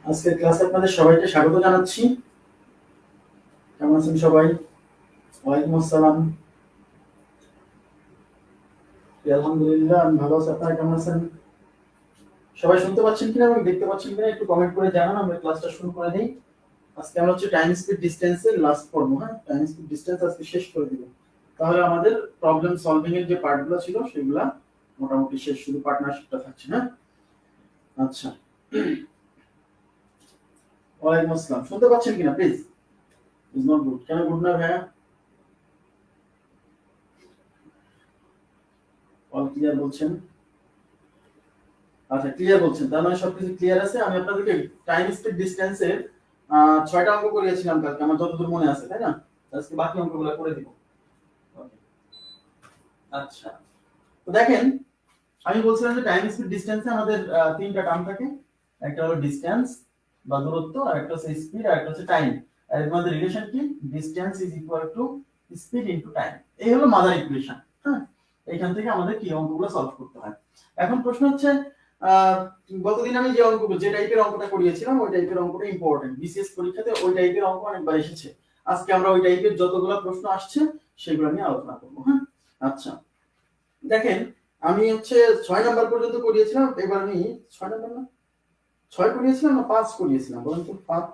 আজকের ক্লাসে আপনাদের সবাইকে স্বাগত জানাচ্ছি। কেমন আছেন সবাই? ওয়ালাইকুম আসসালাম। আলহামদুলিল্লাহ, আমি ভালো আছি। আপনারা কেমন আছেন? সবাই শুনতে পাচ্ছেন কিনা এবং দেখতে পাচ্ছেন কিনা একটু কমেন্ট করে জানান। আমরা ক্লাসটা শুরু করে দিই। আজকে আমরা হচ্ছে টাইম স্পিড ডিসটেন্সের লাস্ট পড়বো। হ্যাঁ, টাইম স্পিড ডিসটেন্স আজকে শেষ করে দিব। তাহলে আমাদের প্রবলেম সলভিং এর যে পার্টগুলো ছিল সেগুলা মোটামুটি শেষ, শুধু পার্টনারশিপটা থাকছে। হ্যাঁ, আচ্ছা। ওয়ালাইকুম আসসালাম। শুনতে পাচ্ছেন কিনা প্লিজ? Is not good. কেন গুড না ভাইয়া? অল ক্লিয়ার বলছেন। আচ্ছা, ক্লিয়ার বলছেন, তার মানে সবকিছু ক্লিয়ার আছে। আমি আপনাদেরকে টাইম স্পিড ডিসটেন্সের 6টা অঙ্ক করিয়েছিলাম কালকে, আমার যতদূর মনে আছে, তাই না? আজকে বাকি অঙ্কগুলো করে দিব। Okay, আচ্ছা। তো দেখেন, আমি বলছিলাম যে টাইম স্পিড ডিসটেন্সে আমাদের তিনটা টার্ম থাকে। একটা হলো ডিসটেন্স বা দূরত্ব, আর একটা হচ্ছে স্পিড, আর একটা হচ্ছে টাইম। আর এর মধ্যে রিলেশন কি? Distance is equal two speed into time. এই হলো মাদার ইকুয়েশন। হ্যাঁ, এইখান থেকে আমাদের কি অঙ্কগুলো সলভ করতে হয়। এখন প্রশ্ন হচ্ছে, আহ, গতদিন আমি যে টাইপের অঙ্কটা করিয়েছিলাম ওই টাইপের অঙ্কটা ইম্পর্টেন্ট। বিসিএস পরীক্ষাতে ওই টাইপের অঙ্ক অনেকবার এসেছে। আজকে আমরা ওই টাইপের যতগুলো প্রশ্ন আসছে সেগুলো নিয়ে আলোচনা করবো। হ্যাঁ, আচ্ছা। দেখেন, আমি হচ্ছে 6 নাম্বার পর্যন্ত করিয়েছিলাম। এবার আমি 6 নাম্বার না, 6 করিয়েছিলাম না 5 করিয়েছিলাম, বলুন তো? 5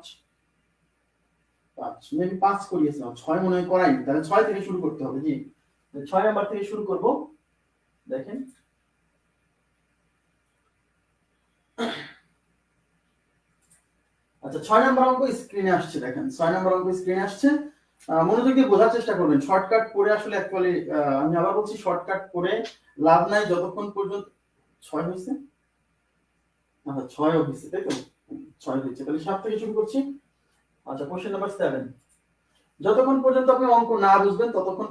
5 মেবি 5 করিয়েছিলাম, 6 মনে হয় করাইনি। তাহলে 6 থেকে শুরু করতে হবে। জি, 6 নাম্বার থেকে শুরু করব। দেখেন, আচ্ছা, 6 নাম্বার অঙ্ক স্ক্রিনে আসছে। দেখেন, 6 নাম্বার অঙ্ক স্ক্রিনে আসছে। মনোযোগ দিয়ে বোঝার চেষ্টা করবেন। শর্টকাট করে আসলে অ্যাকচুয়ালি আমি আবার বলছি, শর্টকাট করে লাভ নাই যতক্ষণ পর্যন্ত 6 হয়েছে। আচ্ছা, 6 হয়েছে, তাই তো? 6 হয়েছে, তাহলে 7 থেকে শুরু করছি। আচ্ছা, কোশ্চেন নাম্বার 7। যতক্ষণ পর্যন্ত আপনি অঙ্ক না বুঝবেন ততক্ষণ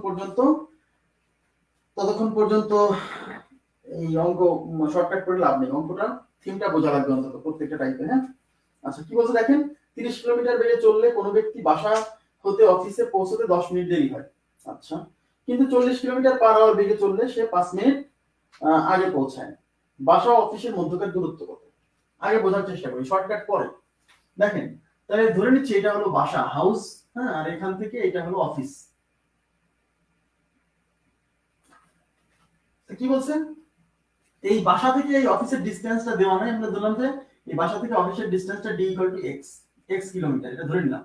পর্যন্ত এই অঙ্ক শর্টকাট করে লাভ নেই। অঙ্কটা থিমটা বোঝা লাগবে অন্তত প্রত্যেকটা টাইপে। হ্যাঁ, আচ্ছা, কি বলছে দেখেন, 30 কিলোমিটার বেগে চললে কোনো ব্যক্তি বাসা হতে অফিসে পৌঁছতে 10 মিনিট দেরি হয়। আচ্ছা, কিন্তু 40 কিলোমিটার পার আওয়ার বেগে চললে সে 5 মিনিট আগে পৌঁছায়। বাসা ও অফিসের মধ্যকার দূরত্ব কত? আগে বোঝার চেষ্টা করি, শর্টকাট পরে। দেখেন, তাহলে ধরে নিচ্ছি এটা হলো বাসা, হাউস। হ্যাঁ, আর এখান থেকে এটা হলো অফিস। কি বলছেন? এই বাসা থেকে এই অফিসের ডিসটেন্সটা দেওয়া নাই। আমরা ধরলাম যে এই বাসা থেকে অফিসের ডিসটেন্সটা d = x, x কিলোমিটার, এটা ধরে নিলাম।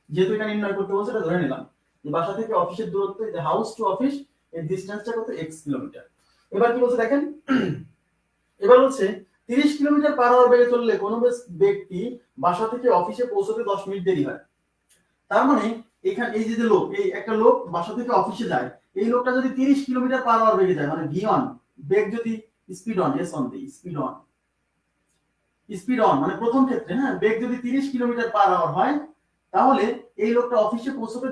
যেহেতু এটা নির্ণয় করতে বলছে, এটা ধরে নিলাম যে বাসা থেকে অফিসের দূরত্ব, এই যে হাউস টু অফিস, এই ডিসটেন্সটা কত? x kilometre. এবার কি বলছে দেখেন, এবার হচ্ছে 30 কিলোমিটার পার আওয়ার বেগে চললে কোনো ব্যক্তি বাসা থেকে অফিসে পৌঁছতে 10 মিনিট দেরি হয়। তার মানে এখানে এই যে লোক, এই একটা লোক বাসা থেকে অফিসে যায়, এই লোকটা যদি 30 কিলোমিটার পার আওয়ার বেগে যায়, মানে v1 বেগ, যদি স্পিড অন, s অন দেই, স্পিড অন মানে প্রথম ক্ষেত্রে, হ্যাঁ, বেগ যদি 30 কিলোমিটার পার আওয়ার হয়, তাহলে এই লোকটা অফিসে পৌঁছতে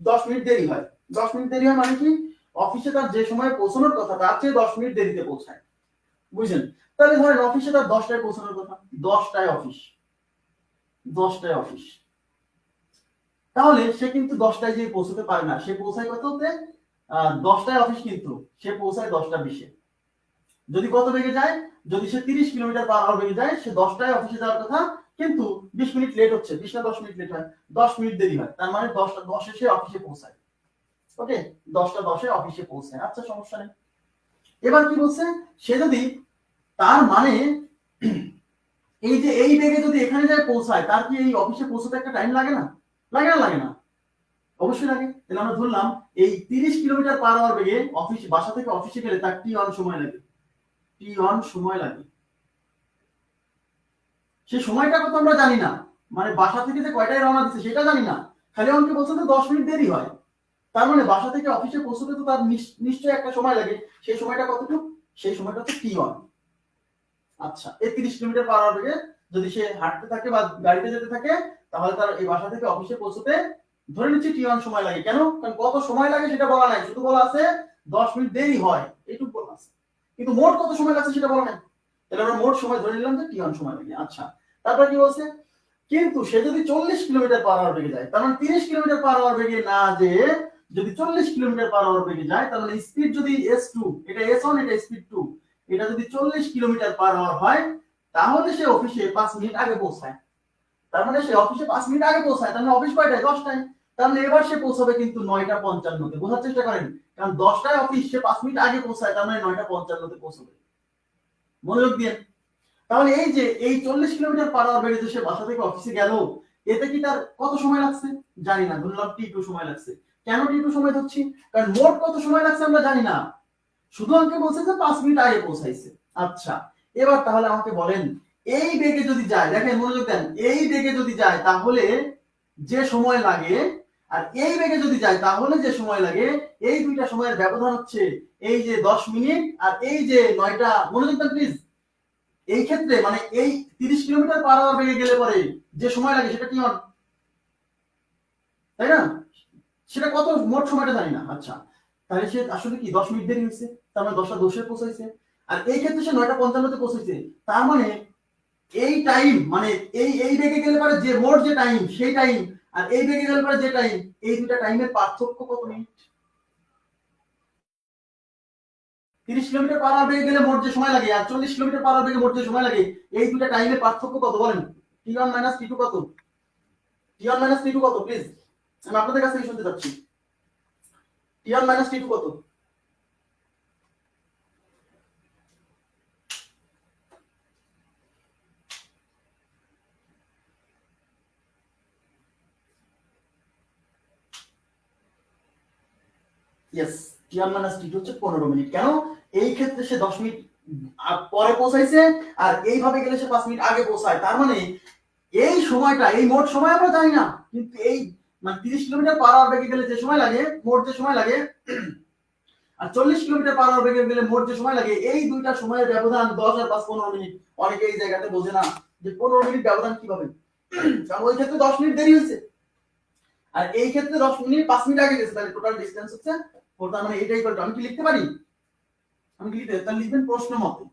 10 মিনিট দেরি হয়। 10 মিনিট দেরি হয় মানে কি? অফিসে তার যে সময় পৌঁছানোর কথা তার চেয়ে 10 মিনিট দেরিতে পৌঁছায়। বুঝলেন? তাহলে ধরেন অফিসে তার 10টায় পৌঁছানোর কথা, 10টায় অফিস, 10টায় অফিস, তাহলে সে কিন্তু 10টায় যেয়ে পৌঁছতে পারে না। সে পৌঁছায় কততে? 10টায় অফিস, কিন্তু সে পৌঁছায় 10টা 20-এ। যদি কত বেগে যায়? যদি সে 30 কিলোমিটার পার আওয়ার বেগে যায়, সে 10টায় অফিসে যাওয়ার কথা, কিন্তু 20 মিনিট লেট হচ্ছে, 20 না 10 মিনিট লেট হয়, 10 মিনিট দেরি হয়। তার মানে 10টা 10-এ সে অফিসে পৌঁছায়। ওকে, 10টা 10-এ অফিসে পৌঁছায়। আচ্ছা, সমস্যা নেই। এবার কি বলছে, সে যদি, তার মানে এই যে এই বেগে যদি এখানে যায় পৌঁছায়, তার কি এই অফিসে পৌঁছতে একটা টাইম লাগে না? লাগে না? লাগে না? অবশ্যই লাগে। তাহলে আমরা ধরলাম এই 30 কিলোমিটার পার আওয়ার বেগে অফিস, বাসা থেকে অফিসে গেলে তার t1 সময় লাগে, t1 সময় লাগে। সেই সময়টা কত আমরা জানি না, মানে বাসা থেকে যে কয়টায় রওনা দিচ্ছে সেটা জানি না, খালি অঙ্কে বলছে তো 10 মিনিট দেরি হয়। তার মানে বাসা থেকে অফিসে পৌঁছতে তো তার নিশ্চয়ই একটা সময় লাগে। সেই সময়টা কতটুকু? সেই সময়টা হচ্ছে t1। আচ্ছা, এই 30 কিলোমিটার পার আওয়ার বেগে যদি সে হাঁটতে থাকে বা গাড়িতে যেতে থাকে, তাহলে তার এই বাসা থেকে অফিসে পৌঁছতে ধরে নিচ্ছি t1 সময় লাগে। কেন? কারণ কত সময় লাগে সেটা বলা নাই, শুধু বলা আছে 10 মিনিট দেরি হয়, এইটুকু বলা আছে, কিন্তু মোট কত সময় লাগছে সেটা বলা নাই। তাহলে আমরা মোট সময় ধরে নিলাম যে t1 সময় লাগে। আচ্ছা, তারপর কি বলছে, কিন্তু সে যদি 40 কিলোমিটার পার আওয়ার বেগে যায়, তার মানে 30 কিলোমিটার পার আওয়ার বেগে না যে যদি 40 কিলোমিটার পার আওয়ার বেগে যায়, তার মানে স্পিড যদি s2, এটা s1, এটা স্পিড 2, এটা যদি 40 কিলোমিটার পার আওয়ার হয়, তাহলে সে অফিসে 5 মিনিট আগে পৌঁছায়। তার মানে সে অফিসে 5 মিনিট আগে পৌঁছায়, তার মানে অফিস কয়টায়? 10টায়। তার মানে এবার সে পৌঁছাবে কিন্তু 9:55-তে। বোঝার চেষ্টা করেন, কারণ 10টায় অফিস, সে 5 মিনিট আগে পৌঁছায়, তার মানে 9:55-তে পৌঁছাবে। মনোযোগ দিয়ে। তাহলে এই যে এই 40 কিলোমিটার/আওয়ার বেগে যে সে বাসা থেকে অফিসে গেল, এতে কি তার কত সময় লাগছে? জানি না, ধরলাম T2 সময় লাগছে। কেন T2 সময় ধরছি? কারণ মোট কত সময় লাগছে আমরা জানি না, শুধু আমাকে বলছে যে 5 মিনিট আগে পৌঁছাইছে। আচ্ছা, এবার তাহলে আমাকে বলেন, এই বেগে যদি যায়, দেখেন মনোযোগ দেন, এই বেগে যদি যায় তাহলে যে সময় লাগে, আর এই বেগে যদি যায় তাহলে যে সময় লাগে, এই দুইটা সময়ের ব্যবধান হচ্ছে এই যে 10 মিনিট আর এই যে 9টা। মনোযোগ দেন প্লিজ। এই ক্ষেত্রে মানে এই 30 কিলোমিটার/আওয়ার বেগে গেলে পরে যে সময় লাগে সেটা কি হয়, তাই না? সেটা কত মোট সময়টা জানি না। আচ্ছা, তাহলে সে আসলে কি 10 মিনিট দেরি হয়েছে, তার মানে 10টা 10-এ পৌঁছাইছে। আর এই ক্ষেত্রে সে 9:55-তে পৌঁছাইছে। তার মানে এই টাইম, মানে এই বেগে গেলে পরে যে মোট যে টাইম, সেই টাইম আর এই বেগে গেলে পরে যে টাইম, এই দুটা টাইমের পার্থক্য কত মিনিট? 30 কিলোমিটার/আওয়ার বেগে গেলে মোট যে সময় লাগে আর 40 কিলোমিটার/আওয়ার বেগে মোট যে সময় লাগে, এই দুটা টাইমের পার্থক্য কত বলেন? T1 - T2 কত? T1 - T2 কত প্লিজ? আমি আপনাদের কাছ থেকে শুনতে চাচ্ছি। T1 - T2 কত? ইয়েস, T1 - T2 হচ্ছে 15 মিনিট। কেন? এই ক্ষেত্রে সে 10 মিনিট পরে পৌঁছাইছে, আর এইভাবে গেলে সে 5 মিনিট আগে পৌঁছায়। তার মানে এই সময়টা, এই মোট সময় আমরা জানি না, কিন্তু এই মানে 30 কিলোমিটার/আওয়ার বেগে গেলে যে সময় লাগে, মোট যে সময় লাগে, আর 40 কিলোমিটার/আওয়ার বেগে গেলে মোট যে সময় লাগে, এই দুইটা সময়ের ব্যবধান 10 আর 5 15 মিনিট। অনেকে এই জায়গাতে বোঝে না যে 15 মিনিট ব্যবধান কিভাবে, কারণ ওই ক্ষেত্রে 10 মিনিট দেরি হয়েছে, আর এই ক্ষেত্রে 10 মিনিট 5 মিনিট আগে গেছে। তাহলে টোটাল ডিসটেন্স হচ্ছে 4। তার মানে এটাই করতে, আমি কি লিখতে পারি? আমি কি লিখতে, তাহলে লিখবেন প্রশ্ন মতে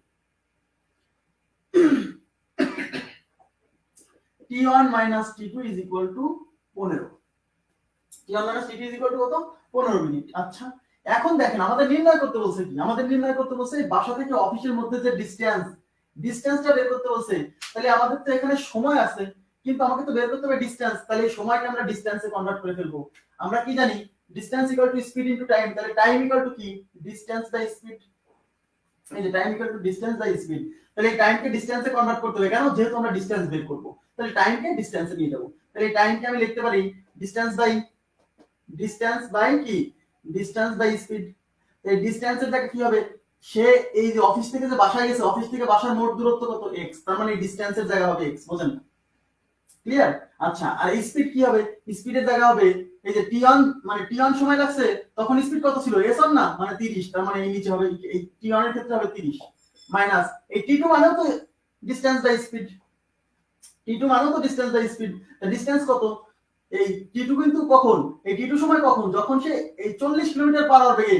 T1 - T2 = 15। T1 - T2 = কত? 15 মিনিট। আচ্ছা, এখন দেখেন আমাদের নির্ণয় করতে বলছে কি? আমাদের নির্ণয় করতে বলছে বাসা থেকে অফিসের মধ্যে যে ডিসটেন্সটা বের করতে বলছে। তাহলে আমাদের তো এখানে সময় আছে, কিন্তু আমাকে তো বের করতে হবে ডিসটেন্স। তাহলে এই সময়কে আমরা ডিসটেন্সে কনভার্ট করে ফেলবো। আমরা কি জানি? Distance = speed into time. তাহলে টাইম কি? Distance by speed. এই যে টাইম ডিসটেন্স বাই স্পিড। তাহলে এই টাইমকে ডিসটেন্সে কনভার্ট করতে হবে। কেন? যেহেতু আমরা ডিসটেন্স বের করব, তাহলে টাইমকে ডিসটেন্সে নিয়ে যাব। তাহলে এই টাইমকে আমি লিখতে পারি ডিসটেন্স বাই কি? Distance by speed. এই ডিসটেন্সের টাকা কি হবে? সে এই যে অফিস থেকে যে বাসায় গেছে, অফিস থেকে বাসার মোট দূরত্ব কত? x। তার মানে ডিসটেন্সের জায়গা হবে x। বুঝেন? ক্লিয়ার? আচ্ছা, আর এই স্পিড কি হবে? স্পিডের জায়গা হবে এই যে T1, মানে T1 সময় লাগছে, তখন স্পিড কত ছিল? s1 না, মানে 30। তার মানে এই নিচে হবে, এই T1 এর ক্ষেত্রে হবে 30 মাইনাস এই T2 মানেও তো ডিসটেন্স বাই স্পিড। T2 মানেও তো ডিসটেন্স বাই স্পিড। ডিসটেন্স কত? এই T2 কিন্তু কখন? এই T2 সময় কখন? যখন সে এই 40 কিলোমিটার/আওয়ার বেগে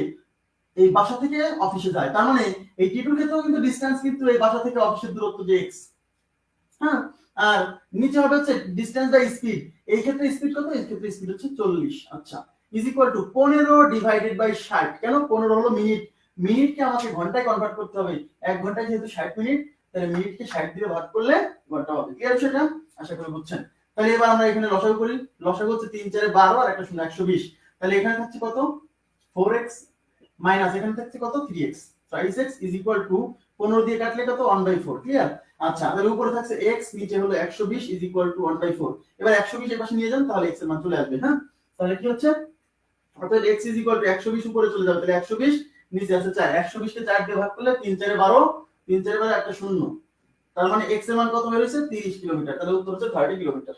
এই বাসা থেকে অফিসে যায়। তার মানে এই T2 এর ক্ষেত্রেও কিন্তু ডিসটেন্স, কিন্তু এই বাসা থেকে অফিসের দূরত্ব যে x। হ্যাঁ, আর নিচে হবে হচ্ছে ডিসটেন্স বাই স্পিড। এই ক্ষেত্রে স্পিড কত? এই ক্ষেত্রে স্পিড হচ্ছে 40। আচ্ছা, = 15 ডিভাইডেড বাই 60। কেন? 15 হলো মিনিট, মিনিটকে আমাকে ঘন্টায় কনভার্ট করতে হবে। 1 ঘন্টায় যেহেতু 60 মিনিট, তাহলে মিনিটকে 60 দিয়ে ভাগ করলে ঘন্টা হবে। ক্লিয়ার সেটা? আশা করি বুঝছেন। তাহলে এবার আমরা এখানে লসাগু করি। লসাগু হচ্ছে 3 4 12 আর একটা 0 120। তাহলে এখানে থাকছে কত? 4x মাইনাস এখানে থাকছে কত? 3x। 5x = 15 দিয়ে কাটলে কত? 1/4। ক্লিয়ার? আচ্ছা, তাহলে উপরে থাকছে x, নিচে হলো 120 = 1/4। এবার 120 এর পাশে নিয়ে যান, তাহলে x এর মান চলে আসবে। হ্যাঁ, তাহলে কি হচ্ছে? অর্থাৎ x = 120 উপরে চলে যাবে, তাহলে 120, নিচে আছে 4। 120 কে 4 দিয়ে ভাগ করলে 3 4 12, 3 4 12 একটা 0। তার মানে x এর মান কত বের হইছে? 30 কিলোমিটার। তাহলে উত্তর হচ্ছে 30 কিলোমিটার।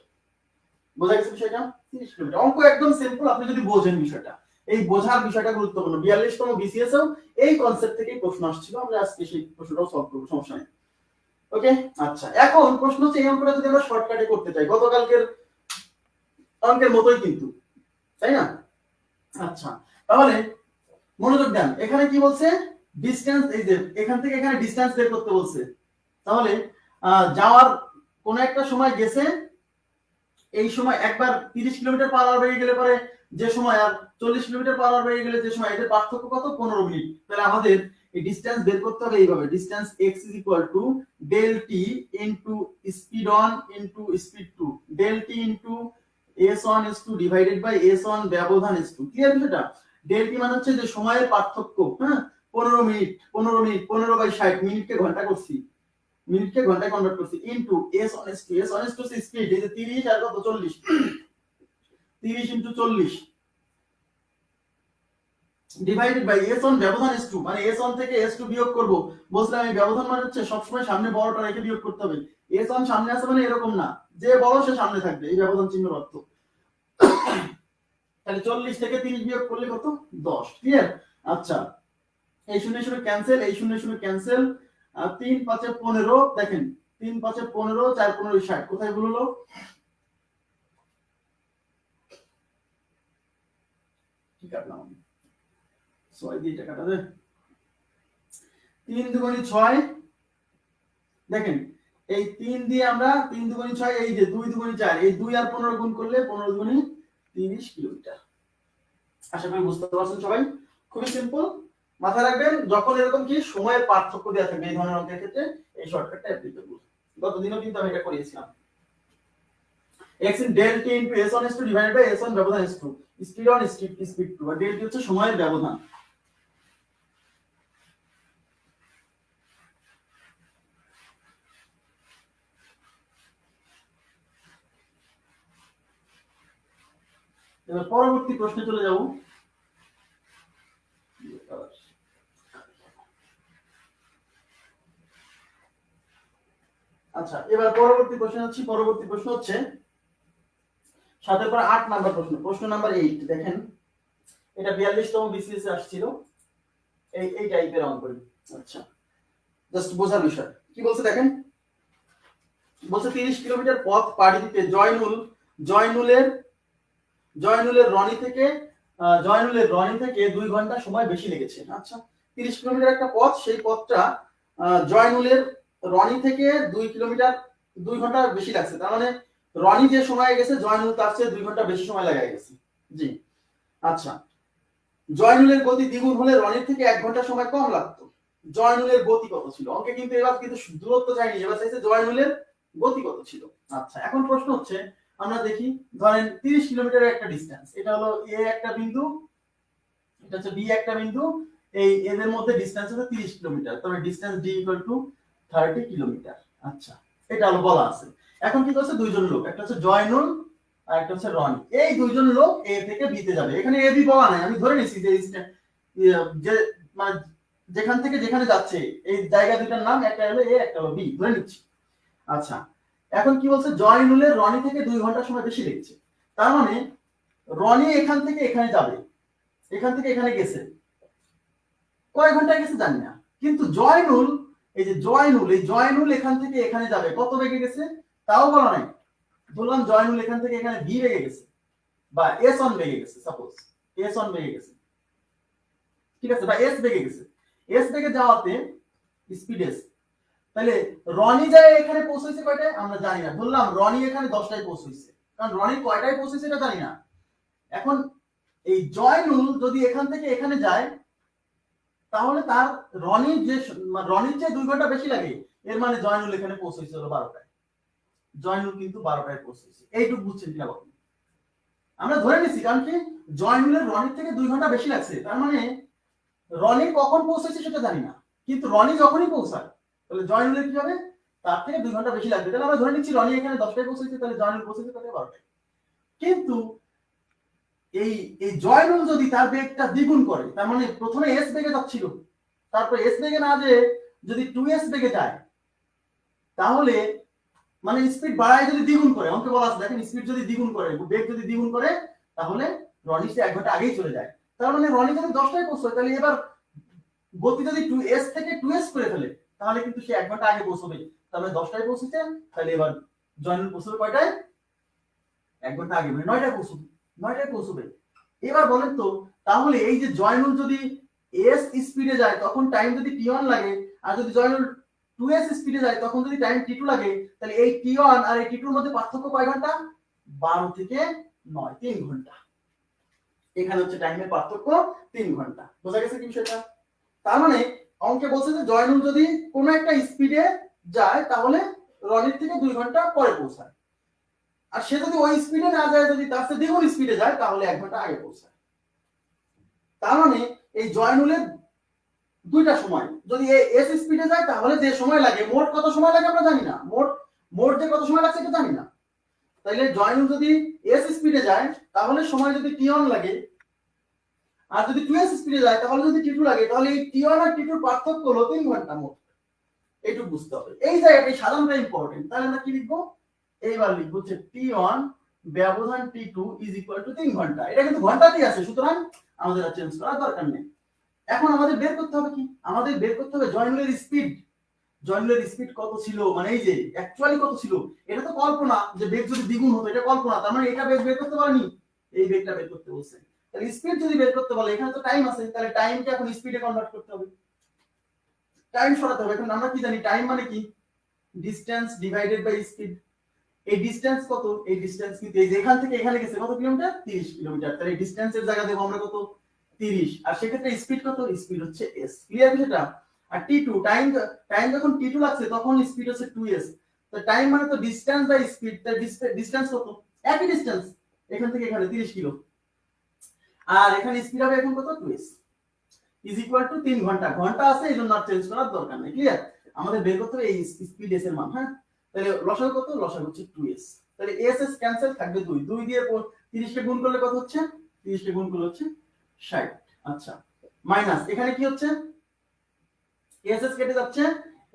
বোঝা গেছে বিষয়টা? 30 কিলোমিটার। অঙ্ক একদম সিম্পল, আপনি যদি বোঝেন বিষয়টা। এই বোঝার বিষয়টা গুরুত্বপূর্ণ। 42তম বিসিএস এও এই কনসেপ্ট থেকেই প্রশ্ন আসছিল। আমরা আজকে সেই প্রশ্নটাও সলভ করব, সমস্যা নেই। ওকে, আচ্ছা, এখন প্রশ্ন হচ্ছে এই অঙ্কটা যদি আমরা শর্টকাটে করতে চাই, গতকালকের অঙ্কের মতোই কিন্তু, তাই না? আচ্ছা, তাহলে মনোযোগ দেন, এখানে কি বলছে? ডিসটেন্স, এই যে এখান থেকে এখানে ডিসটেন্স বের করতে বলছে। তাহলে যাওয়ার কোন একটা সময় গেছে, এই সময় একবার 30 কিলোমিটার/আওয়ার বেগে গেলে পরে যে সময়, আর 40 কিলোমিটার/আওয়ার বেগে গেলে যে সময়, এদের পার্থক্য কত? 15 মিনিট। তাহলে আমাদের এই ডিসটেন্স বের করতে হবে এইভাবে, distance x is equal to del T into speed 1 into speed 2, del T into s1 s2 divided by s1 ব্যবধান s2। ক্লিয়ার বিষয়টা? ডেল টি মানে হচ্ছে যে সময়ের পার্থক্য, হ্যাঁ 15 মিনিট 15 বাই 60, মিনিটকে ঘন্টা করছি, মিনিটকে ঘন্টায় কনভার্ট করছি, into s1 s2, s1 s2 speed এই যে 30 আর কত 40, 30 ইনটু 40 ডিভাইডেড বাই s1 ব্যবধান s2, মানে s1 থেকে s2 বিয়োগ করব। বলছিলাম এই ব্যবধান মানে হচ্ছে সবসময় সামনে বড়টা রেখে বিয়োগ করতে হবে। s1 সামনে আছে মানে এরকম না যে বড় সে সামনে থাকবে, এই ব্যবধান চিহ্নের অর্থ। তাহলে 40 থেকে 30 বিয়োগ করলে কত? 10। ক্লিয়ার? আচ্ছা, এই 0 0 ক্যান্সেল, এই 0 0 ক্যান্সেল, আর 3 5 এ 15, দেখেন 3 5 এ 15, 4 15 60, কোথায় ভুল হলো? কি কাটলাম আমি? 6 দিয়ে এটা কাটাবে, 3 দুগুণে 6, দেখেন এই 3 দিয়ে আমরা 3 দুগুণে 6, এই যে 2 দুগুণে 4, এই 2 আর 15 গুণ করলে 15 দুগুণে 30 কিলোমিটার। আশা করি বুঝতে পারছেন সবাই, খুবই সিম্পল। মাথায় রাখবেন যখন এরকম কি সময়ের পার্থক্য দেওয়া থাকবে এই ধরনের অঙ্কের ক্ষেত্রে এই শর্টকাটটা অ্যাপ্লিকেবল। গতদিনও কিন্তু আমি এটা করিয়েছিলাম। x in del t into s1 s2 divided by s1 ব্যবধান s2, speed 1 speed 2, আর del t হচ্ছে সময়ের ব্যবধান। এবার পরবর্তী প্রশ্নে চলে যাব। আচ্ছা, এবার পরবর্তী প্রশ্ন হচ্ছে 7 পর 8 নাম্বার প্রশ্ন, প্রশ্ন নাম্বার 8। দেখেন এটা 42তম বিসিএস এ আসছিল, এই টাইপের অঙ্ক। আচ্ছা, জাস্ট বোঝার বিষয়। কি বলছে দেখেন, বলছে 30 কিলোমিটার পথ পাড়ি দিতে জয়নুলের রনি থেকে 2 ঘন্টা সময় বেশি লেগেছে। আচ্ছা, 30 কিলোমিটার একটা পথ, সেই পথটা জয়নুলের রনি থেকে 2 ঘন্টা বেশি লাগছে। তার মানে রনি যে সময় গেছে জয়নুল তার চেয়ে 2 ঘন্টা বেশি সময় লাগায় গেছে। জি, আচ্ছা, জয়নুলের গতি দ্বিগুণ হলে রনির থেকে 1 ঘন্টা সময় কম লাগতো। জয়নুলের গতি কত ছিল? অঙ্কে কিন্তু এবার কিন্তু দূরত্ব চাইনি, এবার চাইছে জয়নুলের গতি কত ছিল। আচ্ছা, এখন প্রশ্ন হচ্ছে আমরা দেখি, ধরেন 30 কিলোমিটারের একটা ডিসটেন্স, এটা হলো এ একটা বিন্দু, এটা হচ্ছে বি একটা বিন্দু, এই এদের মধ্যে ডিসটেন্স হচ্ছে 30 কিলোমিটার, তবে distance D equal to 30 kilometre. আচ্ছা, এটা হলো বলা আছে। এখন কি করছে দুইজন লোক, একটা হচ্ছে জয়নুল আর একটা হচ্ছে রনি, এই দুইজন লোক এ থেকে বি তে যাবে। এখানে এ বি বলা নাই, আমি ধরে নিছি যে মানে যেখান থেকে যেখানে যাচ্ছে এই জায়গা দুটার নাম, একটা হলো এ একটা হলো বি, ধরে নিচ্ছি। আচ্ছা, এখন কি বলছে, জয়নুলের রনি থেকে 2 ঘন্টা সময় বেশি লেগেছে। তার মানে রনি এখান থেকে এখানে যাবে, এখান থেকে এখানে গেছে, কয় ঘন্টায় গেছে জানি না, কিন্তু জয়নুল এই জয়নুল এখান থেকে এখানে যাবে কত বেগে গেছে তাও বলা নাই। বললাম জয়নুল এখান থেকে এখানে বি বেগে গেছে বা s1 বেগে গেছে, সাপোজ s1 বেগে গেছে, ঠিক আছে, বা s বেগে গেছে। s বেগে যাওয়াতে স্পিড s, তাহলে রনি যায় এখানে পৌঁছেছে কয়টায় আমরা জানি না। বললাম রনি এখানে 10টায় পৌঁছেছে, কারণ রনি কয়টায় পৌঁছেছে এটা জানি না। এখন এই জয়নুল যদি এখান থেকে এখানে যায় তাহলে তার রনির যে 2 ঘন্টা বেশি লাগে, এর মানে জয়নুল এখানে পৌঁছেছে হলো 12টায়। জয়নুল কিন্তু 12টায় পৌঁছেছে, এইটুকু বুঝছেন কিনা বলুন? আমরা ধরে নিছি, কারণ কি জয়নুলের রনির থেকে 2 ঘন্টা বেশি লাগছে, তার মানে রনি কখন পৌঁছেছে সেটা জানি না, কিন্তু রনি যখনই পৌঁছায় তাহলে জয়নুলের কি হবে, তার থেকে 2 ঘন্টা বেশি লাগবে। তাহলে আমরা ধরে নিচ্ছি রনি এখানে 10টায় পৌঁছেছে, তাহলে জয়নুল পৌঁছেছে কত 12টায়। কিন্তু এই জয়নুল যদি তার বেগটা দ্বিগুণ করে, তার মানে প্রথমে s বেগে যাচ্ছিল, তারপর s বেগে না যে যদি 2s বেগে যায়, তাহলে মানে স্পিড বাড়ায় যদি দ্বিগুণ করে, অঙ্কে বলা আছে দেখেন স্পিড যদি দ্বিগুণ করে, বেগ যদি দ্বিগুণ করে, তাহলে রনি সে 1 ঘন্টা আগেই চলে যায়। তার মানে রনি যদি 10টায় পৌঁছায়, তাহলে এবার গতি যদি 2s থেকে 2s করে ফেলে, তাহলে কিন্তু সে 1 ঘন্টা আগে পৌঁছবে। তাহলে 10টায় পৌঁছেছে, তাহলে এবার জয়নুল পৌঁছবে কয়টায়? 1 ঘন্টা আগে, মানে 9টায় পৌঁছবে। এবার বলেন তো, তাহলে এই যে জয়নুল যদি s স্পিডে যায় তখন টাইম যদি t1 লাগে, আর যদি জয়নুল 2s স্পিডে যায় তখন যদি টাইম t2 লাগে, তাহলে এই t1 আর এই t2 এর মধ্যে পার্থক্য কয় ঘন্টা? 12 থেকে 9, 3 ঘন্টা। এখানে হচ্ছে টাইমের পার্থক্য 3 ঘন্টা। বোঝা গেছে কি বিষয়টা? তার মানে অঙ্কে বলছে যে জয়নুল যদি কোনো একটা স্পিডে যায় তাহলে রনির থেকে 2 ঘন্টা পরে পৌঁছায়, আর সে যদি ওই স্পিডে না যায়, যদি তার চেয়ে দ্বিগুণ স্পিডে যায় তাহলে 1 ঘন্টা আগে পৌঁছায়। তার মানে এই জয়নুলের দুইটা সময়, যদি এস স্পিডে যায় তাহলে যে সময় লাগে, মোট কত সময় লাগে আমরা জানি না, মোট যে কত সময় লাগছে এটা জানি না। তাইলে জয়নুল যদি এস স্পিডে যায় তাহলে সময় যদি টি1 লাগে, আর যদি 2s স্পিডে যায় তাহলে যদি টি2 লাগে, তাহলে এই টি1 আর টি2 পার্থক্য হলো 3 ঘন্টা মোট। এইটুকু বুঝতে হবে, এই জায়গাটাই সাধারণত ইম্পর্টেন্ট। তাহলে আমরা কি লিখবো, এইবার লিখবো যে টি1 ব্যবধান টি2 ইজ ইকুয়াল টু 3 ঘন্টা। এটা কিন্তু ঘন্টাতেই আছে, সুতরাং আমাদের আর চেঞ্জ করার দরকার নেই। এখন আমাদের বের করতে হবে কি, আমাদের বের করতে হবে জয়নুলের স্পিড। জয়নুলের স্পিড কত ছিল, মানে এই যে অ্যাকচুয়ালি কত ছিল, এটা তো কল্পনা, যে বেগ যদি দ্বিগুণ হতো এটা কল্পনা, তার মানে এটা বেগ বের করতে পারেনি, এই বেগটা বের করতে বলছে। তাহলে স্পিড যদি বের করতে বলে, এখানে তো টাইম আছে, তাহলে টাইমকে এখন স্পিডে কনভার্ট করতে হবে, টাইম সরাতে হবে। এখন আমরা কি জানি টাইম মানে কি, ডিসটেন্স ডিভাইডেড বাই স্পিড। এই ডিসটেন্স কত, এই ডিসটেন্স কিন্তু এই যে এখান থেকে এখানে গেছে কত কিলোমিটার, 30 কিলোমিটার। তাহলে এই ডিসটেন্সের জায়গা দেবো আমরা কত, 30, আর সেক্ষেত্রে স্পিড কত, স্পিড হচ্ছে s। ক্লিয়ার বিষয়টা? আর টি2 টাইম, টাইম যখন টি2 লাগছে তখন স্পিড হচ্ছে 2s। তো টাইম মানে তো ডিসটেন্স বাই স্পিড, তার ডিসটেন্স কত, একই ডিসটেন্স, এখান থেকে এখানে 30 কিলো, আর এখানে স্পিড হবে এখন কত, 2s ইজ ইকুয়াল টু 3 ঘন্টা। ঘন্টা আছে এইজন্য আর চেঞ্জ করার দরকার নেই। ক্লিয়ার? আমাদের বের করতে হবে এই স্পিড s এর মান। হ্যাঁ, তাহলে লসাগু কত, লসাগু হচ্ছে 2s। তাহলে s s ক্যান্সেল, থাকবে 2, 2 দিয়ে 30 কে গুণ করলে কত হচ্ছে, 30 কে গুণ করলে হচ্ছে 60। আচ্ছা, মাইনাস এখানে কি হচ্ছে, s s কেটে যাচ্ছে,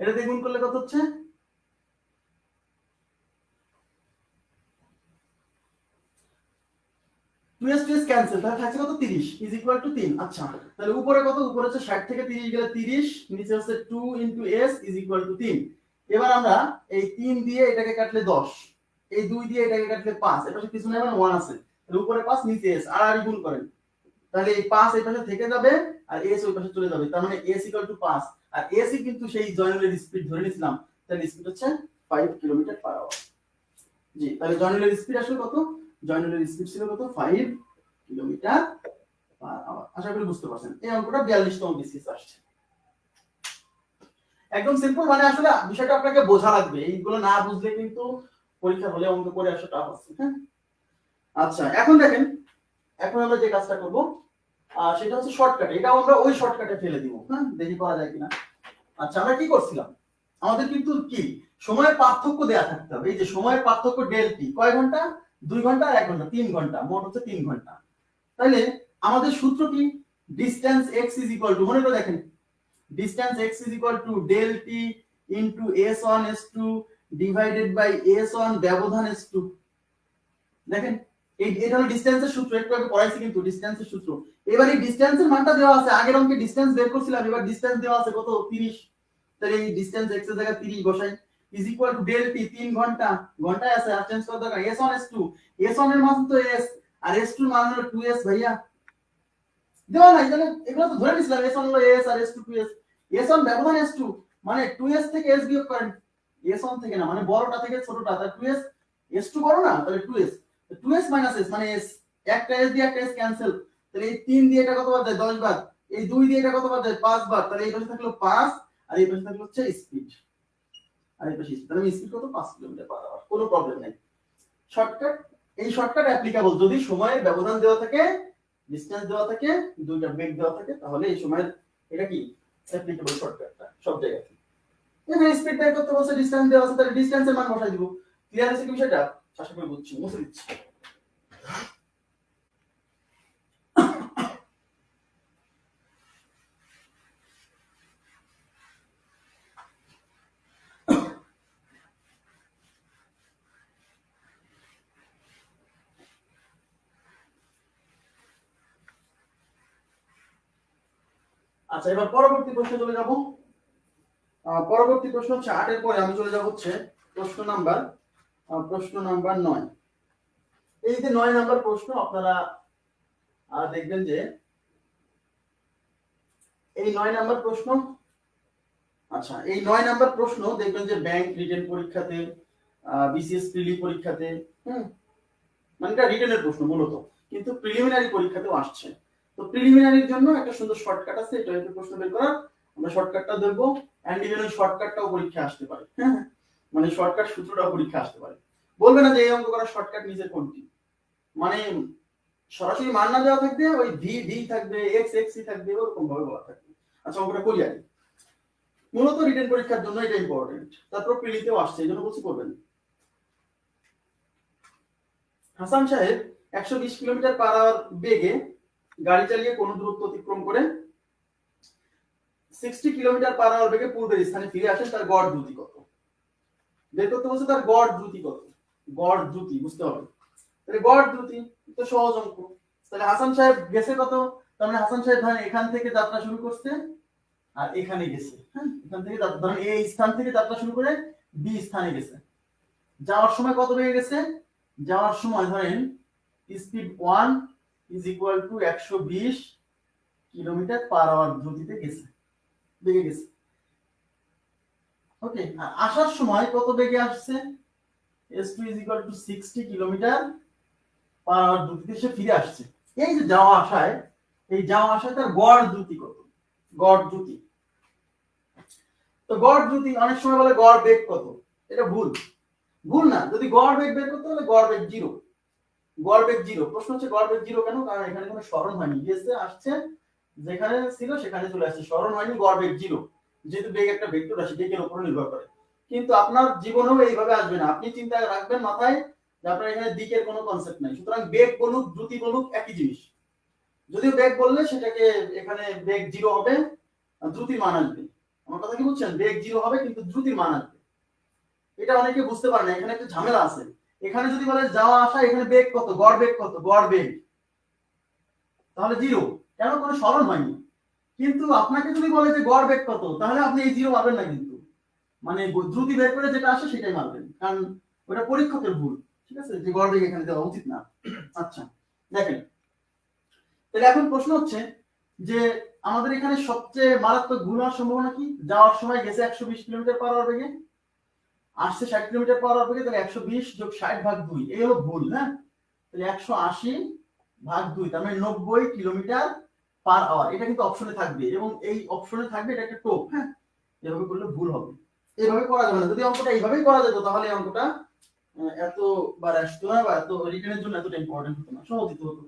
এটা দিয়ে গুণ করলে কত হচ্ছে, 2s 2s ক্যান্সেল, তাহলে থাকছে কত, 30 ইজ ইকুয়াল টু 3। আচ্ছা, তাহলে উপরে কত, উপরে হচ্ছে 60 থেকে 30 গেলে 30, নিচে হচ্ছে 2 into s is equal two 3। এবার আমরা এই 3 দিয়ে এটাকে কাটলে 10, এই 2 দিয়ে এটাকে কাটলে 5, এর পাশে কিছু নাই মানে 1 আছে, তাহলে উপরে 5 নিচে s, আর গুণ করেন, তাহলে এই 5 এই পাশে থেকে যাবে আর s ওই পাশে চলে যাবে, তার মানে s ইকুয়াল টু 5, আর s ই কিন্তু সেই জয়নুলের স্পিড ধরে নিছিলাম, তাহলে স্পিড হচ্ছে 5 কিলোমিটার পার আওয়ার। জি, তাহলে জয়নুলের স্পিড আসলে কত, জয়নুলের স্পিড ছিল কত, 5 কিলোমিটার পার আওয়ার। আশা করি বুঝতে পারছেন। এই অঙ্কটা 42তম বিসিএস আসছে, একদম সিম্পল। মানে আসলে বিষয়টা আপনাকে বোঝা লাগবে, এইগুলো না বুঝলে কিন্তু পরীক্ষা হলে অঙ্ক করে আসা টাফ আছে। হ্যাঁ, আচ্ছা এখন দেখেন, এখন আমরা যে কাজটা করব সেটা হচ্ছে শর্টকাটে, এটাও আমরা ওই শর্টকাটে ফেলে দিব। হ্যাঁ, দেখি করা যায় কিনা। আচ্ছা, আমরা কি করছিলাম, আমাদের কিন্তু কি সময়ের পার্থক্য দেয়া থাকতে হবে। এই যে সময়ের পার্থক্য ডেল টি, কয় ঘন্টা, 2 ঘন্টা আর 1 ঘন্টা, 3 ঘন্টা, মোট হচ্ছে 3 ঘন্টা। তাহলে আমাদের সূত্র কি, distance x is equal to, মনে করে দেখেন, distance x is equal to del T into s1 s2 divided by s1 ব্যবধান s2। দেখেন এটা হলো ডিসটেন্সের সূত্র, একটু আগে পড়াইছি কিন্তু ডিসটেন্সের সূত্র। এবার এই ডিসটেন্সের মানটা দেওয়া আছে, আগের অঙ্কে ডিসটেন্স বের করছিলাম, এবার ডিসটেন্স দেওয়া আছে কত, 30। তাহলে এই ডিসটেন্স x এর জায়গায় 30 বসাই, is equal to del T 3 ঘন্টা, ঘন্টায় আছে আর চেঞ্জ করা দরকার, s1 s2, s1 এর মান তো s আর s2 এর মান হলো 2s। ভাইয়া দেওয়া নাই, তাহলে এগুলো তো ধরে নিছিলাম, s1 হলো s আর s2 2s, s1 ব্যবধান s2 মানে 2s থেকে s বিয়োগ করেন, s1 থেকে না, মানে বড়টা থেকে ছোটটা, তাহলে 2s, s2 বড় না, তাহলে 2s, 2s মাইনাস s মানে s, একটা s দিয়ে একটা s ক্যান্সেল, তাহলে এই 3 দিয়ে এটা কতবার যায়, 10 বার, এই 2 দিয়ে এটা কতবার যায়, 5 বার, তাহলে এই পাশে থাকলো 5 আর এই পাশে থাকলো হচ্ছে স্পিড, আর এই পাশে স্পিড, তাহলে স্পিড কত, 5 কিলোমিটার পার আওয়ার। কোনো প্রবলেম নাই, শর্টকাট। এই শর্টকাট অ্যাপ্লিকেবল যদি সময়ের ব্যবধান দেওয়া থাকে, ডিসটেন্স দেওয়া থাকে, দুইটা বেগ দেওয়া থাকে, তাহলে এই সময়ের এটা কি অ্যাপ্লিকেবল শর্টকাটটা সব জায়গায়। এখানে স্পিড বের করতে বলছে, ডিসটেন্স দেওয়া আছে, তাহলে ডিসটেন্সের মান বসাই দিব। ক্লিয়ার আছে কি বিষয়টা? আশা করি বুঝছি, মুছে দিচ্ছি। আচ্ছা, এবার পরবর্তী প্রশ্নে চলে যাব। পরবর্তী প্রশ্ন হচ্ছে 8 এর পরে আমি চলে যাব হচ্ছে প্রশ্ন নাম্বার 9। এই যে 9 নাম্বার প্রশ্ন, আপনারা দেখবেন যে এই 9 নাম্বার প্রশ্ন, আচ্ছা এই 9 নাম্বার প্রশ্ন দেখবেন যে ব্যাংক রিটেন পরীক্ষাতে, বিসিএস প্রিলি পরীক্ষাতে, মানে এটা রিটেনের প্রশ্ন মূলত, কিন্তু প্রিলিমিনারি পরীক্ষাতেও আসছে। তো প্রিলিমিনারির জন্য একটা সুন্দর শর্টকাট আছে, এটা হচ্ছে প্রশ্ন বের করার। আমরা শর্টকাটটা দেখবো, এন্ড ইভেন ওই শর্টকাটটাও পরীক্ষা আসতে পারে, হ্যাঁ মানে শর্টকাট সূত্রটাও পরীক্ষা আসতে পারে। বলবে না যে এই অঙ্ক করার শর্টকাট নিচের কোনটি, মানে সরাসরি মান না দেওয়া থাকবে, ওই ভি ভি থাকবে, এক্স এক্স থাকবে, ওরকম ভাবে বলা থাকবে। আচ্ছা অঙ্কটা করি আগে। মূলত রিটেন পরীক্ষার জন্য এটা ইম্পর্টেন্ট, তারপর প্রিলিতেও আসছে, এই জন্য বলছি করবেন। হাসান সাহেব 120 কিলোমিটার পার আওয়ার বেগে গাড়ি চালিয়ে কোন দূরত্ব অতিক্রম করে 60 কিলোমিটার পার আওয়ার বেগে পূর্বের স্থানে ফিরে আসেন, তার গড় দ্রুতি কত? বের করতে বলছে তার গড় দ্রুতি কত, গড় দ্রুতি বুঝতে হবে। তাহলে গড় দ্রুতি তো সহজ অঙ্ক। তাহলে হাসান সাহেব গেছে কত, তার মানে হাসান সাহেব ধরেন এখান থেকে যাত্রা শুরু করছে আর এখানে গেছে, হ্যাঁ এখান থেকে ধরেন এই স্থান থেকে যাত্রা শুরু করে বি স্থানে গেছে, যাওয়ার সময় কত বেগে গেছে, যাওয়ার সময় ধরেন speed 1 is equal to 120 kilometre per hour দ্রুতিতে গেছে, বেগে গেছে। ওকে, আর আসার সময় কত বেগে আসছে, s2 is equal to 60 kilometre per hour দ্রুতিতে সে ফিরে আসছে। এই যে যাওয়া আসায়, এই যাওয়া আসায় তার গড় দ্রুতি কত, গড় দ্রুতি। তো গড় দ্রুতি অনেক সময় বলে গড় বেগ কত, এটা ভুল, ভুল না। যদি গড় বেগ বের করতে হলে গড় বেগ 0, গড় বেগ 0। প্রশ্ন হচ্ছে গড় বেগ 0 কেন, কারণ এখানে কোনো সরণ হয়নি, গেছে আসছে যেখানে ছিল সেখানে চলে আসছে, সরণ হয়নি, গড় বেগ 0। যেহেতু বেগ একটা ভেক্টর রাশি, বেগের উপর নির্ভর করে। কিন্তু আপনার জীবনেও এইভাবে আসবে না, আপনি চিন্তা রাখবেন মাথায় যে আপনার এখানে দিকের কোনো কনসেপ্ট নাই, সুতরাং বেগ বলুক দ্রুতি বলুক একই জিনিস। যদিও বেগ বললে সেটাকে এখানে বেগ 0 হবে, দ্রুতির মান আসবে। আমার কথা কি বুঝছেন, বেগ 0 হবে কিন্তু দ্রুতির মান আসবে। এটা অনেকে বুঝতে পারে না, এখানে একটা ঝামেলা আছে। এখানে যদি বলে যাওয়া আসা, এখানে বেগ কত, গড় বেগ কত, গড় বেগ তাহলে 0, কেন কোনো সরণ হয়নি। কিন্তু আপনাকে যদি বলে যে গড় বেগ কত, তাহলে আপনি এই 0 পাবেন না, কিন্তু মানে দ্রুতি বের করে যেটা আসে সেটাই মারবেন, কারণ ওটা পরীক্ষকের ভুল, ঠিক আছে, যে গড় বেগ এখানে দেওয়া উচিত না। আচ্ছা দেখেন, তাহলে এখন প্রশ্ন হচ্ছে যে আমাদের এখানে সবচেয়ে মারাত্মক ভুল হওয়ার সম্ভাবনা কি, যাওয়ার সময় গেছে 120 কিলোমিটার পার আওয়ার বেগে, আসছে 60 কিলোমিটার পার আওয়ার বেগে, তাহলে 120 যোগ 60 ভাগ 2, এই হলো ভুল। হ্যাঁ, তাহলে 180 ভাগ 2, তার মানে 90 কিলোমিটার পার আওয়ার। এটা কিন্তু অপশনে থাকবে, এবং এই অপশনে থাকবে, এটা একটা টোপ। হ্যাঁ, এভাবে করলে ভুল হবে, এভাবে করা যাবে না। যদি অঙ্কটা এইভাবেই করা যেত তাহলে অঙ্কটা এতবার আসতো না, বা এত রিটেনের জন্য এতটা ইম্পর্টেন্ট হতো না, সহজ হতো।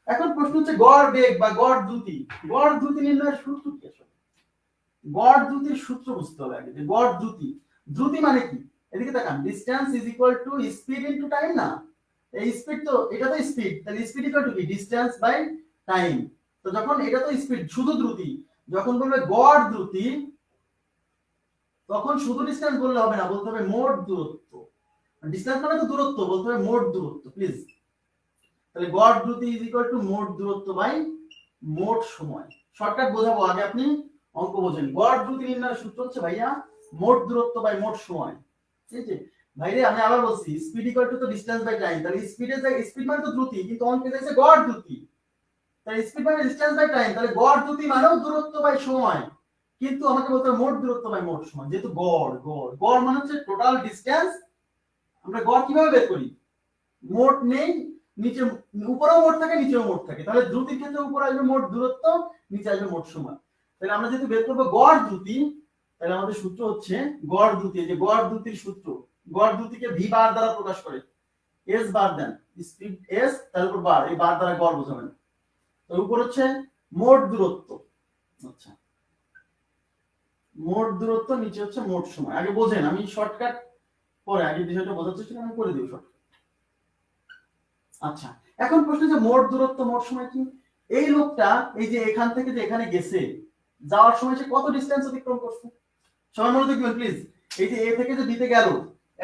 এখন প্রশ্ন হচ্ছে গড় বেগ বা গড় দ্রুতি। গড় দ্রুতি নির্ণয়ের সূত্র কি আসলে, গড় দ্রুতির সূত্র বুঝতে হবে আগে। গড় দ্রুতি, দ্রুতি মানে কি, এদিকে তাকান, distance is equal two speed into time না, এই স্পিড তো, এটা তো স্পিড, তাহলে স্পিড ইকুয়াল টু কি, ডিসটেন্স বাই টাইম। তো যখন এটা তো স্পিড, শুধু দ্রুতি, যখন বলবে গড় দ্রুতি তখন শুধু ডিসটেন্স বললে হবে না, বলতে হবে মোট দূরত্ব। ডিসটেন্স মানে তো দূরত্ব, বলতে হবে মোট দূরত্ব প্লিজ। তাহলে গড় দ্রুতি ইজ ইকুয়াল টু মোট দূরত্ব বাই মোট সময়। শর্টকাট বোঝাবো, আগে আপনি অঙ্ক বোঝেন। গড় দ্রুতি নির্ণয়ের সূত্র হচ্ছে ভাইয়া মোট দূরত্ব বাই মোট সময়। ঠিক আছে ভাইরে, আমি আবার বলছি, স্পিড ইকুয়াল টু তো ডিসটেন্স বাই টাইম। তাহলে স্পিড মানে তো দ্রুতি, কিন্তু অঙ্কে দিয়েছে গড় দ্রুতি, তাহলে স্পিড মানে ডিসটেন্স বাই টাইম, তাহলে গড় দ্রুতি মানেও দূরত্ব বাই সময়, কিন্তু আমাকে বলতে হবে মোট দূরত্ব বাই মোট সময়। যেহেতু গড় গড় গড় মানে হচ্ছে টোটাল ডিসটেন্স। আমরা গড় কিভাবে বের করি, মোট নেই, নিচে উপরেও মোট থাকে নিচেও মোট থাকে, তাহলে দ্রুতির ক্ষেত্রে উপরে আসবে মোট দূরত্ব, নিচে আসবে মোট সময়। তাহলে আমরা যেহেতু বের করবো গড় দ্রুতি, তাহলে আমাদের সূত্র হচ্ছে গড় দ্রুতি। যে গড় দ্রুতির সূত্র, গড় দ্রুতিকে ভি বার দ্বারা প্রকাশ করে, এস বার দেন, স্পিড এস, তারপর বার, এই বার দ্বারা গড় বোঝাবেন। তো উপর হচ্ছে মোট দূরত্ব, আচ্ছা মোট দূরত্ব, নিচে হচ্ছে মোট সময়। আগে বোঝেন, আমি শর্টকাট পরে আগে বিষয়টা বোঝার চেষ্টা আমি করে দিই শর্টকাট। আচ্ছা এখন প্রশ্ন যে মোট দূরত্ব মোট সময় কি, এই লোকটা এই যে এখান থেকে যে এখানে গেছে, যাওয়ার সময় সে কত ডিসটেন্স অতিক্রম করছে, সবাই মনে দেখবেন প্লিজ। এই যে এ থেকে যে বিতে গেল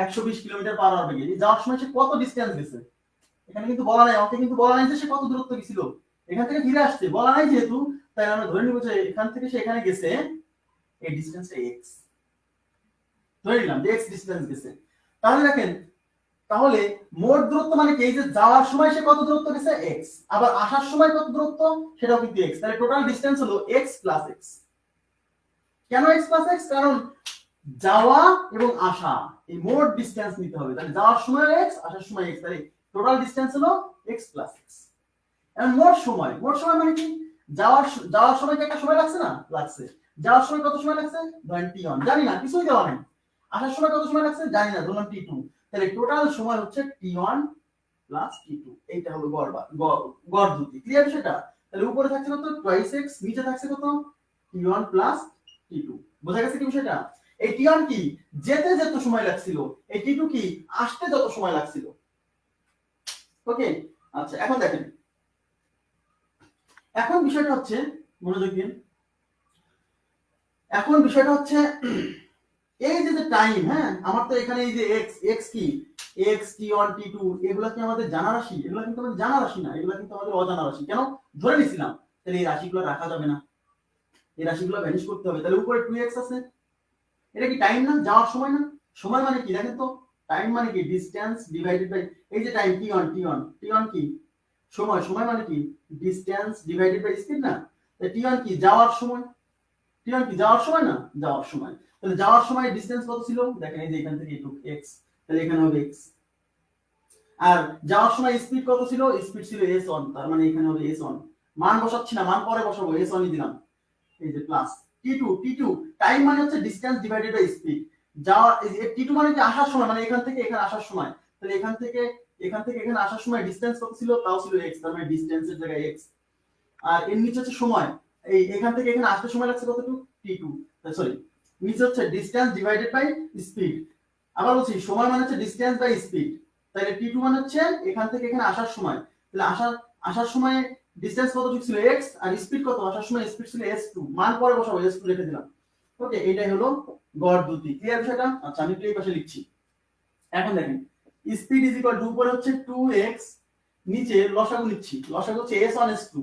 120 কিলোমিটার পার আওয়ার বেগে, যাওয়ার সময় সে কত ডিসটেন্স গেছে, এখানে কিন্তু বলা নাই, আমাকে কিন্তু বলা নাই যে সে কত দূরত্ব গেছিল, এখান থেকে ফিরে আসছে বলা নাই যেহেতু, তাই আমরা ধরে নিব যে এখান থেকে সে এখানে গেছে, এই ডিসটেন্সটা x, ধরে নিলাম যে x ডিসটেন্স গেছে। তাহলে দেখেন, তাহলে মোট দূরত্ব মানে কি, এই যে যাওয়ার সময় সে কত দূরত্ব গেছে x, আবার আসার সময় কত দূরত্ব সেটাও কিন্তু x, তাহলে টোটাল ডিসটেন্স হলো x প্লাস x। কেন x প্লাস x, কারণ যাওয়া এবং আসা এই মোট ডিসটেন্স নিতে হবে, তাহলে যাওয়ার সময় x, আসার সময় x, তাহলে টোটাল ডিসটেন্স হলো x প্লাস x। এখন মোট সময়, মোট সময় মানে কি, যাওয়ার সময় কি একটা সময় লাগছে না, লাগছে, যাওয়ার সময় কত সময় লাগছে ধরেন টি1, জানি না, কিছুই দেওয়া নাই। আসার সময় কত সময় লাগছে জানি না, ধরলাম টি2। তাহলে টোটাল সময় হচ্ছে টি1 প্লাস টি2। এইটা হলো গড় দ্রুতি। ক্লিয়ার সেটা? তাহলে উপরে থাকছে কত টুয়াইস এক্স, নিচে থাকছে কত টি1 প্লাস টি2। বোঝা গেছে কি বিষয়টা? এই টি1 কি যেতে যত সময় লাগছিল, এই টি2 কি আসতে যত সময় লাগছিল। ওকে, আচ্ছা এখন দেখেন, এখন বিষয়টা হচ্ছে মনোযোগ দিন। এখন বিষয়টা হচ্ছে এই যে টাইম, হ্যাঁ আমার তো এখানে এই যে এক্স, এক্স কি এক্স টি1 টি2 এগুলা কি আমাদের জানা রাশি? এগুলা কিন্তু আমাদের জানা রাশি না, এগুলা কিন্তু আমাদের অজানা রাশি। কেন ধরে নিছিলাম? তাহলে এই রাশিগুলো রাখা যাবে না, এই রাশিগুলো ভ্যানিশ করতে হবে। তাহলে উপরে 2x আছে, এটা কি টাইম না? যাওয়ার সময় না? সময় মানে কি দেখেন তো, টাইম মানে কি ডিসটেন্স ডিভাইডেড বাই এই যে টাইম টি1, টি1 কি সময়, সময় মানে কি ডিসটেন্স ডিভাইডেড বাই স্পিড না? তাহলে টি1 কি যাওয়ার সময়, টি1 কি যাওয়ার সময় না? যাওয়ার সময়। তাহলে যাওয়ার সময় ডিসটেন্স কত ছিল দেখেন, এই যে এখান থেকে এটুক x, তাহলে এখানে হবে x। আর যাওয়ার সময় স্পিড কত ছিল? স্পিড ছিল s1, তার মানে এখানে হবে s1। মান বসাচ্ছি না, মান পরে বসাবো, s1 ই দিলাম। এই যে প্লাস টি2 টাইম মানে হচ্ছে ডিসটেন্স ডিভাইডেড বাই স্পিড। যাওয়ার এই যে টি2 মানে কি আসার সময়, মানে এখান থেকে এখানে আসার সময়। তাহলে এখান থেকে এখানে আসার সময় ডিসটেন্স কত ছিল? তাও ছিল x, তার মানে ডিসটেন্সের জায়গায় x। আর এর নিচে হচ্ছে সময়, এই এখান থেকে এখানে আসতে সময় লাগছে কতটুকু টি2, সরি নিচে হচ্ছে ডিসটেন্স ডিভাইডেড বাই স্পিড। আবার বলছি সময় মানে হচ্ছে ডিসটেন্স বাই স্পিড। তাহলে টি2 মানে হচ্ছে এখান থেকে এখানে আসার সময়। তাহলে আসার সময় ডিসটেন্স কতটুকু ছিল x, আর স্পিড কত? আসার সময় স্পিড ছিল s2, মান পরে বসাবো, s2 রেখে দিলাম। ওকে, এটাই হলো গড় দ্রুতি। ক্লিয়ার বিষয়টা? আচ্ছা আমি এই পাশে লিখছি। এখন দেখেন স্পিড ইজ ইকুয়াল টু উপরে হচ্ছে 2x, নিচে লসাগু নিচ্ছি, লসাগু হচ্ছে s1 s2,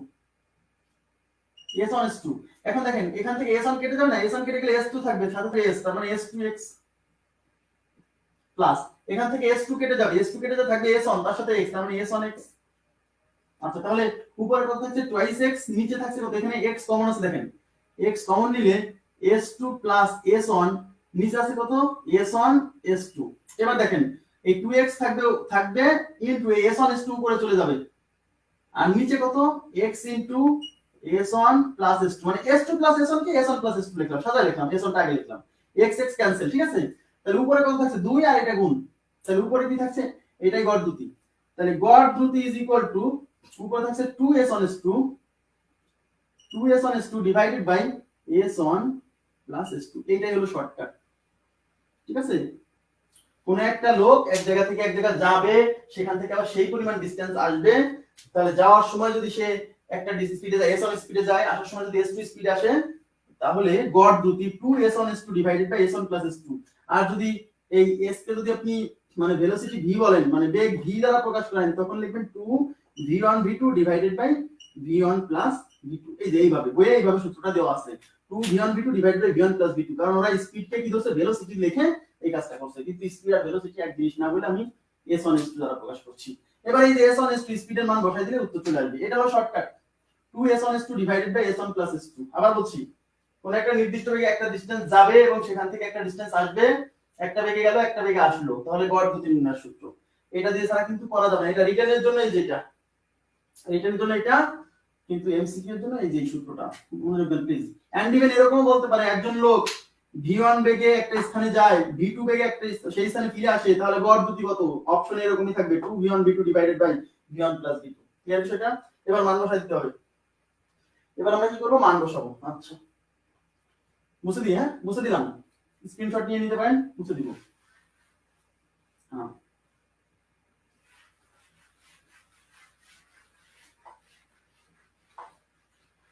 s1 s2। এখন দেখেন এখান থেকে s1 কেটে যাবে না, s1 কেটে গেলে s2 থাকবে, সাথে s, তার মানে s2x প্লাস এখান থেকে s2 কেটে যাবে, s2 কেটে যাবে, থাকবে s1 তার সাথে x, তার মানে s1x। আচ্ছা তাহলে উপরে কত থাকছে টুয়াইস x, নিচে থাকছে কত? এখানে x কমন আছে, দেখেন x কমন নিলে s2 প্লাস s1, নিচে আছে কত s1 s2। এবার দেখেন এই 2x থাকবে ইনটু এই s1 s2 উপরে চলে যাবে, আর নিচে কত x into s1 plus s2, মানে s2 প্লাস s1 কে s1 প্লাস s2 লিখলাম, সাদা লিখলাম, s1 টা আগে লিখলাম, x x ক্যান্সেল, ঠিক আছে? তাহলে উপরে কত থাকছে 2 আর এটা গুণ, তাহলে উপরে কি থাকছে? এটাই গড় দ্রুতি। তাহলে গড় দ্রুতি ইজ ইকুয়াল টু উপরে থাকছে 2s1 s2 divided by s1 plus s2। এটাই হলো শর্টকাট, ঠিক আছে? কোন একটা লোক এক জায়গা থেকে এক জায়গা যাবে, সেখান থেকে আবার সেই পরিমাণ ডিসটেন্স আসবে, তাহলে যাওয়ার সময় যদি সে একটা স্পিডে যায়, s1 স্পিডে যায়, আসার সময় যদি s2 স্পিডে আসে, তাহলে গড় দ্রুতি 2s1 s2 divided by s1 plus s2। আর যদি এই s কে যদি আপনি মানে ভেলোসিটি v বলেন, মানে বেগ v দ্বারা প্রকাশ করেন, তখন লিখবেন 2v1 v2 divided by v1 plus v2। এই যে এইভাবে বইয়ে এইভাবে সূত্রটা দেওয়া আছে, 2v1 v2 divided by v1 plus v2, কারণ ওরা স্পিডকে কি ধরছে ভেলোসিটি লিখে এই কাজটা করছে, কিন্তু স্পিড আর ভেলোসিটি এক জিনিস না বলে আমি s1 s2 দ্বারা প্রকাশ করছি। এবার এই যে s1 s2 স্পিডের মান বসাই দিলে উত্তর চলে আসবে, এটা হলো shortcut 2s1 s2 divided by s1 plus s2। আবার বলছি কোন একটা নির্দিষ্ট বেগে একটা ডিসটেন্স যাবে এবং সেখান থেকে একটা ডিসটেন্স আসবে, একটা বেগে গেল একটা বেগে আসলো, তাহলে গড় দ্রুতি নির্ণয়ের সূত্র। এটা দিয়ে ছাড়া কিন্তু করা যাবে না, এটা রিটেনের জন্য এই যেটা, রিটেনের জন্য এটা, কিন্তু এমসিকিউ এর জন্য এই যে সূত্রটা মনে রাখবেন প্লিজ। এন্ড ইভেন এরকম বলতে পারে একজন লোক v1 বেগে একটা স্থানে যায়, v2 বেগে একটা সেই স্থানে ফিরে আসে, তাহলে গড় দ্রুতি কত? অপশনে এরকমই থাকবে 2v1 v2 divided by v1 plus v2। Clear বিষয়টা? এবার মান বসাই দিতে হবে। এবার আমরা কি করব? মান বসাবো। আচ্ছা মুছে দিই, হ্যাঁ মুছে দিলাম, স্ক্রিনশট নিয়ে নিতে পারেন, মুছে দিব। হ্যাঁ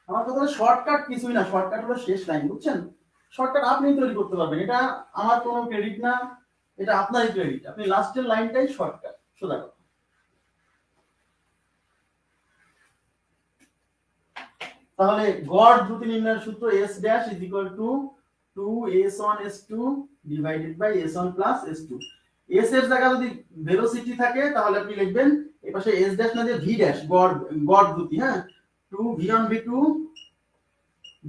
আমার কথা হলো শর্টকাট কিছুই না, শর্টকাট হলো শেষ লাইন, বুঝছেন? শর্টকাট আপনি তৈরি করতে পারবেন, এটা আমার কোনো ক্রেডিট না, এটা আপনারই ক্রেডিট, আপনি লাস্টের লাইনটাই শর্টকাট, সোজা কথা। তাহলে গড় দ্রুতি নির্ণয়ের সূত্র s dash is equal to 2s1 s2 divided by s1 plus s2। s এর জায়গায় যদি ভেলোসিটি থাকে তাহলে আপনি লিখবেন এই পাশে s ড্যাশ না দিয়ে v ড্যাশ, গড় দ্রুতি, হ্যাঁ 2v1 v2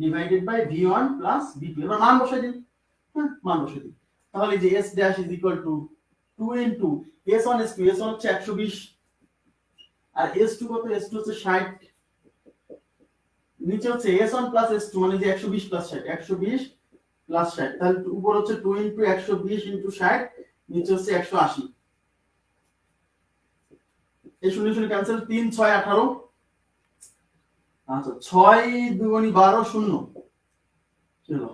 divided by v1 plus v2। এবার মান বসাই দিন, হ্যাঁ মান বসাই দিন। তাহলে যে s dash is equal two 2 into s1 s2, s1 হচ্ছে 120 আর s2 কত? s2 হচ্ছে 60 নিচে হচ্ছে s1 প্লাস s2 মানে যে 120 প্লাস 60, 120 প্লাস 60, তাহলে উপর হচ্ছে 2 ইনটু 120 ইনটু 60, নিচে হচ্ছে 180। এই শূন্য শূন্য ক্যান্সেল, 3 6 18। আচ্ছা 6 দুগুণী 12 শূন্য চলো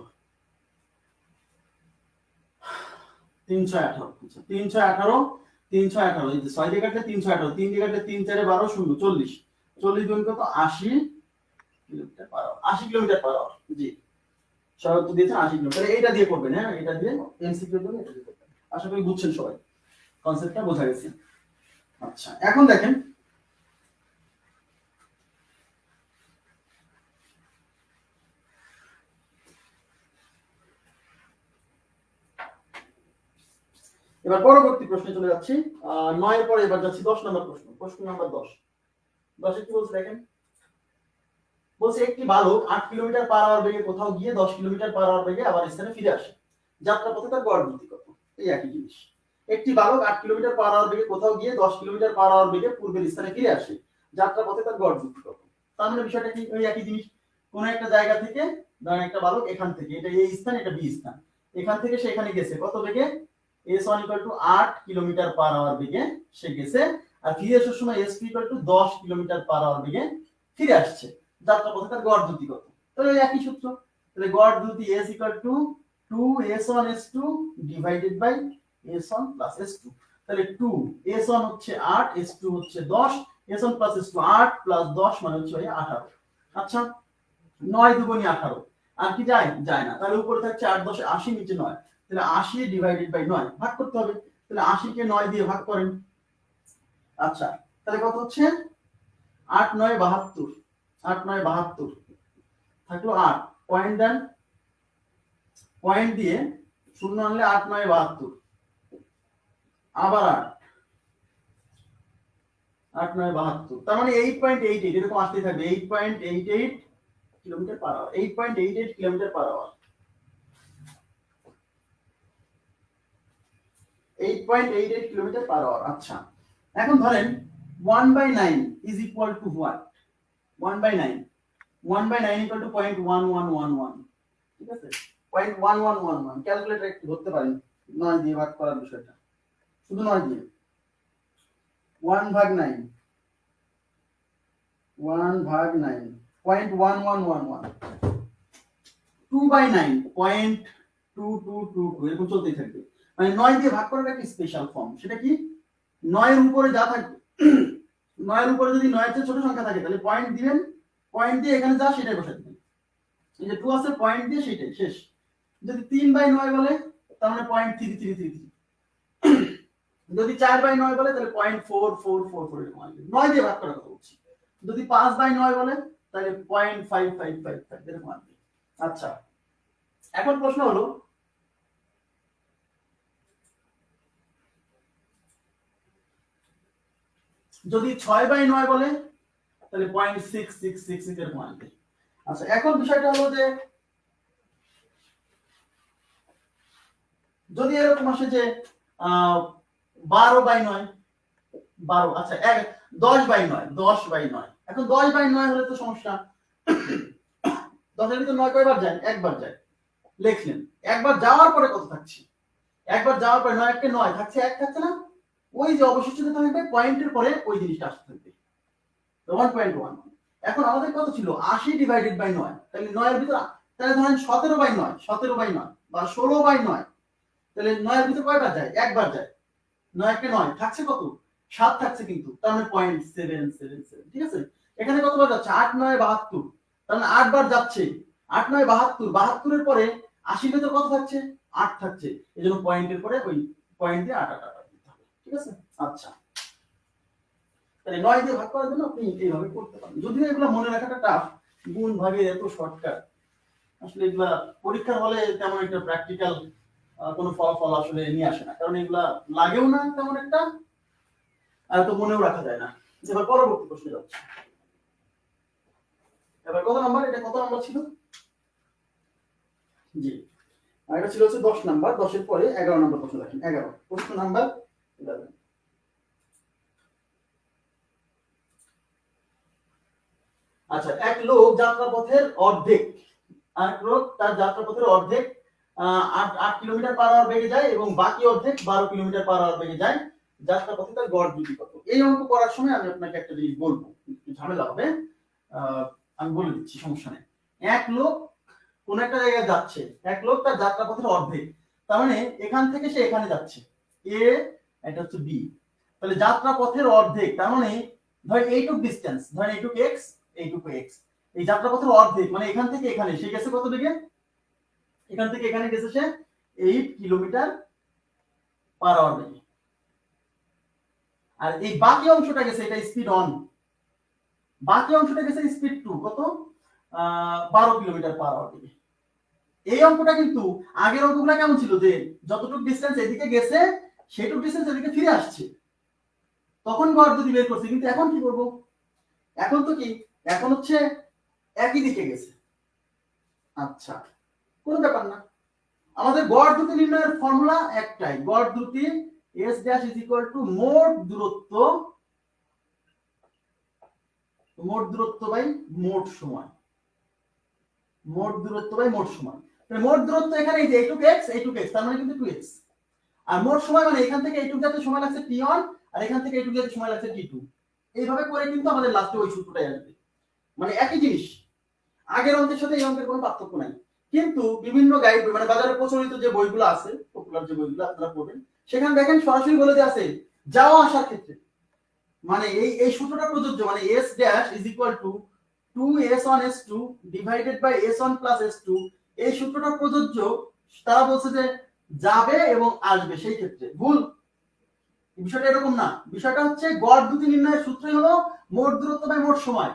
3 6 18। আচ্ছা 3 6 18, 3 6 18, এই যে 6 দিয়ে কাটলে 3 6 18, 3 দিয়ে কাটলে 3 4 12 শূন্য 40, 40 গুণ কত 80 kilometre per hour, 80 kilometre per hour. জি সবাই তো দিয়েছেন 80 কিলোমিটার, এটা দিয়ে করবেন। হ্যাঁ এটা দিয়ে এমসিকিউ দেবেন, এটা দিয়ে করবেন। আশা করি বুঝছেন সবাই, কনসেপ্টটা বোঝা গেছে। আচ্ছা এখন দেখেন এবার পরবর্তী প্রশ্নে চলে যাচ্ছি। 9 এর পরে এবার যাচ্ছি 10 নম্বর প্রশ্ন, প্রশ্ন নাম্বার 10। 10 কি বলছে দেখেন, বলছে একটি বালক 8 কিলোমিটার পার আওয়ার বেগে কোথাও গিয়ে 10 কিলোমিটার পার আওয়ার বেগে আবার স্থানে ফিরে আসে, যাত্রাপথে তার গড় গতি কত? এই একই জিনিস। একটি বালক 8 কিলোমিটার পার আওয়ার বেগে কোথাও গিয়ে 10 কিলোমিটার পার আওয়ার বেগে পূর্বের স্থানে ফিরে আসে, যাত্রাপথে তার গড় গতি কত? তার মানে বিষয়টা কি? ওই একই জিনিস। কোন একটা জায়গা থেকে ধরেন একটা বালক এখান থেকে, এটা এই স্থান এটা বি স্থান, এখান থেকে সে এখানে গেছে কত বেগে? s1 8 কিলোমিটার পার আওয়ার বেগে সে গেছে, আর ফিরে আসার সময় s2 10 কিলোমিটার পার আওয়ার বেগে ফিরে আসছে, যাত্রাপথে তার গড় দ্রুতি কত? তাহলে একই সূত্র, তাহলে গড় দ্রুতি s 2 s1 s2 divided by s1 plus s2। তাহলে 2 s1 হচ্ছে 8, s2 হচ্ছে 10, s1 প্লাস s2 8 প্লাস 10 মানে হচ্ছে 18। আচ্ছা 9 দুগুণী 18, আর কি যায়? যায় না। তাহলে উপরে থাকছে 8 10 80, নিচে 9, তাহলে 80 ডিভাইডেড বাই 9 ভাগ করতে হবে। তাহলে 80 কে 9 দিয়ে ভাগ করেন। আচ্ছা তাহলে কত হচ্ছে? 8 9 72, 8 9 72 থাকলো 8, পয়েন্ট দেন, পয়েন্ট দিয়ে শূন্য আনলে 8 9 72, আবার 8 9 72, তার মানে 8.88 এরকম আসতেই থাকবে, 8.88 kilometre per hour, 8.88 kilometre per hour, 8.88 kilometre per hour. আচ্ছা এখন ধরেন 1/9 is equal to what? 1/9, 1/9 equal to 0.1111, ঠিক আছে? 0.1111 ক্যালকুলেটর একটু ধরতে পারেন, 9 দিয়ে ভাগ করার বিষয়টা, শুধু 9 দিয়ে 1/9, 1/9 0.1111, 2/9 0.2222 এরকম চলতেই থাকবে। মানে 9 দিয়ে ভাগ করার একটা স্পেশাল ফর্ম, সেটা কি? 9 এর উপরে যা থাকবে, 9 এর উপরে যদি 9 এর চেয়ে ছোট সংখ্যা থাকে তাহলে পয়েন্ট দিবেন, পয়েন্ট দিয়ে এখানে যা সেটাই বসাই দিবেন। এই যে 2 আছে পয়েন্ট দিয়ে সেটাই শেষ। যদি 3/9 বলে তার মানে 0.3333, যদি 4/9 বলে তাহলে 0.4444 এরকম আসবে। 9 দিয়ে ভাগ করার কথা বলছি। যদি 5/9 বলে তাহলে 0.5555 এরকম আসবে। আচ্ছা এখন প্রশ্ন হলো যদি 6/9 বলে তাহলে 0.6666 এরকম আসবে। আচ্ছা এখন বিষয়টা হলো যে যদি এরকম আসে যে 12/9, 12, আচ্ছা 10/9, 10/9, এখন 10/9 হলে তো সমস্যা, 10 এর ভিতর 9 কয়বার যায়? একবার যায়, লিখলেন। একবার যাওয়ার পরে কত থাকছে? একবার যাওয়ার পরে 9 কে 9 থাকছে, 1 থাকছে না? ওই যে অবশিষ্ট থাকবে পয়েন্টের পরে ওই জিনিসটা আসতে থাকবে 1.1। এখন আমাদের কত ছিল? 80 ডিভাইডেড বাই 9, তাহলে 9 এর ভিতর, তাহলে ধরেন 17/9, 17/9 বা 16/9, তাহলে 9 এর ভিতর কয়বার যায়? একবার যায়। 9 কে 9 থাকছে কত? 7 থাকছে, কিন্তু তার মানে 0.777, ঠিক আছে? এখানে কতবার যাচ্ছে? 8 9 72, তার মানে 8 বার যাচ্ছে। 8 9 72, 72 এর পরে 80 এর ভিতর কত থাকছে? 8 থাকছে, এজন্য পয়েন্টের পরে ওই পয়েন্ট দিয়ে 8 দিতে হবে, ঠিক আছে? আচ্ছা তাহলে 9 দিয়ে ভাগ করার জন্য আপনি এইভাবে করতে পারেন, যদিও এগুলো মনে রাখাটা টাফ, গুণ ভাগের এত শর্টকাট, আসলে এগুলা পরীক্ষার হলে তেমন একটা প্র্যাকটিক্যাল কোনো ফলাফল আসলে নিয়ে আসে না, কারণ এগুলা লাগেও না তেমন একটা, আর তো মনেও রাখা যায় না। এবার পরবর্তী প্রশ্নে যাচ্ছি। এবার কত নাম্বার? এটা কত নাম্বার ছিল? জি এটা ছিল হচ্ছে 10 নাম্বার। 10 এর পরে 11 নাম্বার প্রশ্ন দেখেন, 11 প্রশ্ন নাম্বার 11। আচ্ছা, এক লোক যাত্রাপথের অর্ধেক, এক লোক তার যাত্রাপথের অর্ধেক 8 কিলোমিটার/আওয়ার বেগে যায় এবং বাকি অর্ধেক 12 কিলোমিটার/আওয়ার বেগে যায়, যাত্রাপথে তার গড় দ্রুতি কত? এই অঙ্ক করার সময় আমি আপনাকে একটা জিনিস বলবো, একটু ঝামেলা হবে, আমি বলে দিচ্ছি, সমস্যা নেই। এক লোক কোন একটা জায়গায় যাচ্ছে, এক লোক তার যাত্রাপথের অর্ধেক, তার মানে এখান থেকে সে এখানে যাচ্ছে, এ, এটা হচ্ছে বি, তাহলে যাত্রাপথের অর্ধেক, তার মানে ধরেন এইটুক ডিসটেন্স, ধরেন এইটুক এক্স, এইটুকু এক্স, এই যাত্রাপথের অর্ধেক মানে এখান থেকে এখানে সে গেছে কত বেগে? এখান থেকে এখানে গেছে সে 8 কিলোমিটার/আওয়ার বেগে। আর এই বাকি অংশটা গেছে, এটা স্পিড 1, বাকি অংশটা গেছে স্পিড 2, কত? 12 কিলোমিটার/আওয়ার বেগে। এই অঙ্কটা কিন্তু আগের অঙ্কগুলো কেমন ছিল, যে যতটুকু ডিসটেন্স এদিকে গেছে সেটুকু ডিসটেন্স এদিকে ফিরে আসছে, তখন গড় দ্রুতি বের করছে। কিন্তু এখন কি করব? এখন তো কি, এখন হচ্ছে একই দিকে গেছে। আচ্ছা, কোনো ব্যাপার না, আমাদের গড় দ্রুতি নির্ণয়ের ফর্মুলা একটাই, গড় দ্রুতি s dash is equal two মোট দূরত্ব বাই মোট সময়, মোট দূরত্ব বাই মোট সময়। মোট দূরত্ব এখানে এই যে এইটুক এক্স, এইটুক এক্স, তার মানে কিন্তু 2x, আর মোট সময় মানে এখান থেকে এইটুক যেতে সময় লাগছে t1, আর এখান থেকে এইটুক যেতে সময় লাগছে t2। এইভাবে করে কিন্তু আমাদের লাস্টে ওই সূত্রটাই আসবে, মানে একই জিনিস, আগের অঙ্কের সাথে এই অঙ্কের কোনো পার্থক্য নাই। কিন্তু বিভিন্ন গাইড বই, মানে বাজারে প্রচলিত যে বইগুলো আছে, পপুলার যে বইগুলো আপনারা পড়বেন, সেখানে দেখেন সরাসরি বলে দেওয়া আছে যাওয়া আসার ক্ষেত্রে, মানে এই সূত্রটা প্রযোজ্য, মানে s dash is equal to 2s1 s2 divided by s1 plus s2, এই সূত্রটা প্রযোজ্য। তারা বলছে যে যাবে এবং আসবে, সেই ক্ষেত্রে ভুল, বিষয়টা এরকম না। বিষয়টা হচ্ছে গড় দ্রুতি নির্ণয়ের সূত্রই হলো মোট দূরত্ব বাই মোট সময়।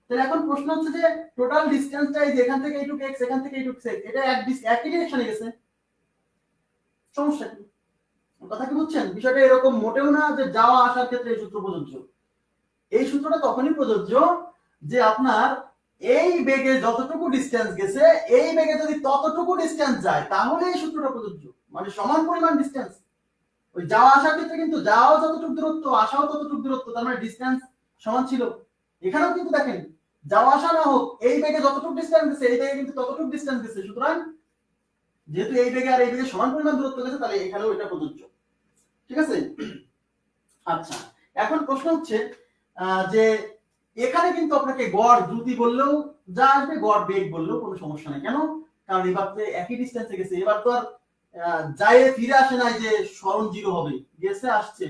তাহলে এখন প্রশ্ন হচ্ছে যে টোটাল ডিসটেন্সটা এই যে এখান থেকে এইটুকু x, এখান থেকে এইটুকু x, এটা একই ডিরেকশনে গেছে, সমস্যা কি? কথা কি বুঝছেন? বিষয়টা এরকম মোটেও না যে যাওয়া আসার ক্ষেত্রে এই সূত্র প্রযোজ্য। এই সূত্রটা তখনই প্রযোজ্য যে আপনার এই বেগে যতটুকু ডিসটেন্স গেছে, এই বেগে যদি ততটুকু ডিসটেন্স যায়, তাহলে এই সূত্রটা প্রযোজ্য, মানে সমান পরিমাণ ডিসটেন্স। ওই যাওয়া আসার ক্ষেত্রে কিন্তু যাওয়াও যতটুকু দূরত্ব, আসাও ততটুকু দূরত্ব, তার মানে ডিসটেন্স সমান ছিল। এখানেও কিন্তু দেখেন যাওয়া আসা না হোক, এই বেগে যতটুকু ডিসটেন্স গেছে, এই বেগে কিন্তু ততটুকু ডিসটেন্স গেছে, সুতরাং যেহেতু এই বেগে আর এই বেগে সমান পরিমাণ দূরত্ব গেছে, তাহলে এখানেও এটা প্রযোজ্য। ঠিক আছে? আচ্ছা, এখন প্রশ্ন হচ্ছে যে এখানে কিন্তু আপনাকে গড় দ্রুতি বললেও যা আসবে, গড় বেগ বললেও কোনো সমস্যা নেই। কেন? কারণ এবার তো একই ডিসটেন্সে গেছে, এবার তো আর যায় ফিরে আসে নাই যে সরণ জিরো হবে, গেছে আসছে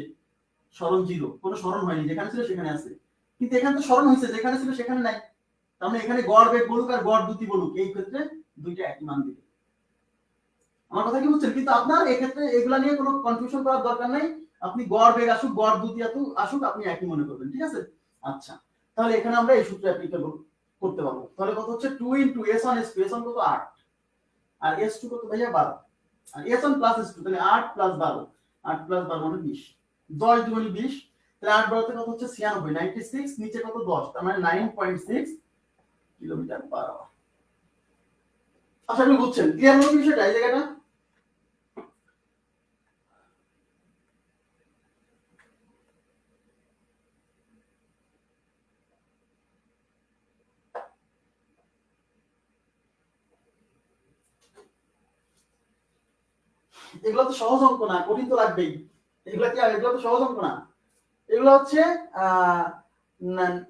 সরণ জিরো, কোনো সরণ হয়নি, যেখানে ছিল সেখানে আছে। কিন্তু এখানে তো সরণ হয়েছে, যেখানে ছিল সেখানে নাই, তার মানে এখানে গড় বেগ বলুক আর গড় দ্রুতি বলুক, এই ক্ষেত্রে দুইটা একই মান দিবে। আমার কথা কি বুঝছেন? কিন্তু আপনার এই ক্ষেত্রে এগুলা নিয়ে কোনো কনফিউশন করার দরকার নাই, আপনি গড় বেগ আসুক গড় দ্রুতি আসুক, আপনি একই মনে করবেন। ঠিক আছে? আচ্ছা, তাহলে এখানে আমরা এই সূত্র অ্যাপ্লিকেবল করতে পারবো। তাহলে কত হচ্ছে 2 * s1 s2, s1 কত 8, আর s2 কত ভাইয়া 12, আর s1 প্লাস s2, তাহলে 8 প্লাস 12, 8 প্লাস 12 মানে 20, 10 দুগুণে 20, তাহলে 8 12 তে কত হচ্ছে 96, 96, নিচে কত 10, তার মানে 9.6 কিলোমিটার/আওয়ার। আশা করি বুঝছেন, ক্লিয়ার হলো বিষয়টা এই জায়গাটা? এগুলো তো সহজ অঙ্ক না, কঠিন তো লাগবেই। এগুলো কি, এগুলো তো সহজ অঙ্ক না, এগুলো হচ্ছে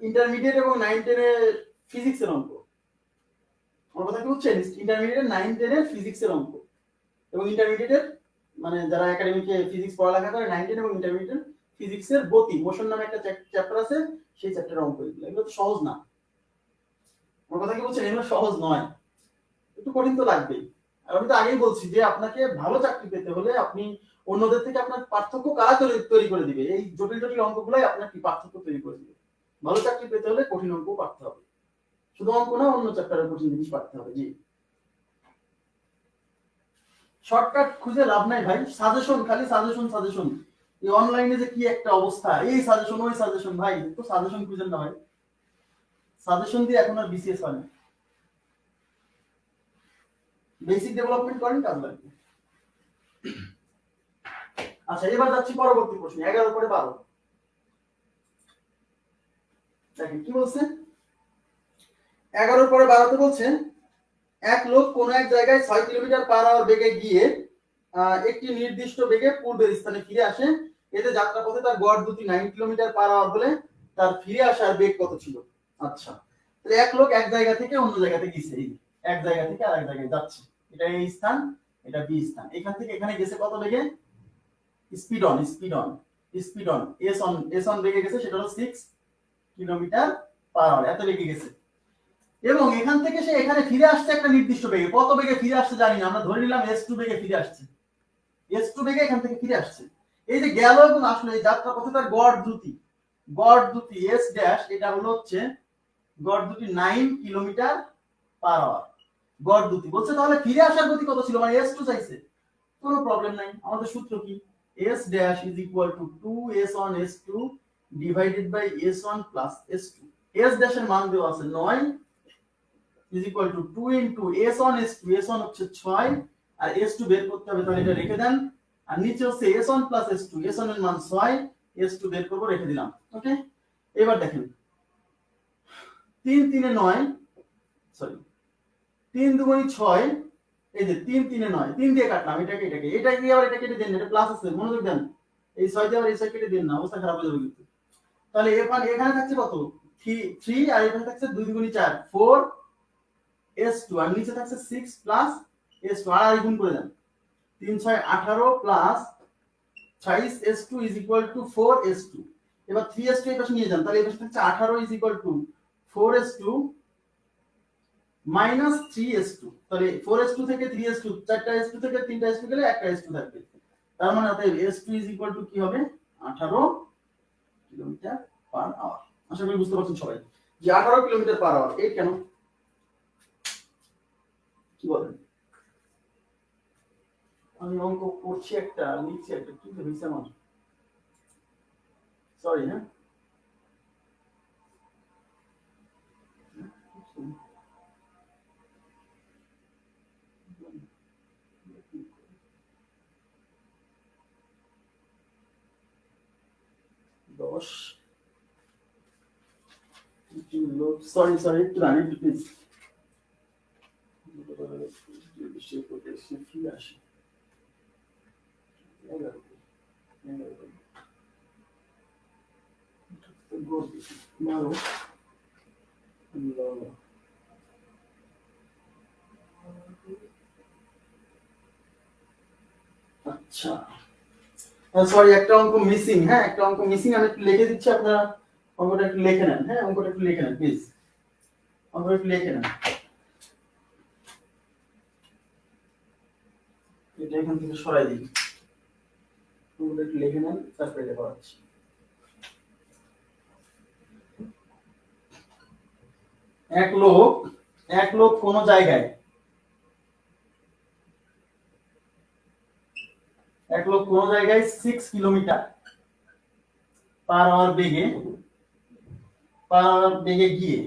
ইন্টারমিডিয়েট এবং 9 10 এর ফিজিক্সের অঙ্ক। আমার কথা কি বুঝছেন? ইন্টারমিডিয়েট 9 10 এর ফিজিক্সের অঙ্ক, এবং ইন্টারমিডিয়েটের মানে যারা একাডেমিকে ফিজিক্স পড়ালেখা করে, 9 10 এবং ইন্টারমিডিয়েট ফিজিক্সের গতি মোশন নামে একটা চ্যাপ্টার আছে, সেই চ্যাপ্টারের অঙ্ক এগুলো। এগুলো তো সহজ না। আমার কথা কি বুঝছেন? এগুলো সহজ নয়, একটু কঠিন তো লাগবেই। আর আমি তো আগেই বলছি যে আপনাকে ভালো চাকরি পেতে হলে আপনি অন্যদের থেকে আপনার পার্থক্য কারা তৈরি করে দিবে, এই জটিল জটিল অঙ্কগুলাই আপনার কি পার্থক্য তৈরি করে দিবে। ভালো চাকরি পেতে হলে কঠিন অঙ্ক পারতে হবে, শুধু অঙ্ক না, অন্য চ্যাপ্টারের কঠিন জিনিস পারতে হবে। জি, শর্টকাট খুঁজে লাভ নাই ভাই, সাজেশন, খালি সাজেশন সাজেশন। এই অনলাইনে যে কি একটা অবস্থা, এই সাজেশন ওই সাজেশন, ভাই তো সাজেশন খুঁজেন না ভাই, সাজেশন দিয়ে এখন আর বিসিএস হয় না। বেসিক ডেভেলপমেন্ট করেন, কাজ লাগবে। আচ্ছা, এবার যাচ্ছি পরবর্তী প্রশ্ন, 11 পরে 12। দেখেন কি বলছে, 11 পরে 12তে বলছে এক লোক কোন এক জায়গায় 6 কিলোমিটার পার আওয়ার বেগে গিয়ে একটি নির্দিষ্ট বেগে পূর্বের স্থানে ফিরে আসে। এতে যাত্রাপথে তার গড় দ্রুতি 9 কিলোমিটার পার আওয়ার হলে তার ফিরে আসার বেগ কত ছিল? আচ্ছা, তাহলে এক লোক এক জায়গা থেকে অন্য জায়গাতে গেছে, এক জায়গা থেকে আরেক জায়গায় যাচ্ছে, এটা এই স্থান, এটা বি স্থান, এখান থেকে এখানে গেছে কত বেগে? স্পিড অন এস অন বেগে গেছে, সেটা হলো 6 কিলোমিটার পার আওয়ার, এত বেগে গেছে। এবং এখান থেকে সে এখানে ফিরে আসছে একটা নির্দিষ্ট বেগে, কত বেগে ফিরে আসছে জানি না, আমরা ধরে নিলাম s2 বেগে ফিরে আসছে, s2 বেগে এখান থেকে ফিরে আসছে। এই যে গেল এবং আসলে এই যাত্রাপথে তার গড় দ্রুতি s ড্যাশ, এটা হলো হচ্ছে গড় দ্রুতি 9 কিলোমিটার পার আওয়ার, গড় দ্রুতি বলছে। তাহলে ফিরে আসার গতি কত ছিল, মানে s2 চাইছে, কোনো প্রবলেম নাই। আমাদের সূত্র কি? s dash is equal to 2s on s2 divided by s1 plus s2। s ড্যাশের মান দেওয়া আছে 9 is equal to 2 into s on s2, s1 হচ্ছে 6 আর s2 বের করতে হবে, তাহলে এটা রেখে দেন। আর নিচে হচ্ছে s1 plus s2, s1 এর মান 6, s2 বের করব, রেখে দিলাম। ওকে, এবার দেখেন 3 3 এ 9, সরি 3 2 6, এই যে 3 3 এ 9, 3 দিয়ে কাটলাম, এটাকে দিয়ে আবার এটা কেটে দেন, এটা প্লাস আছে, মনোযোগ দেন, এই 6 দিয়ে আবার এই 6 কেটে দেন না, অবস্থা খারাপ হয়ে যাবে কিন্তু। তাহলে এখানে থাকছে কত? 3 আর এখানে থাকছে 2 2 4, 4 s2 আর নিচে থাকছে 6 প্লাস s2, আর গুণ করে দেন, 3 6 18 plus 6 s2 is equal two 4 s2। এবার 3s2 এই পাশে নিয়ে যান, তাহলে এই পাশে থাকছে 18 is equal two 4s2 minus 3s2। তাহলে 4s2 থেকে 3s2, চারটা s2 থেকে তিনটা s2 গেলে একটা s2 থাকবে, তার মানে অতএব s2 ইজ ইকুয়াল টু কি হবে? 18 কিলোমিটার পার আওয়ার। আশা করি বুঝতে পারছেন সবাই যে 18 কিলোমিটার পার আওয়ার। এই কেন কি বলেন? আমি অঙ্ক করছি একটা, লিখছি একটা, কি হয়েছে আমার, সরি হ্যাঁ। সরি একটু রান, একটু প্লিজ। ফিরে আসি, আচ্ছা সরি, একটা অঙ্ক মিসিং, হ্যাঁ একটা অঙ্ক মিসিং, আমি একটু লিখে দিচ্ছি, আপনারা অঙ্কটা একটু লিখে নেন, হ্যাঁ অঙ্কটা একটু লিখে নেন প্লিজ, অঙ্কটা একটু লিখে নেন, এটা এখান থেকে সরাই দিই, অঙ্কটা একটু লিখে নেন, তারপরে এটা করাচ্ছি। এক লোক কোন জায়গায়, এক লোক কোন জায়গায় 6 কিলোমিটার পার আওয়ার বেগে গিয়ে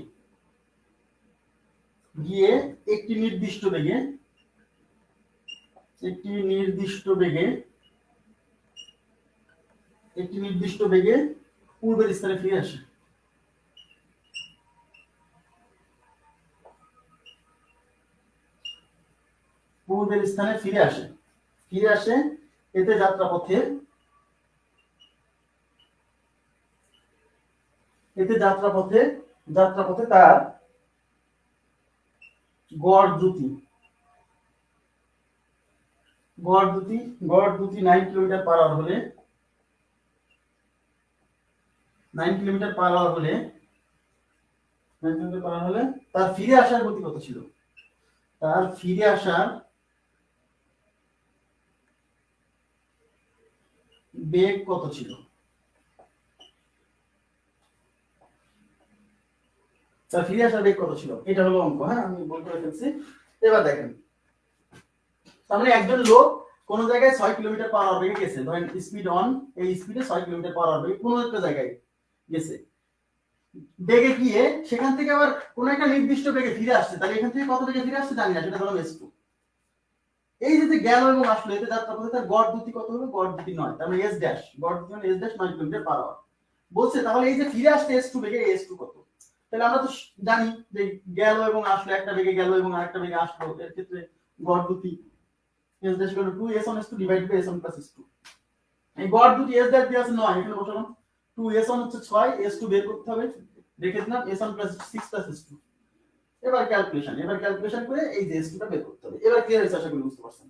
একটি নির্দিষ্ট বেগে পূর্বের স্থানে ফিরে আসে। ফিরে আসে, এতে যাত্রাপথে তার গড় দ্রুতি 9 কিলোমিটার পার আওয়ার হলে, 9 কিলোমিটার পার আওয়ার হলে তার ফিরে আসার গতি কত ছিল? তার ফিরে আসার বেগ কত ছিল? এটা হলো অঙ্ক, হ্যাঁ আমি বল করে ফেলছি। এবার দেখেন, তার মানে একজন লোক কোন জায়গায় 6 কিলোমিটার পার আওয়ার বেগে গেছে, ধরেন স্পিড অন, এই স্পিডে 6 কিলোমিটার পার আওয়ার বেগে কোন একটা জায়গায় গেছে, বেগে গিয়ে সেখান থেকে আবার কোন একটা নির্দিষ্ট বেগে ফিরে আসছে, তাহলে এখান থেকে কত বেগে ফিরে আসছে জানি না, সেটা ধরলাম s2। এই যে গেল এবং আসলো, এতে যাত্রাপথে তার গড় দ্রুতি কত হলো? গড় দ্রুতি 9, তার মানে s ড্যাশ, গড় দ্রুতি মানে s dash 9 kilometre per hour বলছে। তাহলে এই যে ফিরে আসছে s2 বেগে, s2 কত? তাহলে আমরা তো জানি যে গেল এবং আসলো, একটা বেগে গেল এবং আরেকটা বেগে আসলো, এর ক্ষেত্রে গড় দুটি s dash equal to 2s1 s2 divided by s1 plus s2। এই গড় দুটি s dash দিয়ে আছে 9, এখানে বসালাম 2s1 হচ্ছে 6, s2 বের করতে হবে, রেখে দিলাম s1 plus 6 plus s2। এবার ক্যালকুলেশন করে এই যে s2 টা বের করতে হবে। এবার ক্লিয়ার হয়েছে, আশা করি বুঝতে পারছেন।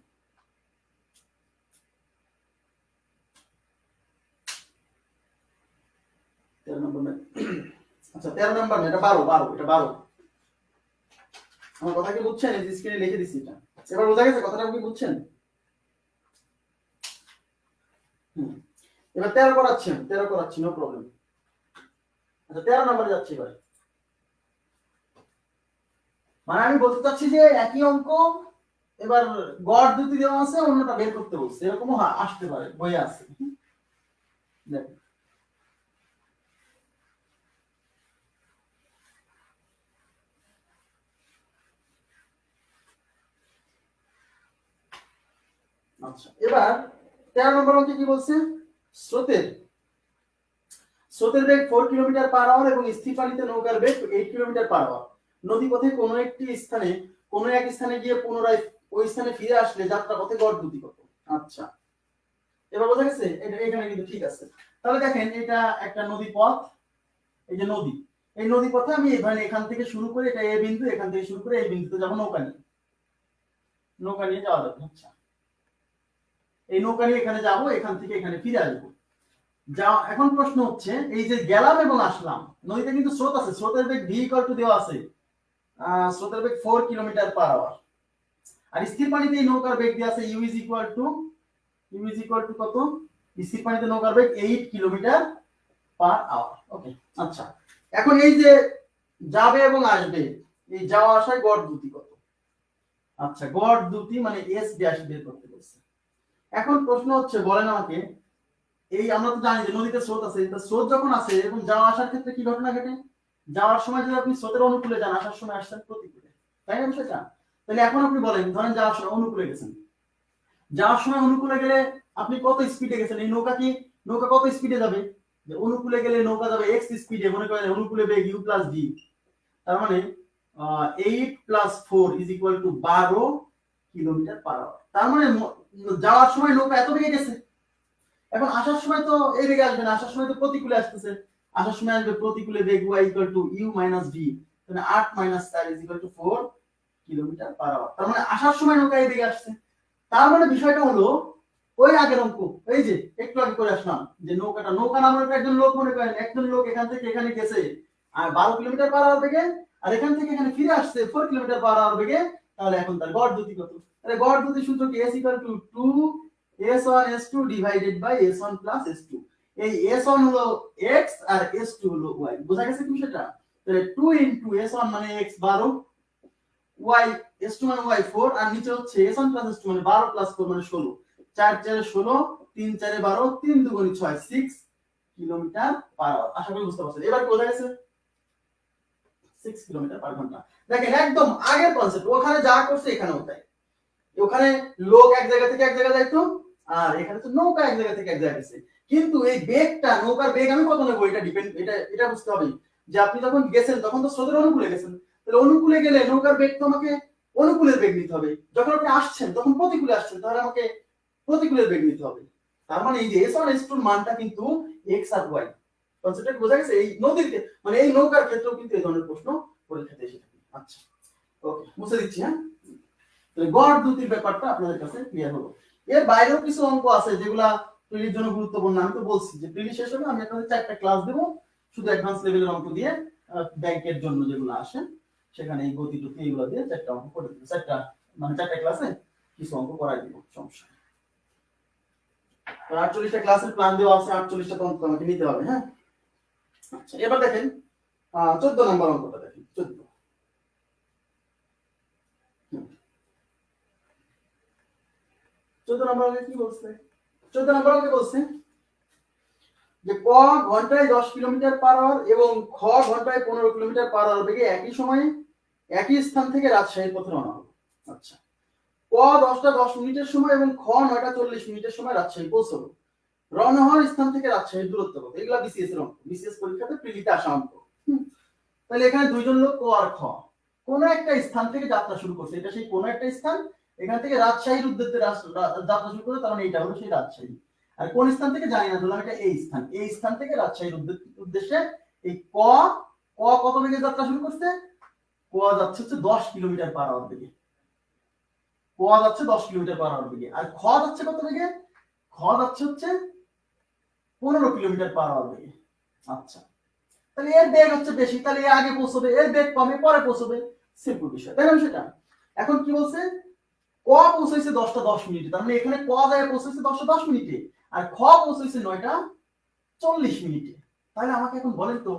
আচ্ছা 13 নাম্বার না, এটা 12, এটা 12। আমার কথা কি বুঝছেন? এই স্ক্রিনে লিখে দিচ্ছি এটা। এবার বোঝা গেছে কথাটা কি বুঝছেন? এবার 13 করাচ্ছি, নো প্রবলেম। আচ্ছা 13 নম্বরে যাচ্ছি এবার। মানে আমি বলতে চাচ্ছি যে একই অঙ্ক, এবার গড় দুটি দেওয়া আছে, অন্যটা বের করতে বলছে, এরকমও আসতে পারে, বইয়ে আছে। দেখেন আচ্ছা এবার 13 নম্বর অঙ্কে কি বলছে? স্রোতের বেগ 4 কিলোমিটার পার আওয়ার এবং স্থির পানিতে নৌকার বেগ 8 কিলোমিটার পার আওয়ার। নদীপথে কোনো এক স্থানে গিয়ে পুনরায় ওই স্থানে ফিরে আসলে যাত্রা পথে গড় গতি কত? আচ্ছা এবার বোঝা গেছে, এটা এখানে কিন্তু ঠিক আছে। তাহলে দেখেন এটা একটা নদী পথ, এই যে নদী, এই নদী পথে আমি এখান থেকে শুরু করে, এটা এ বিন্দু, এখান থেকে শুরু করে এই বিন্দুতে যাবো নৌকা নিয়ে যাওয়া যাবে। আচ্ছা এই নৌকা নিয়ে এখানে যাব, এখান থেকে এখানে ফিরে আসবো। এখন প্রশ্ন হচ্ছে এই যে গেলাম এবং আসলাম, নদীতে কিন্তু স্রোত আছে, স্রোতের বেগ v = দেওয়া আছে, স্রোতের বেগ 4 কিলোমিটার পার আওয়ার। আর স্থির পানিতে এই নৌকার বেগ দেওয়া আছে u = কত? স্থির পানিতে নৌকার বেগ 8 কিলোমিটার পার আওয়ার। ওকে আচ্ছা এখন এই যে যাবে এবং আসবে, এই যাওয়া আসায় গড় দুটি কত? আচ্ছা গড় দুটি মানে s ড্যাশ বের করতে বলছে। এখন প্রশ্ন হচ্ছে, বলেন আমাকে, এই আমরা তো জানি যে নদীতে স্রোত আছে, স্রোত যখন আছে এবং যাওয়া আসার ক্ষেত্রে কি ঘটনা ঘটে? যাওয়ার সময় যদি আপনি স্রোতের অনুকূলে যান, আসার সময় আসছেন প্রতিকূলে, তাই না বিষয়টা? তাহলে এখন আপনি বলেন, ধরেন যাওয়ার সময় অনুকূলে গেছেন, যাওয়ার সময় অনুকূলে গেলে আপনি কত স্পিডে গেছেন? এই নৌকা কত স্পিডে যাবে? যে অনুকূলে গেলে নৌকা যাবে x স্পিডে, মনে করেন অনুকূলে বেগ u + v, তার মানে 8 + 4 = 12 কিলোমিটার পার আওয়ার। তার মানে যাওয়ার সময় নৌকা এত বেগে গেছে, এখন আসার সময় তো এই বেগে আসবে না, আসার সময় তো প্রতিকূলে আসতেছে, আসার সময় আসবে প্রতিকূলে বেগ y = u - v, তাহলে 8 - 4 = 4 কিলোমিটার পার আওয়ার। তার মানে আসার সময় নৌকা এই বেগে আসছে। তার মানে বিষয়টা হলো ওই আগের অঙ্ক, এই যে একটু আগে করে আসলাম, যে নৌকা নামের একজন লোক, মনে করেন একজন লোক এখান থেকে এখানে গেছে আর 12 কিলোমিটার পার আওয়ার বেগে, আর এখান থেকে এখানে ফিরে আসছে 4 কিলোমিটার পার আওয়ার বেগে। তাহলে এখন তার গড় দ্রুতি কত? তাহলে গড় দ্রুতি সূত্র কি? s = 2 s1 s2 divided by s1 plus s2। এই s1 হলো x আর s2 হলো y, বোঝা গেছে কি সেটা? তাহলে 2 into s1 মানে x 12, y s2 মানে y 4, আর নিচে হচ্ছে s1 plus s2 মানে 12 plus 4 মানে 16, 4 4 16, 3 4 12, 3 2 6, 6 কিলোমিটার পার আওয়ার। আশা করি বুঝতে পারছেন। এবার বোঝা গেছে 6 কিলোমিটার পার ঘন্টা। দেখেন একদম আগের কনসেপ্ট, ওখানে যা করছে এখানেও তাই। ওখানে লোক এক জায়গা থেকে এক জায়গায় যাইতো, আর এখানে তো নৌকা এক জায়গা থেকে এক জায়গায় গেছে। কিন্তু এই বেগটা, নৌকার বেগ আমি কত নেব, এটা ডিপেন্ড, এটা বুঝতে হবে যে আপনি যখন গেছেন তখন তো স্রোতের অনুকূলে গেছেন, তাহলে অনুকূলে গেলে নৌকার বেগ তো আমাকে অনুকূলের বেগ নিতে হবে। যখন আপনি আসছেন তখন প্রতিকূলে আসছেন, তাহলে আমাকে প্রতিকূলের বেগ নিতে হবে। তার মানে এই যে s1 s2 এর মানটা কিন্তু x আর y। কনসেপ্টটা বোঝা গেছে? এই নদীর মানে এই নৌকার ক্ষেত্রেও কিন্তু এই ধরনের প্রশ্ন পরীক্ষাতে এসে থাকে। আচ্ছা ওকে, মুছে দিচ্ছি। হ্যাঁ, গড় দ্রুতির ব্যাপারটা আপনাদের কাছে ক্লিয়ার হলো। এর বাইরেও কিছু অঙ্ক আছে যেগুলা প্রিলির জন্য গুরুত্বপূর্ণ। আমি তো বলছি যে প্রিলি শেষ হলে আমি আপনাদের 4টা ক্লাস দেব, শুধু অ্যাডভান্স লেভেলের অঙ্ক দিয়ে, ব্যাংকের জন্য যেগুলো আসে সেখানে এই গতি টুতি এগুলো দিয়ে 4টা অঙ্ক করে দেব। 4টা ক্লাসে কিছু অঙ্ক করাই দিব, সমস্যা নেই। 48টা ক্লাসের প্ল্যান দেওয়া আছে, 48টা অঙ্ক আমাকে নিতে হবে। হ্যাঁ আচ্ছা এবার দেখেন 14 নাম্বার অঙ্কটা দেখেন। 14 নম্বর অঙ্কে কি বলছে? 14 নম্বর অঙ্কে বলছে যে ক ঘন্টায় 10 কিলোমিটার পার আওয়ার এবং খ ঘন্টায় 15 কিলোমিটার পার আওয়ার বেগে একই সময়ে একই স্থান থেকে রাজশাহীর পথে রওনা হলো। আচ্ছা ক 10টা 10 মিনিটের সময় এবং খ 9টা 40 মিনিটের সময় রাজশাহী পৌঁছলো। রওনা হওয়ার স্থান থেকে রাজশাহীর দূরত্ব কত? এগুলা বিসিএস এর অঙ্ক, বিসিএস পরীক্ষাতে প্রিলিতে আসা অঙ্ক। তাহলে এখানে দুইজন লোক ক আর খ কোন একটা স্থান থেকে যাত্রা শুরু করছে, এটা সেই কোন একটা স্থান, এখান থেকে রাজশাহীর উদ্দেশ্যে যাত্রা শুরু করে, তার মানে এটা হলো সেই রাজশাহী। আর কোন স্থান থেকে জানি না, ধরলাম এটা এই স্থান থেকে রাজশাহীর উদ্দেশ্যে এই ক ক কত বেগে যাত্রা শুরু করছে, ক যাচ্ছে হচ্ছে 10 কিলোমিটার পার আওয়ার বেগে, ক যাচ্ছে 10 কিলোমিটার পার আওয়ার বেগে। আর খ যাচ্ছে কত বেগে, খ যাচ্ছে হচ্ছে 15 কিলোমিটার পার আওয়ার বেগে। আচ্ছা, তাহলে এর বেগ হচ্ছে বেশি, তাহলে এ আগে পৌঁছবে, এর বেগ কমে পরে পৌঁছবে, সিম্পল বিষয়, তাই না সেটা? এখন কি বলছে, ক পৌঁছাইছে 10টা 10 মিনিটে, তার মানে এখানে ক যায় পৌঁছাইছে 10টা 10 মিনিটে, আর খ পৌঁছাইছে 9টা 40 মিনিটে। তাহলে আমাকে এখন বলেন তো,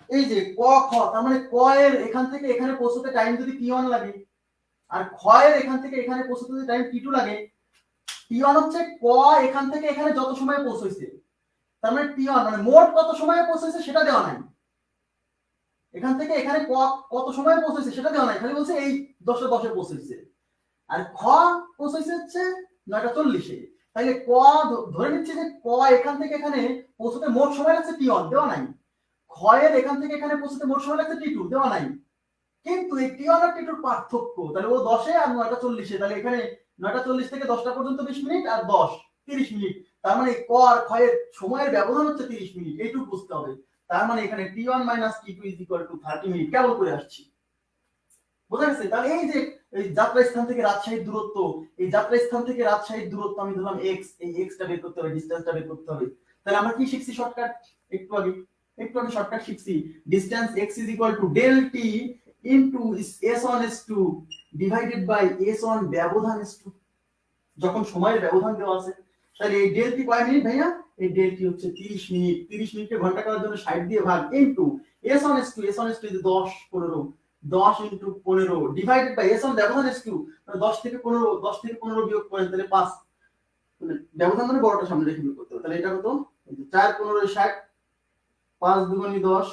এই যে ক খ, তার মানে ক এর এখান থেকে এখানে পৌঁছতে টাইম যদি t1 লাগে, আর খ এর এখান থেকে এখানে পৌঁছতে যদি টাইম t2 লাগে, t1 হচ্ছে ক এখান থেকে এখানে যত সময় পৌঁছাইছে, তার মানে t1 মানে মোট কত সময়ে পৌঁছাইছে সেটা দেওয়া নাই, এখান থেকে এখানে কত সময় পৌঁছাইছে সেটা দেওয়া নাই, খালি বলছে এই 10টা 10 এ পৌঁছাইছে। আর খ পৌঁছাইছে হচ্ছে 9টা 40-এ, তাহলে ক ধরে নিচ্ছে যে ক এখান থেকে এখানে পৌঁছতে মোট সময় লাগছে t1 দেওয়া নাই, খ এর এখান থেকে এখানে পৌঁছতে মোট সময় লাগছে t2 দেওয়া নাই, কিন্তু এই t1 আর t2 এর পার্থক্য, তাহলে ও 10-এ আর 9টা 40-এ, তাহলে এখানে 9টা 40 থেকে 10টা পর্যন্ত 20 মিনিট আর 10 30 মিনিট, তার মানে ক আর খ এর সময়ের ব্যবধান হচ্ছে 30 মিনিট, এইটুকু বুঝতে হবে। তার মানে এখানে t1 - t2 = 30 মিনিট কেবল করে আসছি, বোঝা গেছে? তাহলে এই যে এই যাত্রা স্থান থেকে রাজশাহীর দূরত্ব, এই যাত্রা স্থান থেকে রাজশাহীর দূরত্ব আমি ধরলাম x, এই x টা বের করতে হবে, ডিসটেন্সটা বের করতে হবে। তাহলে আমরা কি শিখছি শর্টকাট, একটু আগে শর্টকাট শিখছি, distance x = del t into s1 s2 divided by s1 ব্যবধান s2, যখন সময়ের ব্যবধান দেওয়া আছে। তাহলে এই del t কয় মিনিট ভাইয়া, এই del t হচ্ছে 30 মিনিট, 30 মিনিটকে ঘন্টা করার জন্য 60 দিয়ে ভাগ into s1 s2, s1 s2 10 15, 10 into 15 divided by s1 ব্যবধান s2, মানে 10 থেকে 15 বিয়োগ করেন তাহলে 5, মানে ব্যবধান মানে বড়টা সামনে রেখে বিয়োগ করতে হবে। তাহলে এটা কত, 4 15 60, 5 দুগুণে 10,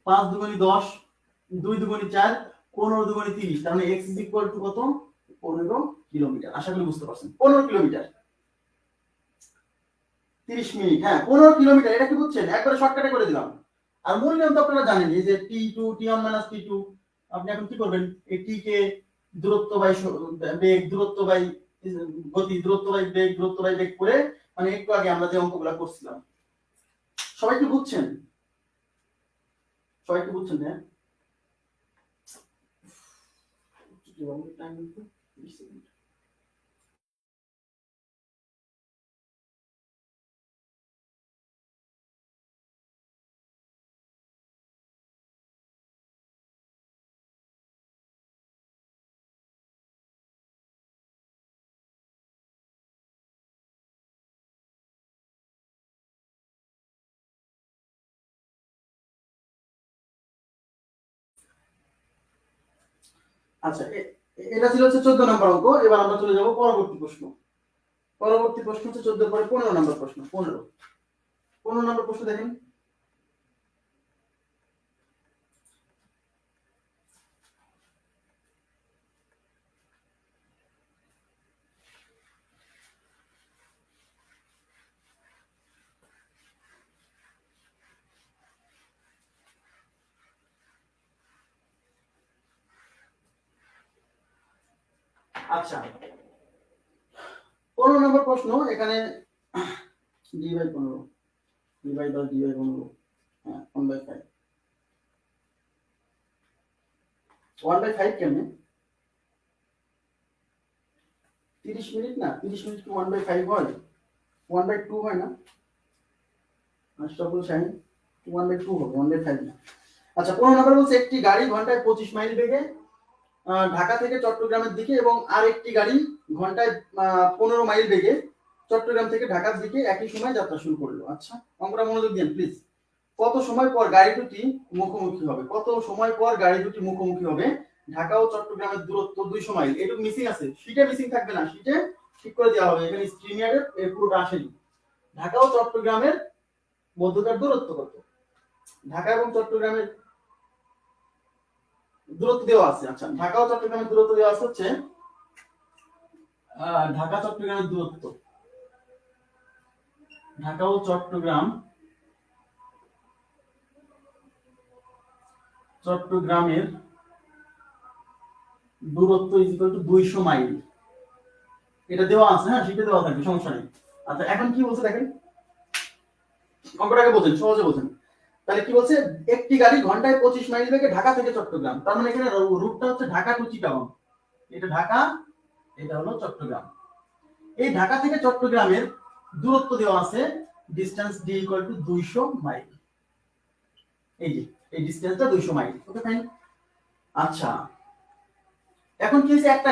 5 দুগুণে 10, 2 দুগুণে 4, 15 দুগুণে 30, তার মানে x কত, 15 কিলোমিটার। আশা করি বুঝতে পারছেন, 15 কিলোমিটার 30 মিনিট, হ্যাঁ 15 কিলোমিটার, এটা কি বুঝছেন? একবারে শর্টকাটে করে দিলাম। আর মূল নিয়ম তো আপনারা জানেন, এই যে t2 t1 - t2, আপনি এখন কি করবেন, এই t কে দূরত্ব বাই বেগ, দূরত্ব বাই গতি, দূরত্ব বাই বেগ, দূরত্ব বাই বেগ করে, মানে একটু আগে আমরা যে অঙ্কগুলো করছিলাম, সবাই কি বুঝছেন? সবাই কি বুঝছেন? হ্যাঁ, আচ্ছা, এটা ছিল হচ্ছে 14 নম্বর অঙ্ক। এবার আমরা চলে যাব পরবর্তী প্রশ্ন। পরবর্তী প্রশ্ন হচ্ছে 14 পরে 15 নম্বর প্রশ্ন। 15 নম্বর প্রশ্ন দেখেন। আচ্ছা, 15 নম্বর প্রশ্ন, এখানে d/15, d/10, d/15, হ্যাঁ 1/5, 1/5 কেমনে? 30 মিনিট না, 30 মিনিট কি 1/5 হয়? 1/2 হয় না? আশরাফুল শাহিন, 1/2 হবে, 1/5 না। আচ্ছা, 15 নম্বর বলছে একটি গাড়ি ঘন্টায় 25 মাইল বেগে ঢাকা থেকে চট্টগ্রামের দিকে এবং আরেকটি গাড়ি ঘন্টায় 15 মাইল বেগে চট্টগ্রাম থেকে ঢাকার দিকে একই সময় যাত্রা শুরু করলো। আচ্ছা, আমরা মনোযোগ দিন প্লিজ। কত সময় পর গাড়ি দুটি মুখোমুখি হবে? কত সময় পর গাড়ি দুটি মুখোমুখি হবে? ঢাকা ও চট্টগ্রামের দূরত্ব 200 মাইল। এটুকু মিসিং আছে, শীটে মিসিং থাকবে না, শীটে ঠিক করে দেওয়া হবে, এখানে স্ট্রিমিয়ারে পুরোটা আসেনি। ঢাকা ও চট্টগ্রামের মধ্যকার দূরত্ব কত? ঢাকা এবং চট্টগ্রামের দূরত্ব দেওয়া আছে। আচ্ছা, ঢাকা ও চট্টগ্রামের দূরত্ব দেওয়া আছে হচ্ছে ঢাকা চট্টগ্রামের দূরত্ব ঢাকা ও চট্টগ্রামের দূরত্ব ইজ ইকুয়াল টু 200 মাইল। এটা দেওয়া আছে, হ্যাঁ সেটা দেওয়া থাকবে, সমস্যা নেই। আচ্ছা এখন কি বলছে দেখেন, অঙ্কটাকে বোঝেন, সহজে বোঝেন। তাহলে কি বলছে, একটি গাড়ি ঘন্টায় 25 মাইল বেগে ঢাকা থেকে চট্টগ্রাম, তার মানে এখানে রুটটা হচ্ছে ঢাকা টু চিটাগং। এটা ঢাকা, এটা হলো চট্টগ্রাম। এই ঢাকা থেকে চট্টগ্রামের দূরত্ব দেওয়া আছে, distance D equal to 200 mile. এই যে এই ডিসটেন্সটা 200 মাইল। Okay fine. আচ্ছা এখন কি হয়েছে, একটা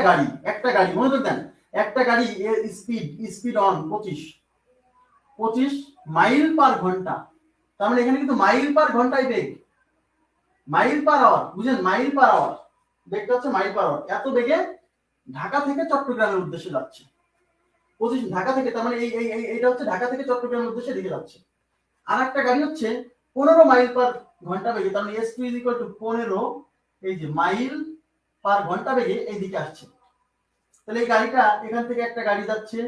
গাড়ি মনোযোগ দেন, একটা গাড়ি এর স্পিড অন 25 মাইল পার ঘন্টা। তার মানে এখানে কিন্তু মাইল পার ঘন্টায় বেগ, মাইল পার আওয়ার, বুঝেন, মাইল পার আওয়ার, বেগটা হচ্ছে মাইল পার আওয়ার। এত বেগে ঢাকা থেকে চট্টগ্রামের উদ্দেশ্যে যাচ্ছে। 25 ঢাকা থেকে, তার মানে এইটা হচ্ছে ঢাকা থেকে চট্টগ্রামের উদ্দেশ্যে দিকে যাচ্ছে। আর একটা গাড়ি হচ্ছে 15 মাইল পার ঘন্টা বেগে, তার মানে s2 15, এই যে মাইল পার ঘন্টা বেগে এই দিকে আসছে। তাহলে এই গাড়িটা এখান থেকে একটা গাড়ি যাচ্ছে,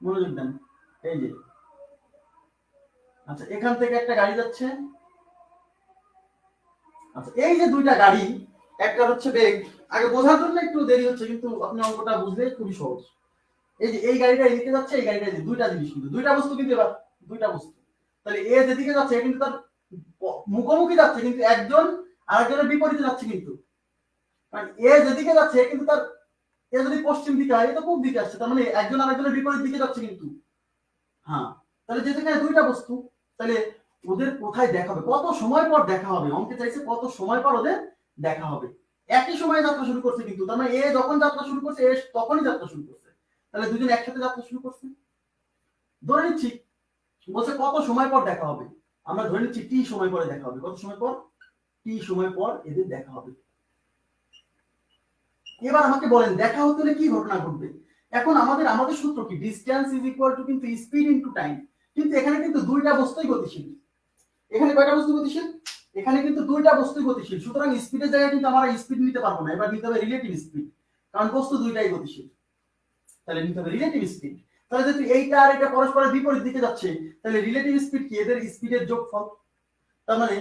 মনোযোগ দেন, এই যে, আচ্ছা এখান থেকে একটা গাড়ি যাচ্ছে। আচ্ছা এই যে দুইটা গাড়ি, একটা হচ্ছে বেগ, আগে বোঝার জন্য একটু দেরি হচ্ছে, কিন্তু আপনি অঙ্কটা বুঝলে খুবই সহজ। এই যে এই গাড়িটা এদিকে যাচ্ছে, এই গাড়িটা দুইটা জিনিস, কিন্তু দুইটা বস্তু, কিন্তু এবার দুইটা বস্তু। তাহলে এ যেদিকে যাচ্ছে কিন্তু তার মুখোমুখি যাচ্ছে, কিন্তু একজন আরেকজনের বিপরীতে যাচ্ছে। কিন্তু মানে এ যেদিকে যাচ্ছে কিন্তু তার, এ যদি পশ্চিম দিকে হয়, এ তো পূব দিকে আসছে, তার মানে একজন আরেকজনের বিপরীত দিকে যাচ্ছে কিন্তু। হ্যাঁ, তাহলে যেখানে দুইটা বস্তু, তাহলে ওদের কোথায় দেখা হবে, কত সময় পর দেখা হবে, অঙ্কে চাইছে কত সময় পর ওদের দেখা হবে। একই সময়ে যাত্রা শুরু করছে কিন্তু, তার মানে এ যখন যাত্রা শুরু করছে, এ তখনই যাত্রা শুরু করছে। তাহলে দুজন একসাথে যাত্রা শুরু করছে, ধরে নিচ্ছি। বলছে কত সময় পর দেখা হবে, আমরা ধরে নিচ্ছি টি সময় পরে দেখা হবে। কত সময় পর? টি সময় পর এদের দেখা হবে। এবার আমাকে বলেন দেখা হতে হলে কি ঘটনা ঘটবে। এখন আমাদের সূত্র কি, ডিসটেন্স ইজ ইকুয়াল টু কিন্তু স্পিড ইনটু টাইম। কিন্তু এখানে কিন্তু দুইটা বস্তুই গতিশীল। এখানে কয়টা বস্তু গতিশীল? এখানে কিন্তু দুইটা বস্তুই গতিশীল। সুতরাং স্পিডের জায়গায় কিন্তু আমরা স্পিড নিতে পারবো না, এবার নিতে হবে রিলেটিভ স্পিড, কারণ বস্তু দুইটাই গতিশীল। তাহলে নিতে হবে রিলেটিভ স্পিড। তাহলে যদি এইটা আর এটা পরস্পরের বিপরীত দিকে যাচ্ছে, তাহলে রিলেটিভ স্পিড কি, এদের স্পিডের যোগফল। তার মানে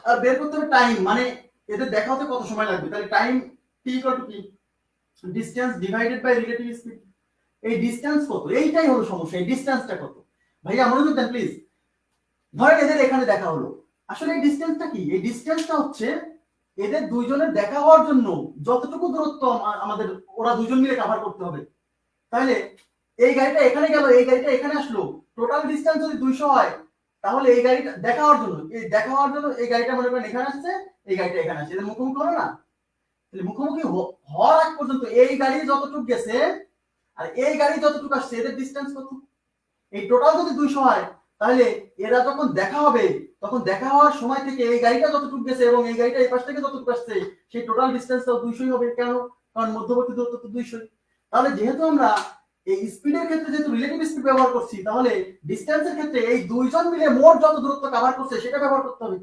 আর বের করতে হবে টাইম, মানে এদের দেখা হতে কত সময় লাগবে। তাহলে টাইম টি ইকুয়াল টু কি, distance divided by relative speed. এই ডিসটেন্স কত, এইটাই হলো সমস্যা, এই ডিসটেন্সটা কত। ভাইয়া মনোযোগ দেন প্লিজ। ধরেন এদের এখানে দেখা হলো, আসলে এই ডিসটেন্সটা কি, এই ডিসটেন্সটা হচ্ছে এদের দুইজনের দেখা হওয়ার জন্য যতটুকু দূরত্ব আমাদের ওরা দুজন মিলে কভার করতে হবে। তাহলে এই গাড়িটা এখানে গেল, এই গাড়িটা এখানে আসলো, টোটাল ডিসটেন্স যদি 200 হয়, তাহলে এই গাড়িটা দেখা হওয়ার জন্য, এই গাড়িটা মনে করেন এখানে আসছে, এই গাড়িটা এখানে আসছে, এদের মুখোমুখি হলো না। তাহলে মুখোমুখি হওয়ার আগ পর্যন্ত এই গাড়ি যতটুকু গেছে আর এই গাড়ি যতটুকু আসছে, এদের ডিসটেন্স কত? এই টোটাল যদি 200 হয়, তাহলে এরা যখন দেখা হবে, তখন দেখা হওয়ার সময় থেকে এই গাড়িটা যতটুকু গেছে এবং এই গাড়িটা এই পাশ থেকে যতটুকু আসছে, সেই টোটাল ডিসটেন্সটাও 200 হবে। কেন? কারণ মধ্যবর্তী দূরত্ব তো 200। তাহলে যেহেতু আমরা এই স্পিডের ক্ষেত্রে যেহেতু রিলেটিভ স্পিড ব্যবহার করছি, তাহলে ডিসটেন্সের ক্ষেত্রে এই দুইজন মিলে মোট যত দূরত্ব কভার করছে সেটা ব্যবহার করতে হবে।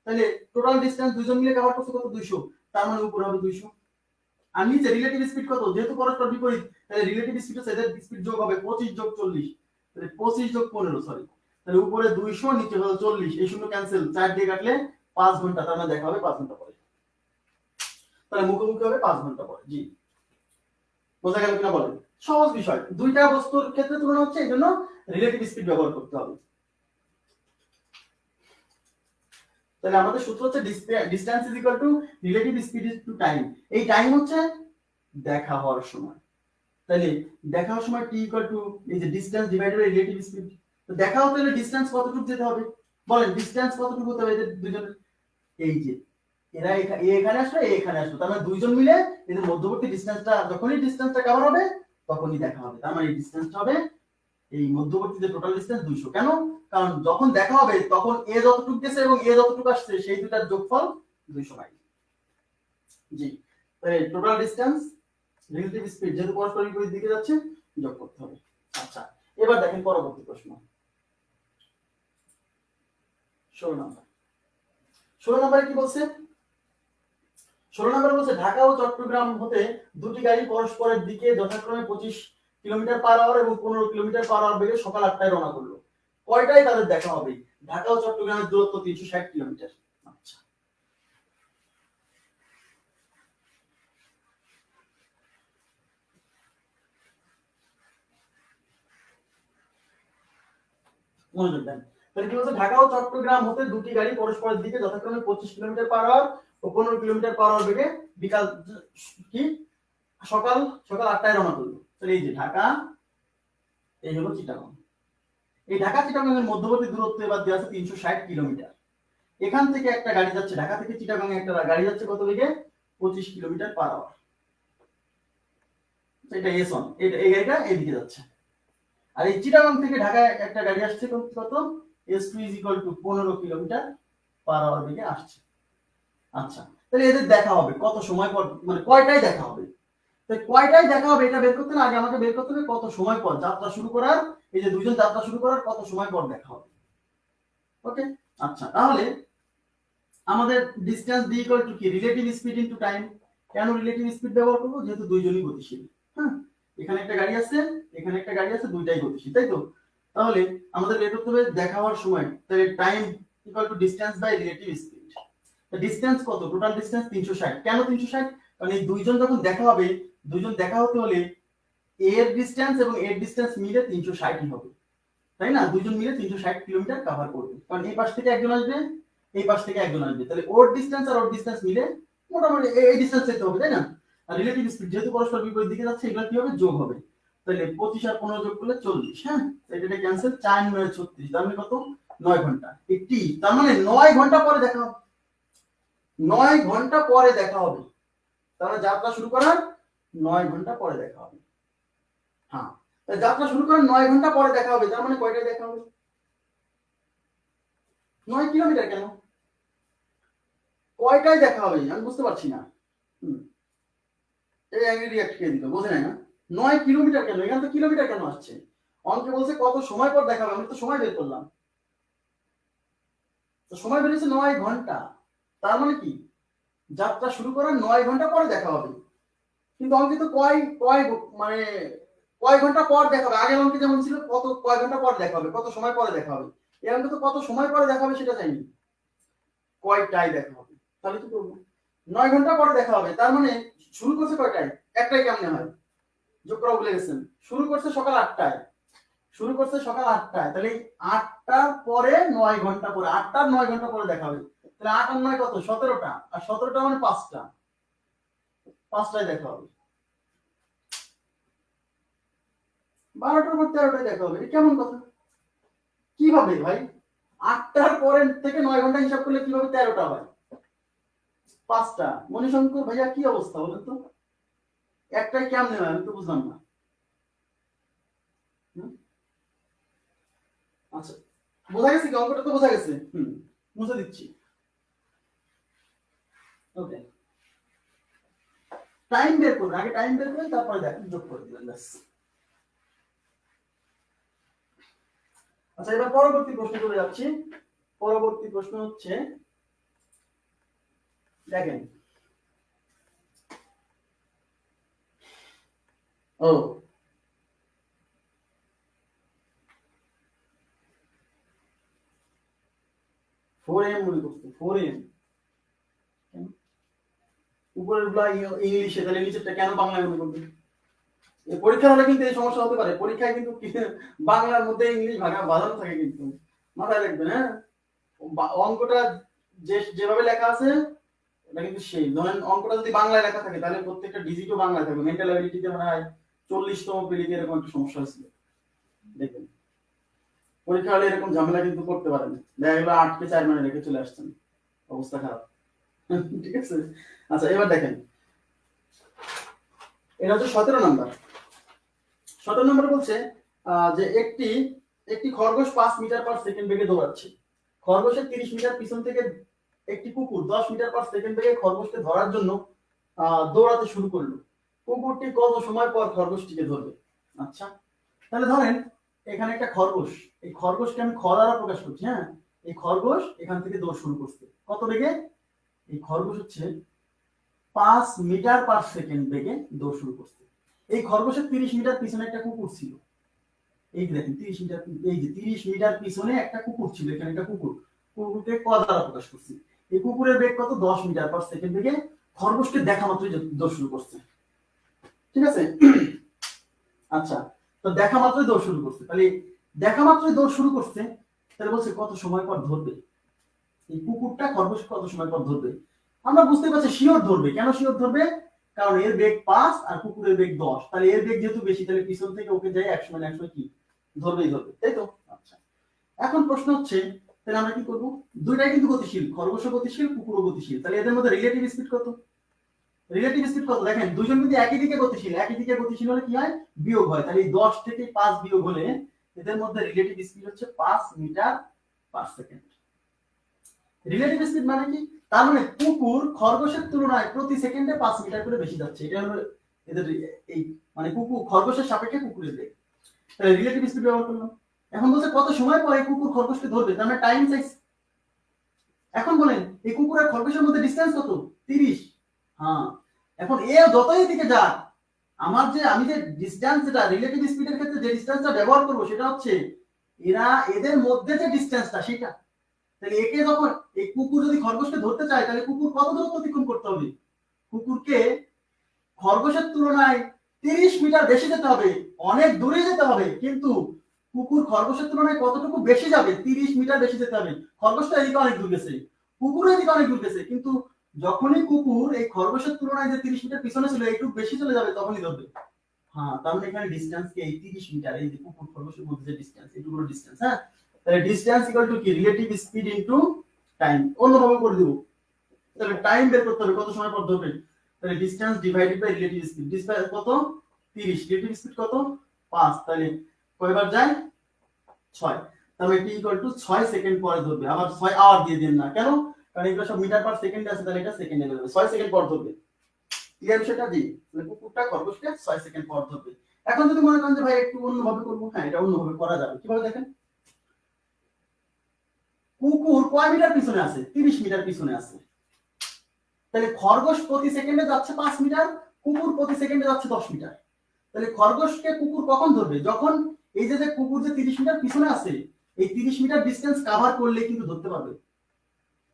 তাহলে টোটাল ডিসটেন্স দুইজন মিলে কভার করছে কত, 200, তার মানে উপরে হবে 200। আর নিচে রিলেটিভ স্পিড কত, যেহেতু পরস্পর বিপরীত, তাহলে রিলেটিভ স্পিড হচ্ছে এদের স্পিড যোগ হবে 25 যোগ 40, তাহলে 25 যোগ 15, সরি, তাহলে উপরে 200 নিচে হলো 40, এই শূন্য ক্যান্সেল, 4 দিয়ে কাটলে 5 ঘন্টা, তার মানে দেখা হবে 5 ঘন্টা পরে। তাহলে মুখোমুখি হবে 5 ঘন্টা পরে। জি বোঝা গেল কিনা বলেন? সহজ বিষয়, দুইটা বস্তুর ক্ষেত্রে তুলনা হচ্ছে, এই জন্য রিলেটিভ স্পিড ব্যবহার করতে হবে। তাহলে আমাদের সূত্র হচ্ছে distance is equal two relative speed to time. এই টাইম হচ্ছে দেখা হওয়ার সময়। তাহলে দেখা হওয়ার সময় টি ইকুয়াল টু এই যে distance divided by relative speed. তো দেখা হতে হলে ডিসটেন্স কতটুকু যেতে হবে বলেন, ডিসটেন্স কতটুকু হতে হবে এদের দুজনের? এই যে এরা এখানে আসলো, এখানে আসলো, তার মানে দুইজন মিলে এদের মধ্যবর্তী ডিসটেন্সটা, যখনই ডিসটেন্সটা কভার হবে তখনই দেখা হবে। তার মানে এই ডিসটেন্সটা হবে, এই মধ্যবর্তী যে টোটাল ডিসটেন্স 200। কেন? কারণ যখন দেখা হবে তখন এ যতটুকু গেছে এবং এ যতটুকু আসছে, সেই দুটার যোগফল 200 মাইল। জি, তাহলে টোটাল ডিসটেন্স রিলেটিভ স্পিড যেহেতু পরস্পর বিপরীত দিকে যাচ্ছে, যোগ করতে হবে। আচ্ছা এবার দেখেন পরবর্তী প্রশ্ন 16 নম্বর। 16 নম্বরে কি বলছে? 16 নম্বরে বলছে ঢাকা ও চট্টগ্রাম হতে দুটি গাড়ি পরস্পরের দিকে যথাক্রমে 25 কিলোমিটার পার আওয়ার এবং 15 কিলোমিটার পার আওয়ার বেগে সকাল 8টায় রওনা করলো। কয়টায় তাদের দেখা হবে? ঢাকা ও চট্টগ্রামের দূরত্ব 360 কিলোমিটার। আচ্ছা, মনোযোগ দেন। তাহলে কি বলছে? ঢাকা ও চট্টগ্রাম হতে দুটি গাড়ি পরস্পরের দিকে যথাক্রমে 25 কিলোমিটার পার আওয়ার ও 15 কিলোমিটার পার আওয়ার বেগে বিকাল কি সকাল 8টায় রওনা করলো। তাহলে এই যে ঢাকা, এই হলো চিটাগং। এই ঢাকা চিটাগং এর মধ্যবর্তী দূরত্ব এবার দেওয়া আছে 360 কিলোমিটার। এখান থেকে একটা গাড়ি যাচ্ছে, ঢাকা থেকে চিটাগং এ একটা গাড়ি যাচ্ছে কত বেগে? 25 কিলোমিটার পার আওয়ার। এটা S1, এই গাড়িটা এদিকে যাচ্ছে। আর এই চিটাগং থেকে ঢাকায় একটা গাড়ি আসছে কত? S2 15 কিলোমিটার পার আওয়ার বেগে আসছে। আচ্ছা, তাহলে এদের দেখা হবে কত সময় পর, মানে কয়টায় দেখা হবে? তো কয়টায় দেখা হবে এটা বের করতে না আগে আমাকে বের করতে হবে কত সময় পর যাত্রা শুরু করার, এই যে দুইজন যাত্রা শুরু করার কত সময় পর দেখা হবে। ওকে, আচ্ছা, তাহলে আমাদের ডিসটেন্স d কি রিলেটিভ স্পিড ইনটু টাইম। কেন রিলেটিভ স্পিড ব্যবহার করব? যেহেতু দুইজনই গতিশীল। হ্যাঁ, এখানে একটা গাড়ি আছে, এখানে একটা গাড়ি আছে, দুইটাই গতিশীল, তাই তো? তাহলে আমাদের বের করতে হবে দেখা হওয়ার সময়, তাহলে time distance by relative speed. Distance কত? Total distance 360। কেন 360? কারণ এই দুইজন যখন দেখা হবে, দুইজন দেখা হতে হলে এর ডিসটেন্স এবং এর ডিসটেন্স মিলে 360ই হবে, তাই না? দুইজন মিলে 360 কিলোমিটার কভার করবে, কারণ এই পাশ থেকে একজন আসবে, এই পাশ থেকে একজন আসবে, তাহলে ওর ডিসটেন্স আর ওর ডিসটেন্স মিলে মোটামুটি এই ডিসটেন্স যেতে হবে, তাই না? আর রিলেটিভ স্পিড যেহেতু পরস্পর বিপরীত দিকে যাচ্ছে, এগুলো কি হবে? যোগ হবে। তাহলে 25 আর 15 যোগ করলে 40। হ্যাঁ, এটা ক্যান্সেল। 4 9 36, তার মানে কত? 9 ঘন্টা। একটি, তার মানে 9 ঘন্টা পরে দেখা হবে। 9 ঘন্টা পরে দেখা হবে। তাহলে যাত্রা শুরু করার 9 ঘন্টা পরে দেখা হবে। হ্যাঁ, যাত্রা শুরু করার 9 ঘন্টা পরে দেখা হবে, তার মানে কয়টায় দেখা হবে? 9 কিলোমিটার। কেন কয়টায় দেখা হবে আমি বুঝতে পারছি না। এই অ্যাঙ্গেল রিঅ্যাক্ট কে দিল, বোঝে না? 9 কিলোমিটার কেন? এখানে তো কিলোমিটার কেন আসছে? অঙ্কে বলছে কত সময় পর দেখা হবে, আমি তো সময় বের করলাম, তো সময় বেরিয়েছে 9 ঘন্টা। তার মানে কি যাত্রা শুরু করার 9 ঘন্টা পরে দেখা হবে। কিন্তু অঙ্কে তো কয় কয় মানে কয় ঘন্টা পর দেখা হবে। আগের অঙ্কে যেমন ছিল কত কয় ঘন্টা পর দেখা হবে, কত সময় পরে দেখা হবে। এই অঙ্কে তো কত সময় পরে দেখা হবে সেটা চাইনি, কয়টায় দেখা হবে। তাহলে কি করবো? 9 ঘন্টা পরে দেখা হবে, তার মানে শুরু করছে কয়টায়? একটাই কেমনে হয়? যোগ করা ভুলে গেছেন। শুরু করছে সকাল 8টায়, শুরু করছে সকাল 8টায়, তাহলে 8টার পরে 9 ঘন্টা পরে, 8টার 9 ঘন্টা পরে দেখা হবে। তাহলে 8 আর 9 কত? 17টা, আর 17টা মানে 5টা, 5টায় দেখা হবে। 12টার পর 13টায় দেখা হবে। কেমন কথা? কিভাবে ভাই? 8টার পরে থেকে 9 ঘন্টা হিসাব করলে কিভাবে 13টা হয়? 5টা। মণিশঙ্কর ভাইয়া কি অবস্থা বলেন তো? একটাই কেমনে হয় আমি তো বুঝলাম না। আচ্ছা, বোঝা গেছে কি? অঙ্কটা তো বোঝা গেছে। মুছে দিচ্ছি। ওকে, টাইম বের করুন, আগে টাইম বের করেন, তারপরে দেখেন যোগ করে দিবেন, ব্যাস। আচ্ছা, এবার পরবর্তী প্রশ্ন চলে যাচ্ছি। পরবর্তী প্রশ্ন হচ্ছে, দেখেন, ও 4 AM মনে করছে, 4 AM উপরের গুলা ইংলিশে, তাহলে নিচেরটা কেন বাংলায় মনে করবে? পরীক্ষার হলে কিন্তু এই সমস্যা হতে পারে। পরীক্ষায় কিন্তু বাংলার মধ্যে ইংলিশ ভাগা বাজানো থাকে, কিন্তু মাথায় রাখবেন। হ্যাঁ, অঙ্কটা যেভাবে লেখা আছে এটা কিন্তু সেই, ধরেন অঙ্কটা যদি বাংলায় লেখা থাকে তাহলে প্রত্যেকটা ডিজিটও বাংলায় থাকবে। মেন্টাল অ্যাবিলিটিতে মনে হয় 40তম পেরিতে এরকম একটা সমস্যা হয়েছিল, দেখবেন। পরীক্ষা হলে এরকম ঝামেলা কিন্তু করতে পারেন, দেখা গেলো 8কে 4 মানে রেখে চলে আসছেন, অবস্থা খারাপ। ঠিক আছে, আচ্ছা এবার দেখেন, এটা হচ্ছে 17 নাম্বার। 17 নম্বরে বলছে যে একটি একটি খরগোশ 5 মিটার পার সেকেন্ড বেগে দৌড়াচ্ছে। খরগোশের 30 মিটার পিছন থেকে একটি কুকুর 10 মিটার পার সেকেন্ড বেগে খরগোশকে ধরার জন্য দৌড়াতে শুরু করলো। কুকুরটি কত সময় পর খরগোশটিকে ধরবে? আচ্ছা, তাহলে ধরেন এখানে একটা খরগোশ, এই খরগোশকে আমি খ দ্বারা প্রকাশ করছি। হ্যাঁ, এই খরগোশ এখান থেকে দৌড় শুরু করছে কত বেগে? এই খরগোশ হচ্ছে 5 মিটার পার সেকেন্ড বেগে দৌড় শুরু করছে। এই খরগোশের 30 মিটার পিছনে একটা কুকুর ছিল। এই দেখেন 30 মিটার, এই যে 30 মিটার পিছনে একটা কুকুর ছিল, এখানে একটা কুকুর, কুকুরকে ক দ্বারা প্রকাশ করছি। এই কুকুরের বেগ কত? 10 মিটার পার সেকেন্ড বেগে খরগোশকে দেখা মাত্রই দৌড় শুরু করছে। ঠিক আছে? আচ্ছা, তো দেখা মাত্রই দৌড় শুরু করছে, তাহলে দেখা মাত্রই দৌড় শুরু করছে, তাহলে বলছে কত সময় পর ধরবে? এই কুকুরটা খরগোশ কত সময় পর ধরবে? আমরা বুঝতে পারছি শিওর ধরবে। কেন শিওর ধরবে? কারণ এর বেগ 5 আর কুকুরের বেগ 10, তাহলে এর বেগ যেহেতু বেশি, তাহলে পিছন থেকে ওকে যায় 100 মানে 100 কি ধরবেই ধরবে, তাই তো? আচ্ছা, এখন প্রশ্ন হচ্ছে তাহলে আমরা কি করব? দুইটাই কিন্তু গতিশীল, খরগোশও গতিশীল, কুকুরও গতিশীল, তাহলে এদের মধ্যে রিলেটিভ স্পিড কত? রিলেটিভ স্পিড কত? দেখেন দুইজন কিন্তু একই দিকে গতিশীল, একই দিকে গতিশীল হলে কি হয়? বিয়োগ হয়, তাহলে এই 10 থেকে 5 বিয়োগ হলে এদের মধ্যে রিলেটিভ স্পিড হচ্ছে 5 metre per second. Relative speed মানে কি? তার মানে কুকুর খরগোশের তুলনায় প্রতি সেকেন্ডে 5 মিটার করে বেশি যাচ্ছে, এটা হলো এদের এই মানে কুকুর খরগোশের সাপেক্ষে কুকুরের বেগ। তাহলে রিলেটিভ স্পিড ব্যবহার করলাম। এখন বলছে কত সময় পরে কুকুর খরগোশকে ধরবে, তার মানে টাইম চাইছে। এখন বলেন এই কুকুর আর খরগোশের মধ্যে ডিসটেন্স কত? 30। হ্যাঁ, এখন এ যতই দিকে যাক, আমার যে আমি যে ডিসটেন্স, যেটা রিলেটিভ স্পিডের ক্ষেত্রে যে ডিসটেন্সটা ব্যবহার করব সেটা হচ্ছে এদের মধ্যে যে ডিসটেন্সটা সেটা। তাহলে একে যখন এই কুকুর যদি খরগোশকে ধরতে চায়, তাহলে কুকুর কত দূরত্ব অতিক্রম করতে হবে? কুকুরকে খরগোশের তুলনায় 30 মিটার বেশি যেতে হবে, অনেক দূরে যেতে হবে, কিন্তু কুকুর খরগোশের তুলনায় কতটুকু বেশি যাবে? 30 মিটার বেশি যেতে হবে। খরগোশটা এদিকে অনেক দূর গেছে, কুকুর এদিকে অনেক দূর গেছে, কিন্তু যখনই কুকুর এই খরগোশের তুলনায় যে 30 মিটার পিছনে ছিল একটু বেশি চলে যাবে, তখনই ধরবে। হ্যাঁ, তার মানে এখানে ডিসটেন্স কি? এই 30 মিটার, এই যে কুকুর খরগোশের মধ্যে যে ডিসটেন্স, এইটুকু ডিসটেন্স। হ্যাঁ, তাহলে ডিসটেন্স ইকুয়াল টু কি? Relative speed into time. অন্যভাবে করে দেব, তাহলে টাইম বের করতে হবে কত সময় পর ধরবে, তাহলে distance divided by relative speed. Distance কত? 30, রিলেটিভ স্পিড কত? 5, তাহলে কয়বার যায়? 6, তাহলে টি ইকুয়াল টু 6 সেকেন্ড পরে ধরবে। আবার 6 আওয়ার দিয়ে দেন না, কেন? কারণ এগুলো সব মিটার পার সেকেন্ড আছে, তাহলে এটা সেকেন্ডে নেবে। 6 সেকেন্ড পর ধরবে। ক্লিয়ার বিষয়টা? জি, তাহলে কুকুরটা খরগোশকে 6 সেকেন্ড পর ধরবে। এখন যদি মনে করেন যে ভাই একটু অন্যভাবে করব, হ্যাঁ এটা অন্যভাবে করা যাবে। কিভাবে দেখেন? কুকুর কয় মিটার পিছনে আছে? 30 মিটার পিছনে আছে, তাহলে খরগোশ প্রতি সেকেন্ডে যাচ্ছে 5 মিটার, কুকুর প্রতি সেকেন্ডে যাচ্ছে 10 মিটার। তাহলে খরগোশকে কুকুর কখন ধরবে? যখন এই যে কুকুর যে 30 মিটার পিছনে আছে, এই 30 মিটার ডিসটেন্স কভার করলে কিন্তু ধরতে পারবে।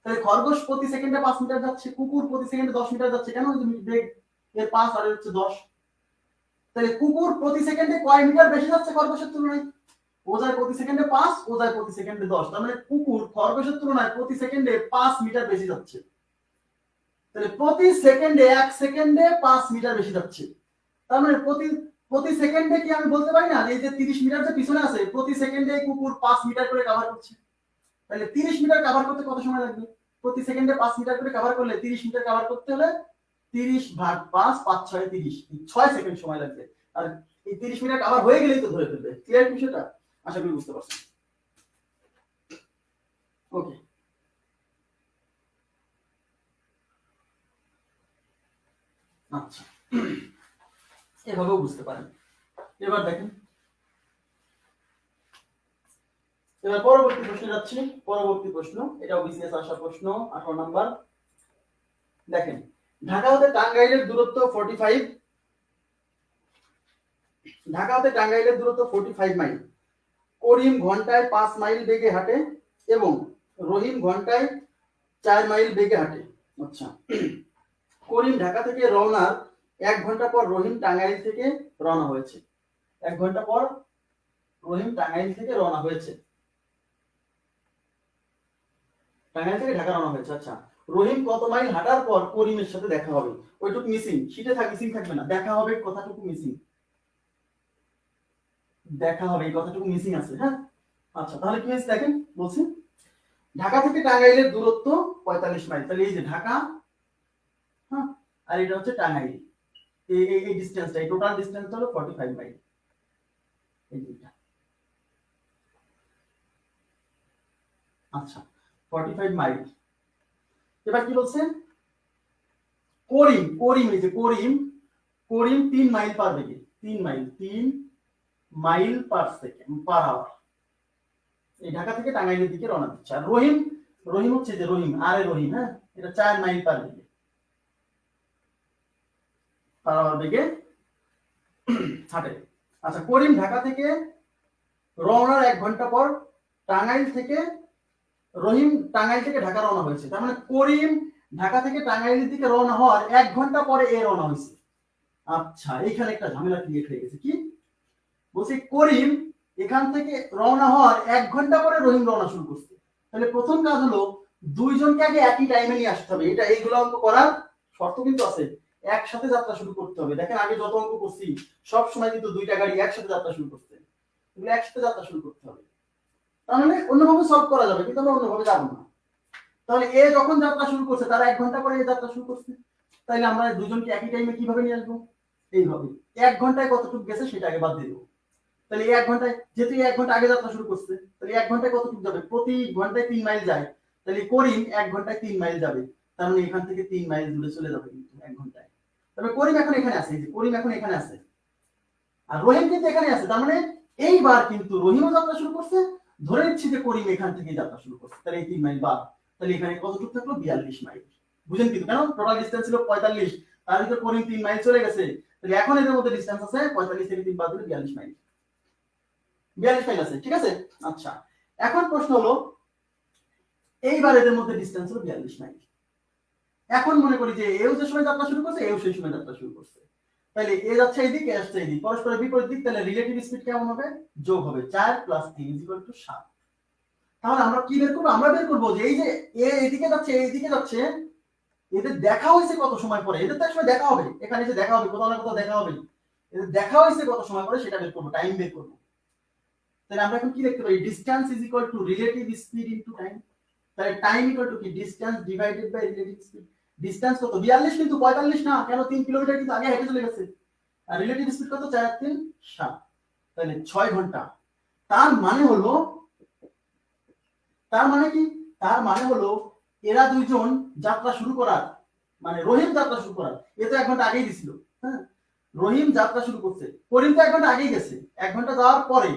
তাহলে খরগোশ প্রতি সেকেন্ডে 5 মিটার যাচ্ছে, কুকুর প্রতি সেকেন্ডে 10 মিটার যাচ্ছে, কেন? বেগ এর 5 আর হচ্ছে 10। তাহলে কুকুর প্রতি সেকেন্ডে কয় মিটার বেশি যাচ্ছে খরগোশের তুলনায়? ও যায় প্রতি সেকেন্ডে 5, ও যায় প্রতি সেকেন্ডে 10, তার মানে কুকুর খরগোশের তুলনায় প্রতি সেকেন্ডে 5 মিটার বেশি যাচ্ছে। তাহলে প্রতি সেকেন্ডে 1 সেকেন্ডে 5 মিটার বেশি যাচ্ছে, তার মানে প্রতি প্রতি সেকেন্ডে কি আমি বলতে পারি না এই যে 30 মিটার যে পিছনে আছে, প্রতি সেকেন্ডে কুকুর 5 মিটার করে কভার করছে। তাহলে 30 মিটার কভার করতে কত সময় লাগবে? প্রতি সেকেন্ডে 5 মিটার করে কভার করলে 30 মিটার কভার করতে হলে 30 ভাগ 5, 5 6 30, 6 সেকেন্ড সময় লাগবে। আর এই 30 মিটার কভার হয়ে গেলেই তো ধরে ফেলবে। ক্লিয়ার বিষয়টা? আশা করি বুঝতে পারছেন। ওকে, আচ্ছা, এভাবেও বুঝতে পারেন। এবার দেখেন, এবার পরবর্তী প্রশ্নে যাচ্ছি। পরবর্তী প্রশ্ন, এটাও বিসিএস আসা প্রশ্ন, 18 নাম্বার। দেখেন, ঢাকা হতে টাঙ্গাইলের দূরত্ব 45, ঢাকা হতে টাঙ্গাইলের দূরত্ব 45 মাইল। করিম ঘন্টায় 5 মাইল বেগে হাঁটে এবং রহিম ঘন্টায় 4 মাইল বেগে হাঁটে। আচ্ছা, করিম ঢাকা থেকে রওনার 1 ঘন্টা পর রহিম টাঙ্গাইল থেকে রওনা হয়েছে। 1 ঘন্টা পর রহিম টাঙ্গাইল থেকে রওনা হয়েছে, টাঙ্গাইল থেকে ঢাকা রওনা হয়েছে। আচ্ছা, রহিম কত মাইল হাঁটার পর করিমের সাথে দেখা হবে? ওইটুকু মিসিং, শীটে মিসিং থাকবে না, দেখা হবে কথাটুকু মিসিং, দেখা হবে এই কথাটুকু মিসিং আছে। হ্যাঁ, আচ্ছা, তাহলে কি হয়েছে দেখেন, বলছি ঢাকা থেকে টাঙ্গাইলের দূরত্ব 45 মাইল। তাহলে এই যে ঢাকা, হ্যাঁ, আর এটা হচ্ছে টাঙ্গাইল, এই ডিসটেন্সটা, এই টোটাল ডিসটেন্স হলো 45 মাইল। এই দুইটা, আচ্ছা, 45 মাইল। এবার কি বলছে? করিম, করিম এই যে করিম, করিম 3 মাইল পার বেগে, 3 mile, 3 mile per second per hour এই ঢাকা থেকে টাঙ্গাইলের দিকে রওনা দিচ্ছে। আর রহিম, রহিম হচ্ছে যে রহিম, আরে রহিম, হ্যাঁ, এটা 4 মাইল পার বেগে, পার আওয়ার বেগে হাঁটে। আচ্ছা, করিম ঢাকা থেকে রওনার 1 ঘন্টা পর টাঙ্গাইল থেকে রহিম টাঙ্গাইল থেকে ঢাকা রওনা হয়েছে। তার মানে করিম ঢাকা থেকে টাঙ্গাইলের দিকে রওনা হওয়ার 1 ঘন্টা পরে এ রওনা হয়েছে। আচ্ছা, এইখানে একটা ঝামেলা ক্রিয়েট হয়ে গেছে। কি বলছি, করিম এখান থেকে রওনা হওয়ার 1 ঘন্টা পরে রহিম রওনা শুরু করছে। তাহলে প্রথম কাজ হলো দুইজনকে আগে একই টাইমে নিয়ে আসতে হবে। এটা এইগুলো অঙ্ক করার শর্ত কিন্তু আছে, একসাথে যাত্রা শুরু করতে হবে। দেখেন আগে যত অঙ্ক করছি সব সময় কিন্তু দুইটা গাড়ি একসাথে যাত্রা শুরু করছে, এগুলো একসাথে যাত্রা শুরু করতে হবে। তাহলে অন্যভাবে সলভ করা যাবে, কিন্তু আমরা অন্যভাবে যাবো না। তাহলে এ যখন যাত্রা শুরু করছে তার 1 ঘন্টা পরে এ যাত্রা শুরু করছে, তাহলে আমরা দুজনকে একই টাইমে কিভাবে নিয়ে আসবো? এইভাবে 1 ঘন্টায় কতটুকু গেছে সেটা আগে বাদ দিয়ে দেবো। তাহলে 1 ঘন্টায়, যেহেতু 1 ঘন্টা আগে যাত্রা শুরু করছে, তাহলে 1 ঘন্টায় কতটুকু যাবে? প্রতি ঘন্টায় 3 মাইল যায়, তাহলে করিম 1 ঘন্টায় 3 মাইল যাবে। তার মানে এখান থেকে 3 মাইল দূরে চলে যাবে কিন্তু 1 ঘন্টায়। তবে করিম এখন এখানে আছে, এই যে করিম এখন এখানে আছে, আর রহিম কিন্তু এখানে আছে। তার মানে এইবার কিন্তু রহিমও যাত্রা শুরু করছে, ধরে নিচ্ছি যে করিম এখান থেকে যাত্রা শুরু করছে, তাহলে এই 3 মাইল বাদ। তাহলে এখানে কতটুকু থাকলো? 42 মাইল। বুঝেন কিন্তু কেন? টোটাল ডিসটেন্স ছিল 45, তার ভিতর করিম 3 মাইল চলে গেছে। তাহলে এখন এদের মধ্যে ডিসটেন্স আছে 45 থেকে 3 বাদ দিলে 42 মাইল। 42 মাইল আছে, ঠিক আছে। আচ্ছা, এখন প্রশ্ন হলো এইবার এদের মধ্যে ডিসটেন্স হলো 42 মাইল। এখন মনে করি যে এও যে সময় যাত্রা শুরু করছে, এও সেই সময় যাত্রা শুরু করছে। তাহলে এ যাচ্ছে এইদিকে, আসছে এইদিকে, পরস্পরের বিপরীত দিক। তাহলে রিলেটিভ স্পিড কেমন হবে? যোগ হবে 4 + 3 = 7। তাহলে আমরা কি বের করবো? আমরা বের করবো যে এই যে এ এদিকে যাচ্ছে, এইদিকে যাচ্ছে, এদের দেখা হয়েছে কত সময় পরে। এদের তো একসময় দেখা হবে, এখানে এসে দেখা হবে, কোথাও না কোথাও দেখা হবে। এদের দেখা হয়েছে কত সময় পরে সেটা বের করবো, টাইম বের করবো। তাহলে আমরা এখন কি লিখতে পারি? Distance = relative speed into time. তাহলে টাইম = কি? Distance divided by relative speed. Distance কত? 42, কিন্তু 45 না, কেন? 3 কিলোমিটার কিন্তু আগে হেঁটে চলে গেছে। আর রিলেটিভ স্পিড কত? 4 × 3 = 7। তাহলে 6 ঘন্টা। তার মানে হলো, তার মানে কি? তার মানে হলো এরা দুইজন যাত্রা শুরু করার, মানে রহিম যাত্রা শুরু করার, এ তো 1 ঘন্টা আগেই দিছিল। হ্যাঁ, রহিম যাত্রা শুরু করছে, করিম তো 1 ঘন্টা আগেই গেছে, 1 ঘন্টা যাওয়ার পরে।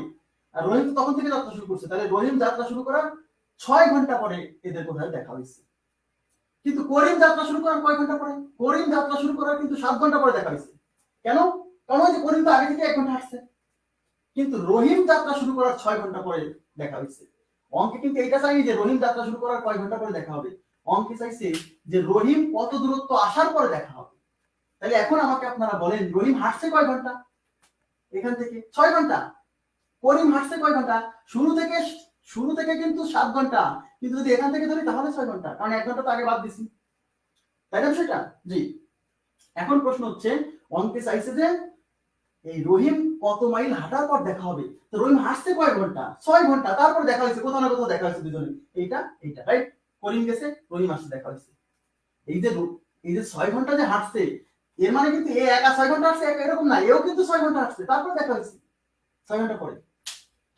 আর রহিম তো তখন থেকে যাত্রা শুরু করছে, তাহলে রহিম যাত্রা শুরু করার 6 ঘন্টা পরে এদের কোথায় দেখা হয়েছে। কিন্তু করিম যাত্রা শুরু করার কয় ঘন্টা পরে? করিম যাত্রা শুরু করার কিন্তু 7 ঘন্টা পরে দেখা হয়েছে। কেন? কারণ ওই যে করিম তো আগে থেকে 1 ঘন্টা আসছে, কিন্তু রহিম যাত্রা শুরু করার 6 ঘন্টা পরে দেখা হয়েছে। অঙ্কে কিন্তু এইটা চাইনি যে রহিম যাত্রা শুরু করার কয় ঘন্টা পরে দেখা হবে, অঙ্কে চাইছে যে রহিম কত দূরত্ব আসার পরে দেখা হবে। তাহলে এখন আমাকে আপনারা বলেন, রহিম হাঁটছে কয় ঘন্টা? এখান থেকে 6 ঘন্টা। করিম হাঁটছে কয় ঘন্টা? শুরু থেকে কিন্তু 7 ঘন্টা, কিন্তু যদি এখান থেকে ধরি তাহলে 6 ঘন্টা, কারণ 1 ঘন্টা তো আগে বাদ দিছি। তাই না সেটা? জি। এখন প্রশ্ন হচ্ছে, অঙ্কে চাইছে যে এই রহিম কত মাইল হাঁটার পর দেখা হবে। তো রহিম হাঁটছে কয় ঘন্টা? 6 ঘন্টা, তারপর দেখা হয়েছে, কোথাও না কোথাও দেখা হয়েছে দুজনে। এইটা এইটা রাইট। করিম গেছে, রহিম আসছে, দেখা হয়েছে। এই যে 6 ঘন্টা যে হাঁটছে, এর মানে কিন্তু এ একা 6 ঘন্টা হাঁটছে এরকম না, এও কিন্তু 6 ঘন্টা হাঁটছে, তারপর দেখা হয়েছে 6 ঘন্টা পরে।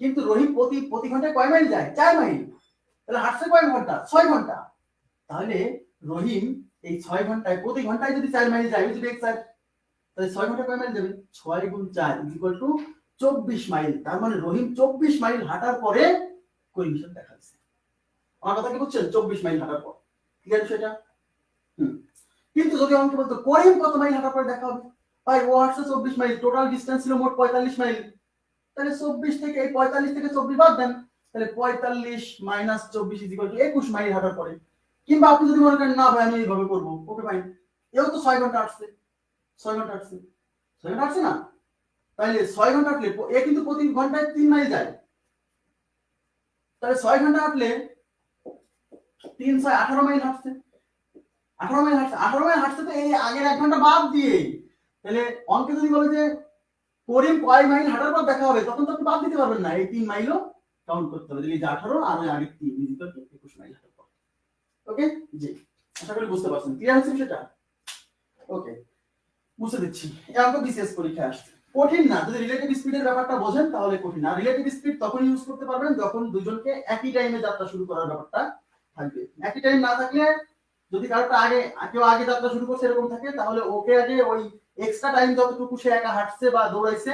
কিন্তু রহিম প্রতি ঘন্টায় কয় মাইল যায়? 4 মাইল। তাহলে হাঁটছে কয় ঘন্টা? 6 ঘন্টা। তাহলে রহিম এই 6 ঘন্টায়, প্রতি ঘন্টায় যদি 4 মাইল যায়, যদি তাহলে 6 ঘন্টা কয় মাইল যাবে? 6 × 4 = 24 মাইল। তার মানে রহিম 24 মাইল হাঁটার পরে করিমের সাথে দেখা হয়েছে। আমার কথা কি বুঝছেন? 24 মাইল হাঁটার পর। ক্লিয়ার সেটা? কিন্তু যদি অঙ্কে বলতো করিম কত মাইল হাঁটার পরে দেখা হবে, ভাই ও হাঁটছে 24 মাইল, টোটাল ডিসটেন্স ছিল মোট 45 মাইল। তাহলে 24 থেকে, এই 45 থেকে 24 বাদ দেন, তাহলে 45 - 24 = 21 মাইল হাঁটার পরে। কিংবা আপনি যদি মনে করেন না ভাই আমি এইভাবে করবো, ওকে ফাইন, এও তো 6 ঘন্টা হাঁটছে, 6 ঘন্টা হাঁটছে, 6 ঘন্টা হাঁটছে না? তাহলে 6 ঘন্টা হাঁটলে এ কিন্তু প্রতি ঘন্টায় 3 মাইল যায়। তাহলে 6 ঘন্টা হাঁটলে 3 × 6 = 18 মাইল হাঁটছে। 18 মাইল হাঁটছে, 18 মাইল হাঁটছে তো এই আগের 1 ঘন্টা বাদ দিয়ে। তাহলে অঙ্কে যদি বলে যে করিম কয় মাইল হাঁটার পর দেখা হবে, তখন তো আপনি বাদ দিতে পারবেন না, এই 3 মাইলও কাউন্ট করতে হবে। এই যে 18 আর ওই আগের 3 = 21 মাইল হাঁটার পর। ওকে, জি, আশা করি বুঝতে পারছেন। ক্লিয়ার হচ্ছে সেটা? ওকে, বুঝতে দিচ্ছি। এই অঙ্ক বিসিএস পরীক্ষায় আসছে, কঠিন না। যদি রিলেটিভ স্পিডের ব্যাপারটা বোঝেন তাহলে কঠিন না। রিলেটিভ স্পিড তখন ইউজ করতে পারবেন যখন দুজনকে একই টাইমে যাত্রা শুরু করার ব্যাপারটা থাকবে। একই টাইম না থাকলে, যদি কারোটা আগে, কেউ আগে যাত্রা শুরু করছে এরকম থাকে, তাহলে ওকে আগে ওই এক্সট্রা টাইম যতটুকু সে একা হাঁটছে বা দৌড়াইছে,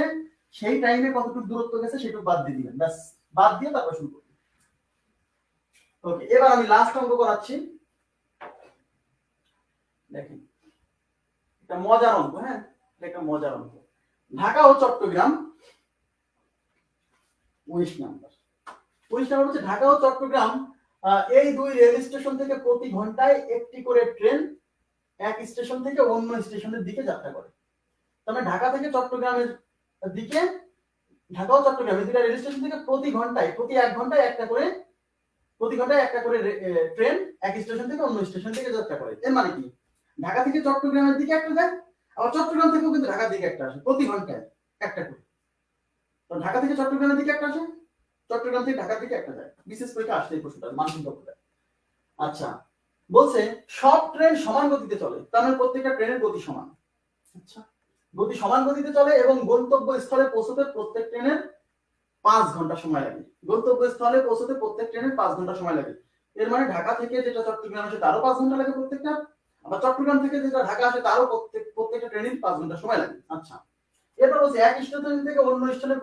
সেই টাইমে কতটুকু দূরত্ব গেছে সেটুকু বাদ দিয়ে দিবেন, ব্যাস। বাদ দিয়ে তারপর শুরু করবেন। ওকে, এবার আমি লাস্ট অঙ্ক করাচ্ছি। দেখেন, এটা মজার অঙ্ক। হ্যাঁ, এটা একটা মজার অঙ্ক। ঢাকা ও চট্টগ্রাম 19 নাম্বার হচ্ছে ঢাকা ও চট্টগ্রাম এই দুই রেল স্টেশন থেকে প্রতি ঘন্টায় একটি করে ট্রেন এক স্টেশন থেকে অন্য স্টেশনের দিকে যাত্রা করে। তাহলে ঢাকা থেকে চট্টগ্রামের দিকে, ঢাকা ও চট্টগ্রামের দুইটা রেল স্টেশন থেকে প্রতি ঘন্টায় প্রতি 1 ঘন্টায় একটা করে ট্রেন এক স্টেশন থেকে অন্য স্টেশন থেকে যাত্রা করে। এর মানে কি, ঢাকা থেকে চট্টগ্রামের দিকে একটা যায়, আবার চট্টগ্রাম থেকেও কিন্তু ঢাকার দিকে একটা আসে, প্রতি ঘন্টায় একটা করে। তো ঢাকা থেকে চট্টগ্রামের দিকে একটা আসে, চট্টগ্রাম থেকে ঢাকার দিকে একটা যায়। বিশেষ করে আসছে এই প্রশ্নটা মানসিক দক্ষতা। আচ্ছা, বলছে সব ট্রেন সমান গতিতে চলে, তার মানে প্রত্যেকটা ট্রেনের গতি সমান। আচ্ছা, গতি সমান গতিতে চলে এবং গন্তব্যস্থলে পৌঁছতে প্রত্যেক ট্রেনের 5 ঘন্টা সময় লাগে। গন্তব্যস্থলে পৌঁছতে প্রত্যেক ট্রেনের 5 ঘন্টা সময় লাগে। এর মানে ঢাকা থেকে যেটা চট্টগ্রাম আসে তারও 5 ঘন্টা লাগে প্রত্যেকটা, আবার চট্টগ্রাম থেকে যেটা ঢাকা আসে তারও প্রত্যেকটা ট্রেনের 5 ঘন্টা সময় লাগে। আচ্ছা, এরপর বলছে এক স্টেশন থেকে অন্য স্টেশনে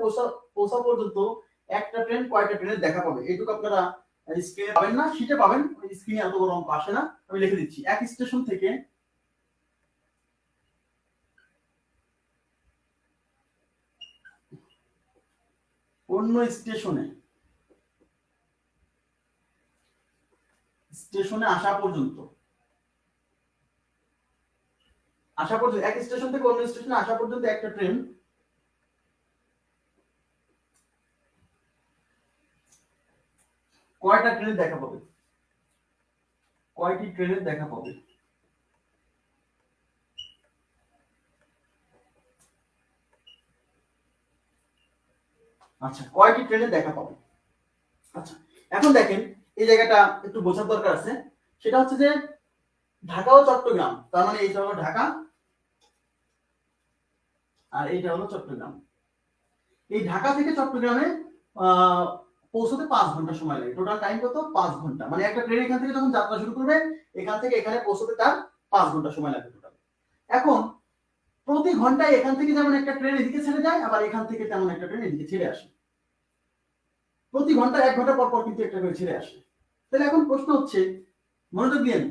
পৌঁছা পর্যন্ত একটা ট্রেন কয়টা ট্রেনের দেখা পাবে। এইটুকু আপনারা স্ক্রিনে পাবেন না, শীটে পাবেন, স্ক্রিনে এত বড় অঙ্ক আসে না, আমি লিখে দিচ্ছি। এক স্টেশন থেকে অন্য স্টেশনে আসা পর্যন্ত এক স্টেশন থেকে অন্য স্টেশনে আসা পর্যন্ত একটা ট্রেন কয়টা ট্রেনের দেখা পাবে, কয়টি ট্রেনের দেখা পাবে। আচ্ছা, কয়টি ট্রেনের দেখা পাবে। আচ্ছা, এখন দেখেন এই জায়গাটা একটু বোঝার দরকার আছে। সেটা হচ্ছে যে ঢাকা ও চট্টগ্রাম, তার মানে এইটা হলো ঢাকা আর এইটা হলো চট্টগ্রাম। এই ঢাকা থেকে চট্টগ্রামে পৌঁছতে 5 ঘন্টা সময় লাগে। টোটাল টাইম কত? 5 ঘন্টা। মানে একটা ট্রেন এখান থেকে যখন যাত্রা শুরু করবে, এখান থেকে এখানে পৌঁছতে তার 5 ঘন্টা সময় লাগে টোটাল। এখন প্রতি ঘন্টায় এখান থেকে যেমন একটা ট্রেন এদিকে ছেড়ে যায়, আবার এখান থেকে তেমন একটা ট্রেন এদিকে ছেড়ে আসে। প্রতি ঘন্টা 1 ঘন্টা পর পর কিন্তু একটা করে ছেড়ে আসে। তাহলে এখন প্রশ্ন হচ্ছে, মনোযোগ দিন,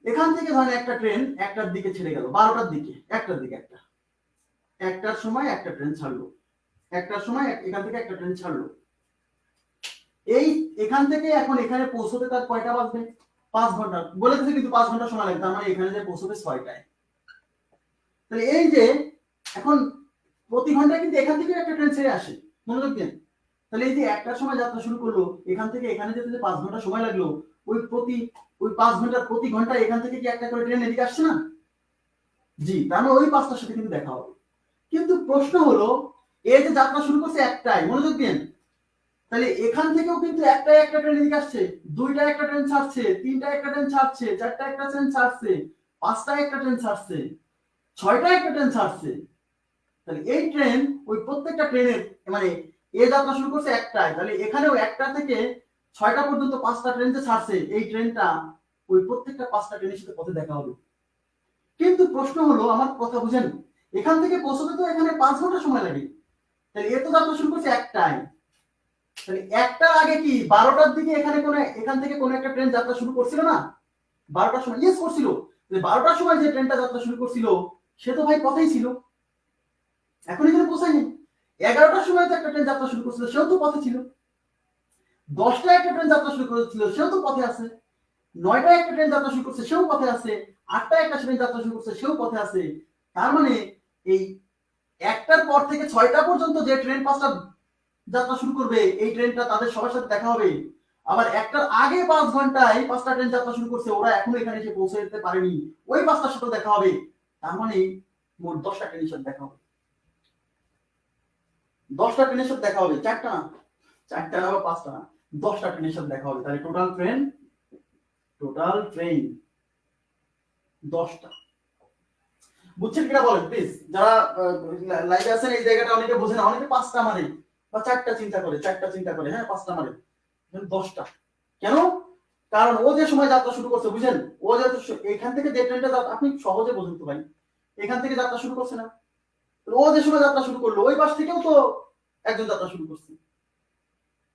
এখান থেকে ধরেন একটা ট্রেন একটার দিকে ছেড়ে গেল, 12টার দিকে, একটার সময় একটা ট্রেন ছাড়লো, একটার সময় এখান থেকে একটা ট্রেন ছাড়লো। এই এখান থেকে এখন এখানে পৌঁছতে তার কয়টা বাজবে? 5 ঘন্টা বলে দিয়েছে, কিন্তু 5 ঘন্টা সময় লাগে, তার মানে এখানে যে পৌঁছবে 6টায়। তাহলে এই যে এখন প্রতি ঘন্টায় কিন্তু এখান থেকে একটা ট্রেন ছেড়ে আসে, মনোযোগ দিন। তাহলে এই যে একটার সময় যাত্রা শুরু করলো, এখান থেকে এখানে যেতে যে 5 ঘন্টা সময় লাগলো, ওই 5 ঘন্টার প্রতি ঘন্টায় এখান থেকে কি একটা করে ট্রেন এদিকে আসছে না? জি, তার মানে ওই 5টার সাথে কিন্তু দেখা হবে। কিন্তু প্রশ্ন হলো, এই যে যাত্রা শুরু করছে একটাই, মনোযোগ দিন, তাহলে এখান থেকেও কিন্তু একটাই একটা ট্রেন এদিকে আসছে, 2টায় একটা ট্রেন ছাড়ছে, 3টায় একটা ট্রেন ছাড়ছে, 4টায় একটা ট্রেন ছাড়ছে, 5টায় একটা ট্রেন ছাড়ছে, 6টায় একটা ট্রেন ছাড়ছে। তাহলে এই ট্রেন ওই প্রত্যেকটা ট্রেনের মানে এ যাত্রা শুরু করছে একটাই, তাহলে এখানেও একটা থেকে 6টা পর্যন্ত 5টা ট্রেন যে ছাড়ছে, এই ট্রেনটা ওই প্রত্যেকটা 5টা ট্রেনের সাথে পথে দেখা হবে। কিন্তু প্রশ্ন হলো, আমার কথা বুঝেন, এখান থেকে পৌঁছতে তো এখানে 5 ঘন্টা সময় লাগে, তাহলে এ তো যাত্রা শুরু করছে একটাই, তাহলে একটার আগে কি 12টার দিকে এখান থেকে কোনো একটা ট্রেন যাত্রা শুরু করছিল না? 12টার সময় ইয়েস করছিল। 12টার সময় যে ট্রেনটা যাত্রা শুরু করছিল সে তো ভাই পথেই ছিল, এখন এখানে পৌঁছায়নি। 11টার সময় তো একটা ট্রেন যাত্রা শুরু করছিল, সেও তো পথে ছিল। 10টায় একটা ট্রেন যাত্রা শুরু করেছিল, সেও তো পথে আছে। 9টায় একটা ট্রেন যাত্রা শুরু করছে, সেও পথে আছে। 8টায় একটা ট্রেন যাত্রা শুরু করছে, সেও পথে আছে। তার মানে এই একটার পর থেকে 6টা পর্যন্ত যে ট্রেন 5টা যাত্রা শুরু করবে, এই ট্রেনটা তাদের সবার সাথে দেখা হবে। আবার একটার আগে 5 ঘন্টায় 5টা ট্রেন যাত্রা শুরু করছে, ওরা এখনো এখানে এসে পৌঁছে যেতে পারেনি, ওই 5টার সাথে দেখা হবে। তার মানে মোট 10টা ট্রেনের সাথে দেখা হবে। 10টা ট্রেনের সাথে দেখা হবে, 4টা না, 4টা না বা 5টা না, 10টা ট্রেনের সাথে দেখা হবে। তাহলে টোটাল ট্রেন 10টা। বুঝছেন কিনা বলেন প্লিজ, যারা লাইভে আছেন। এই জায়গাটা অনেকে বোঝে না, অনেকে 5টা মারে বা 4টা চিন্তা করে, হ্যাঁ 5টা মারে, 10টা কেন? কারণ ও যে সময় যাত্রা শুরু করছে, বুঝেন, ও যে এখান থেকে যে ট্রেনটা আপনি সহজে বোঝেন তো ভাই, এখান থেকে যাত্রা শুরু করছে না, ও যে সময় যাত্রা শুরু করলো ওই পাশ থেকেও তো একজন যাত্রা শুরু করছে।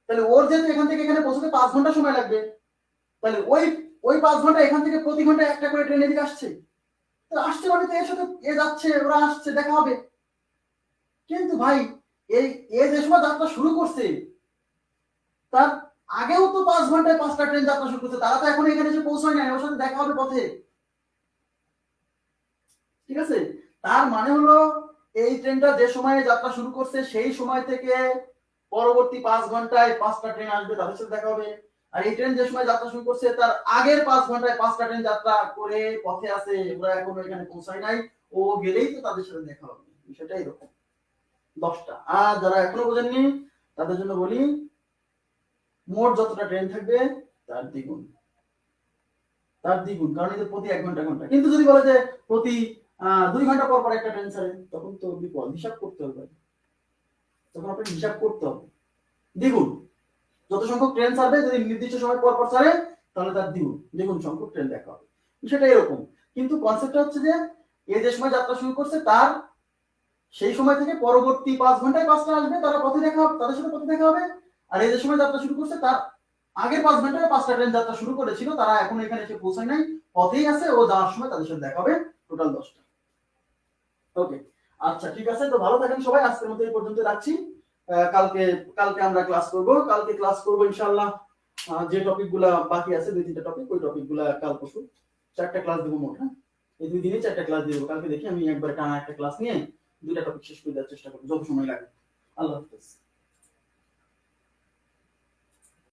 তাহলে ওর যেহেতু এখান থেকে এখানে পৌঁছতে 5 ঘন্টা সময় লাগবে, তাহলে ওই 5 ঘন্টা এখান থেকে প্রতি ঘন্টায় একটা করে ট্রেন এদিকে আসছে, আসছে মানে তো এর সাথে এ যাচ্ছে, ওরা আসছে, দেখা হবে। কিন্তু ভাই এই এ যে সময় যাত্রা শুরু করছে তার আগেও তো 5 ঘন্টায় 5টা ট্রেন যাত্রা শুরু করছে, তারা তো এখন এখানে এসে পৌঁছায় নাই, ওর সাথে দেখা হবে পথে। ঠিক আছে, তার মানে হলো এই ট্রেনটা যে সময়ে যাত্রা শুরু করছে সেই সময় থেকে পরবর্তী 5 ঘন্টায় 5টা ট্রেন আসবে, তাদের সাথে দেখা হবে। আর এই ট্রেন যে সময় যাত্রা শুরু করছে তার আগের 5 ঘন্টায় 5টা ট্রেন যাত্রা করে পথে আছে, ওরা এখনো এখানে পৌঁছায় নাই, ও গেলেই তো তাদের সাথে দেখা হবে। বিষয়টা এরকম 10টা। আর যারা এখনো বোঝেননি তাদের জন্য বলি, মোট যতটা ট্রেন থাকবে তার দ্বিগুণ, তার দ্বিগুণ, কারণ এদের প্রতি 1 ঘন্টা ঘন্টা। কিন্তু যদি বলে যে প্রতি 2 ঘন্টা পর পর একটা ট্রেন ছাড়ে, তখন তো বিপদ, হিসাব করতে হবে, তখন আপনাকে হিসাব করতে হবে। দ্বিগুণ যত সংখ্যক ট্রেন ছাড়বে, যদি নির্দিষ্ট সময় পর পর ছাড়ে তাহলে তার দ্বিগুণ, দ্বিগুণ সংখ্যক ট্রেন দেখা হবে। বিষয়টা এরকম। কিন্তু কনসেপ্টটা হচ্ছে যে এ যে সময় যাত্রা শুরু করছে তার সেই সময় থেকে পরবর্তী 5 ঘন্টায় 5টা আসবে, তারা পথে দেখা হবে, তাদের সাথে পথে দেখা হবে। আর এই যে সময় যাত্রা শুরু করছে তার আগের 5 ঘন্টায় 5টা ট্রেন যাত্রা শুরু করেছিল, তারা এখন এখানে এসে পৌঁছায় নাই, পথেই আছে, ও যাওয়ার সময় তাদের সাথে দেখা হবে। টোটাল 10টা। ওকে, আচ্ছা ঠিক আছে, তো ভালো থাকেন সবাই, আজকের মতো এই পর্যন্ত রাখছি। কালকে কালকে আমরা ক্লাস করব, কালকে ক্লাস করব ইনশাআল্লাহ। যে টপিকগুলো বাকি আছে 2-3টা টপিক, ওই টপিকগুলো কাল পরশু 4টা ক্লাস দেবো মোট। হ্যাঁ, এই 2 দিনে 4টা ক্লাস দেবো। কালকে দেখি আমি একবার টানা একটা ক্লাস নিয়ে 2টা টপিক শেষ করে দেওয়ার চেষ্টা করব, যত সময় লাগে। আল্লাহ হাফেজ।